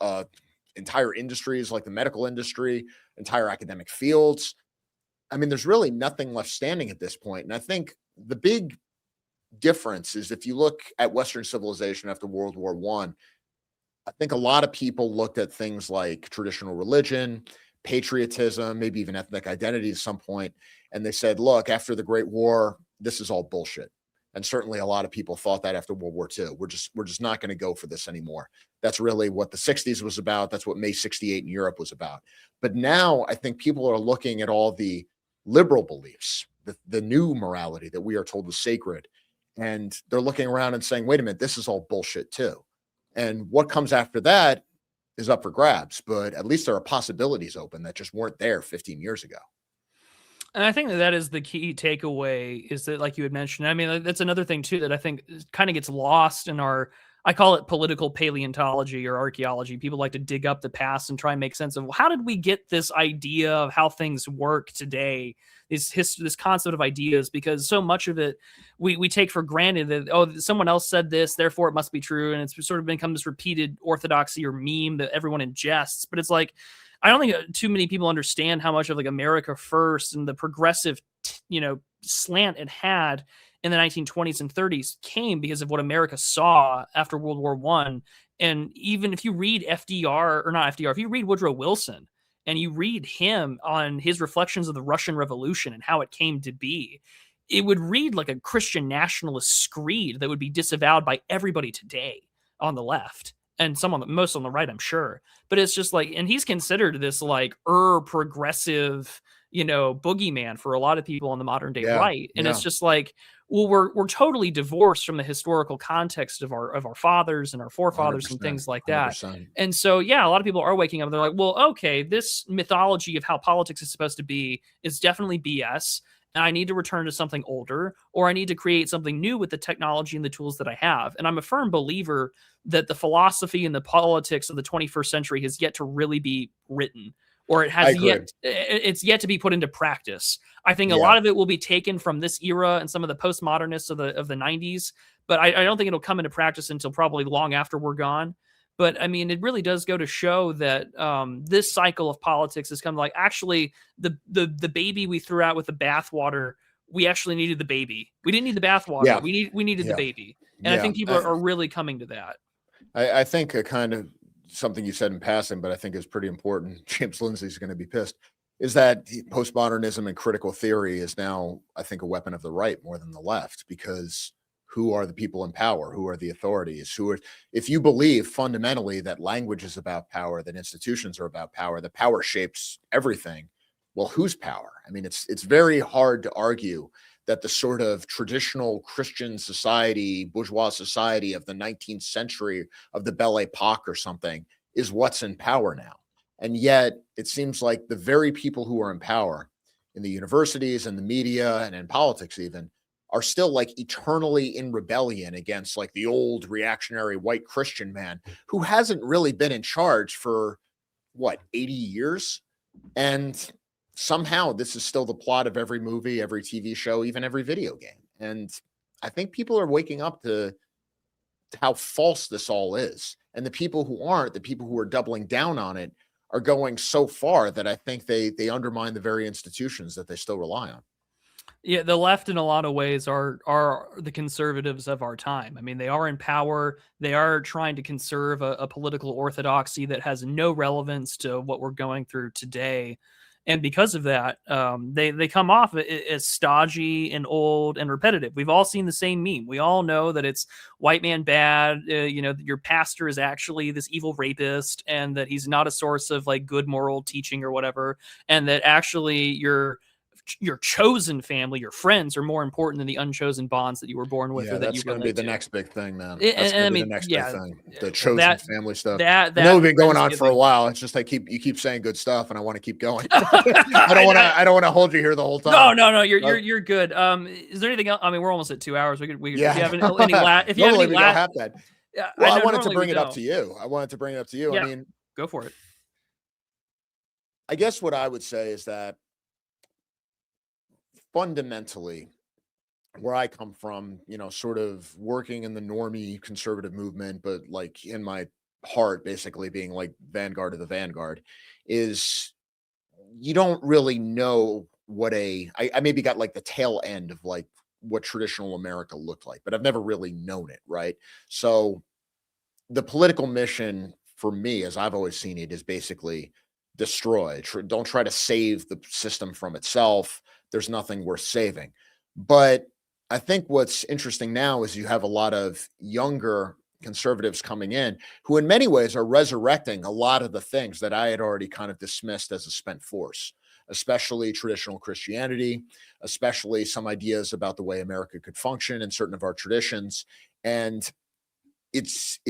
A: entire industries like the medical industry, entire academic fields. I mean, there's really nothing left standing at this point. And I think the big difference is, if you look at Western civilization after World War One, I think a lot of people looked at things like traditional religion, patriotism, maybe even ethnic identity at some point, and they said, look, after the Great War, this is all bullshit. And certainly a lot of people thought that after World War II. We're just not going to go for this anymore. That's really what the 60s was about. That's what May 68 in Europe was about. But now I think people are looking at all the liberal beliefs, the new morality that we are told is sacred, and they're looking around and saying, wait a minute, this is all bullshit too. And what comes after that is up for grabs, but at least there are possibilities open that just weren't there 15 years ago.
B: And I think that is the key takeaway, is that, like you had mentioned, I mean, that's another thing too that I think kind of gets lost in our, I call it political paleontology or archaeology. People like to dig up the past and try and make sense of, well, how did we get this idea of how things work today? This concept of ideas, because so much of it we take for granted that, oh, someone else said this, therefore it must be true. And it's sort of become this repeated orthodoxy or meme that everyone ingests. But it's like, I don't think too many people understand how much of like America First and the progressive, slant it had in the 1920s and 30s came because of what America saw after World War One. And even if you read FDR, or not FDR, if you read Woodrow Wilson and you read him on his reflections of the Russian Revolution and how it came to be, it would read like a Christian nationalist screed that would be disavowed by everybody today on the left, and most on the right, I'm sure. But it's just like, and he's considered this like progressive, boogeyman for a lot of people on the modern day right. And it's just like, well, we're totally divorced from the historical context of our fathers and our forefathers and things like that.
A: 100%.
B: And so, yeah, a lot of people are waking up and they're like, well, okay, this mythology of how politics is supposed to be is definitely BS. And I need to return to something older, or I need to create something new with the technology and the tools that I have. And I'm a firm believer that the philosophy and the politics of the 21st century has yet to really be written, or it's yet to be put into practice. I think a lot of it will be taken from this era and some of the postmodernists of the 90s, but I don't think it'll come into practice until probably long after we're gone. But I mean, it really does go to show that this cycle of politics is kind of like, actually, the baby we threw out with the bathwater, we actually needed the baby. We didn't need the bathwater.
A: Yeah.
B: We needed the baby. And I think people are really coming to that.
A: I think a kind of something you said in passing, but I think is pretty important, James Lindsay's going to be pissed, is that postmodernism and critical theory is now, I think, a weapon of the right more than the left, because who are the people in power? Who are the authorities? If you believe fundamentally that language is about power, that institutions are about power, that power shapes everything, well, whose power? I mean, it's very hard to argue that the sort of traditional Christian society, bourgeois society of the 19th century, of the Belle Epoque or something, is what's in power now. And yet it seems like the very people who are in power in the universities and the media and in politics even are still like eternally in rebellion against like the old reactionary white Christian man who hasn't really been in charge for 80 years. And somehow this is still the plot of every movie, every TV show, even every video game. And I think people are waking up to how false this all is. And the people who aren't, the people who are doubling down on it, are going so far that I think they undermine the very institutions that they still rely on.
B: Yeah, the left in a lot of ways are the conservatives of our time. I mean, they are in power. They are trying to conserve a political orthodoxy that has no relevance to what we're going through today. And because of that, they come off as stodgy and old and repetitive. We've all seen the same meme. We all know that it's white man bad. Your pastor is actually this evil rapist, and that he's not a source of like good moral teaching or whatever, and that actually your chosen family, your friends, are more important than the unchosen bonds that you were born with or that
A: that's
B: you
A: going to be
B: relate
A: the
B: to.
A: next big thing, man.
B: And,
A: That's
B: and
A: going
B: I
A: to be the
B: mean,
A: next big
B: yeah,
A: thing. The
B: well,
A: chosen family stuff.
B: that
A: I know we've been going on
B: Friendsgiving.
A: for a while. It's just you keep saying good stuff, and I want to keep going.
B: I
A: I don't want to hold you here the whole time.
B: No. You're good. Is there anything else? I mean, we're almost at 2 hours. We could. If you have any if you have
A: Normally
B: any
A: we go half that.
B: Yeah,
A: Well, I
B: know
A: wanted to
B: normally
A: bring
B: we
A: it up
B: don't.
A: to you. I wanted to bring it up to you.
B: Yeah,
A: I mean,
B: go for it.
A: I guess what I would say is that fundamentally, where I come from, sort of working in the normie conservative movement, but like in my heart, basically being like vanguard of the vanguard, is you don't really know what I maybe got like the tail end of like what traditional America looked like, but I've never really known it, right? So the political mission for me, as I've always seen it, is basically destroy. Don't try to save the system from itself. There's nothing worth saving. But I think what's interesting now is you have a lot of younger conservatives coming in who, in many ways, are resurrecting a lot of the things that I had already kind of dismissed as a spent force, especially traditional Christianity, especially some ideas about the way America could function and certain of our traditions. And it's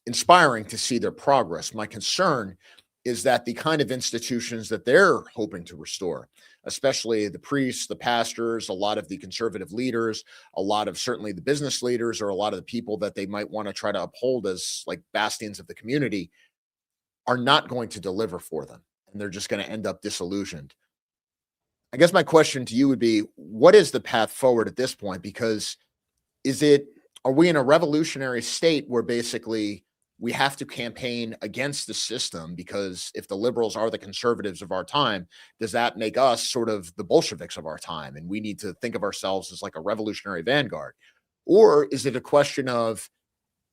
A: inspiring to see their progress. My concern is that the kind of institutions that they're hoping to restore, especially the priests, the pastors, a lot of the conservative leaders, a lot of certainly the business leaders, or a lot of the people that they might want to try to uphold as like bastions of the community, are not going to deliver for them. And they're just going to end up disillusioned. I guess my question to you would be, what is the path forward at this point? Because are we in a revolutionary state where basically we have to campaign against the system? Because if the liberals are the conservatives of our time, does that make us sort of the Bolsheviks of our time? And we need to think of ourselves as like a revolutionary vanguard? Or is it a question of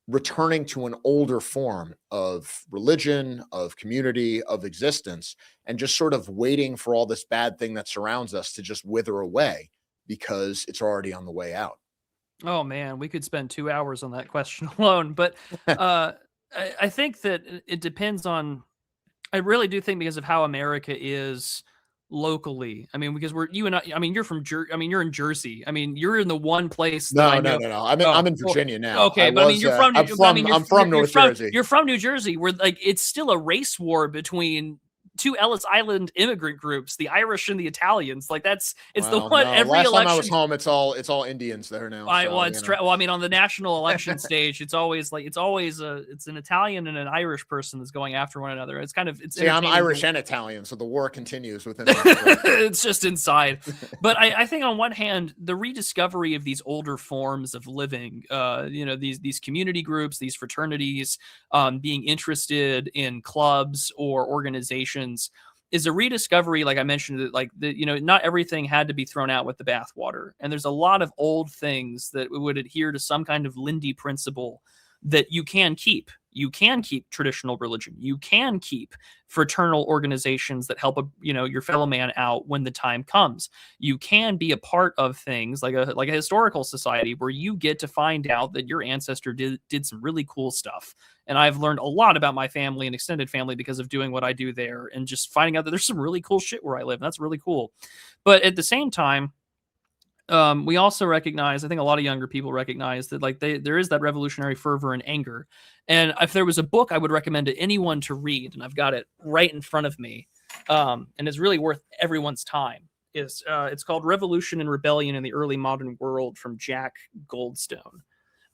A: returning to an older form of religion, of community, of existence, and just sort of waiting for all this bad thing that surrounds us to just wither away because it's already on the way out?
B: Oh man, we could spend 2 hours on that question alone. But I think that it depends on. I really do think because of how America is locally. I mean, because you and I. I mean, you're in Jersey. I mean, you're in the one place that I
A: No, no,
B: know.
A: no, no. I'm
B: Oh,
A: in
B: well,
A: Virginia now.
B: okay, but I mean, you're from.
A: I'm from North Jersey.
B: You're from New Jersey, where like it's still a race war between two Ellis Island immigrant groups, the Irish and the Italians. Like it's the
A: Well,
B: one
A: no.
B: every
A: Last time I was
B: election.
A: home, it's all Indians there now.
B: Well, I mean, on the national election stage, it's always it's an Italian and an Irish person that's going after one another. It's
A: See, I'm
B: entertaining
A: Irish and Italian, so the war continues within.
B: it's just inside. But I think on one hand, the rediscovery of these older forms of living, these community groups, these fraternities, being interested in clubs or organizations, is a rediscovery. Like I mentioned, that not everything had to be thrown out with the bathwater, and there's a lot of old things that would adhere to some kind of Lindy principle that you can keep. You can keep traditional religion. You can keep fraternal organizations that help your fellow man out when the time comes. You can be a part of things like a historical society where you get to find out that your ancestor did some really cool stuff. And I've learned a lot about my family and extended family because of doing what I do there, and just finding out that there's some really cool shit where I live. And that's really cool. But at the same time, we also recognize, I think a lot of younger people recognize that there is that revolutionary fervor and anger. And if there was a book I would recommend to anyone to read, and I've got it right in front of me, and it's really worth everyone's time, it's called Revolution and Rebellion in the Early Modern World from Jack Goldstone.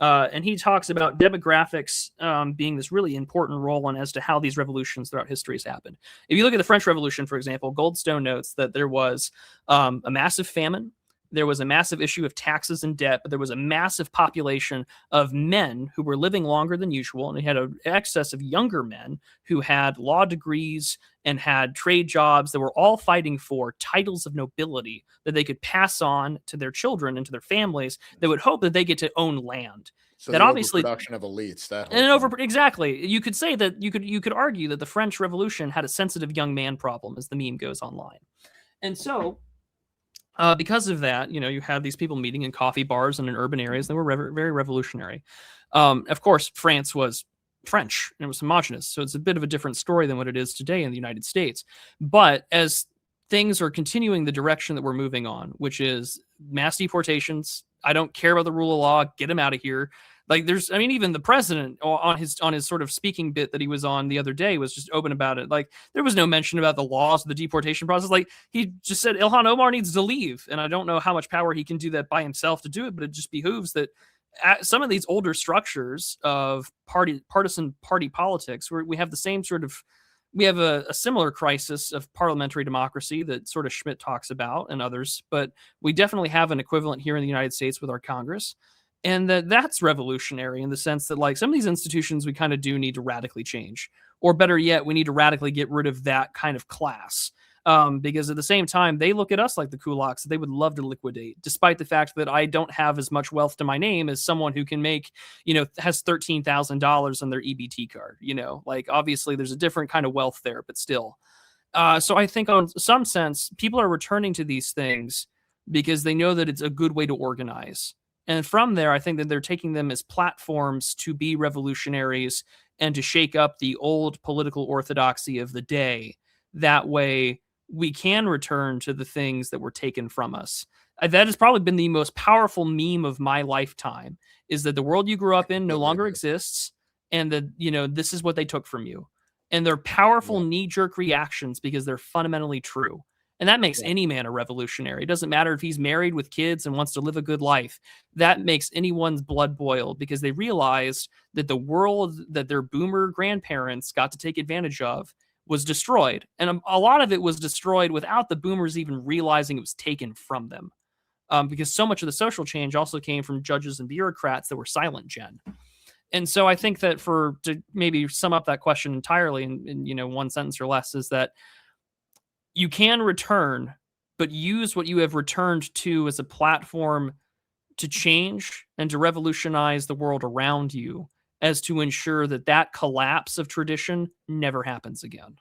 B: And he talks about demographics being this really important role on as to how these revolutions throughout history has happened. If you look at the French Revolution, for example, Goldstone notes that there was a massive famine. There was a massive issue of taxes and debt, but there was a massive population of men who were living longer than usual. And it had an excess of younger men who had law degrees and had trade jobs that were all fighting for titles of nobility that they could pass on to their children and to their families that would hope that they get to own land.
A: So
B: that
A: the
B: obviously
A: overproduction of elites, that
B: and
A: whole thing.
B: exactly, you could say that you could argue that the French Revolution had a sensitive young man problem, as the meme goes online. And so because of that, you have these people meeting in coffee bars and in urban areas that were very revolutionary. Of course, France was French and it was homogenous, so it's a bit of a different story than what it is today in the United States. But as things are continuing the direction that we're moving on, which is mass deportations, I don't care about the rule of law, get them out of here. Like even the president on his sort of speaking bit that he was on the other day was just open about it. Like there was no mention about the laws of the deportation process. Like he just said Ilhan Omar needs to leave. And I don't know how much power he can do that by himself to do it, but it just behooves that some of these older structures of partisan party politics, where we have the same sort of, we have a similar crisis of parliamentary democracy that sort of Schmidt talks about and others, but we definitely have an equivalent here in the United States with our Congress. And that's revolutionary in the sense that like some of these institutions we kind of do need to radically change, or better yet, we need to radically get rid of that kind of class. Because at the same time, they look at us like the kulaks that they would love to liquidate, despite the fact that I don't have as much wealth to my name as someone who can make, has $13,000 on their EBT card. Like obviously there's a different kind of wealth there, but still. So I think on some sense, people are returning to these things because they know that it's a good way to organize. And from there, I think that they're taking them as platforms to be revolutionaries and to shake up the old political orthodoxy of the day. That way, we can return to the things that were taken from us. That has probably been the most powerful meme of my lifetime, is that the world you grew up in no longer exists, and that, this is what they took from you. And they're powerful knee-jerk reactions because they're fundamentally true. And that makes any man a revolutionary. It doesn't matter if he's married with kids and wants to live a good life. That makes anyone's blood boil because they realized that the world that their boomer grandparents got to take advantage of was destroyed. And a lot of it was destroyed without the boomers even realizing it was taken from them. Because so much of the social change also came from judges and bureaucrats that were silent gen. And so I think that to maybe sum up that question entirely in one sentence or less is that you can return, but use what you have returned to as a platform to change and to revolutionize the world around you, as to ensure that collapse of tradition never happens again.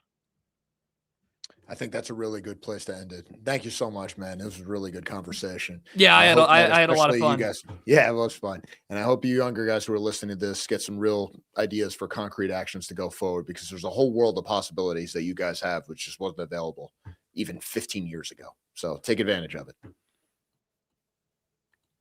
A: I think that's a really good place to end it. Thank you so much, man. This was a really good conversation.
B: Yeah, I had a lot of fun.
A: You guys, it was fun. And I hope you younger guys who are listening to this get some real ideas for concrete actions to go forward, because there's a whole world of possibilities that you guys have, which just wasn't available even 15 years ago. So take advantage of it.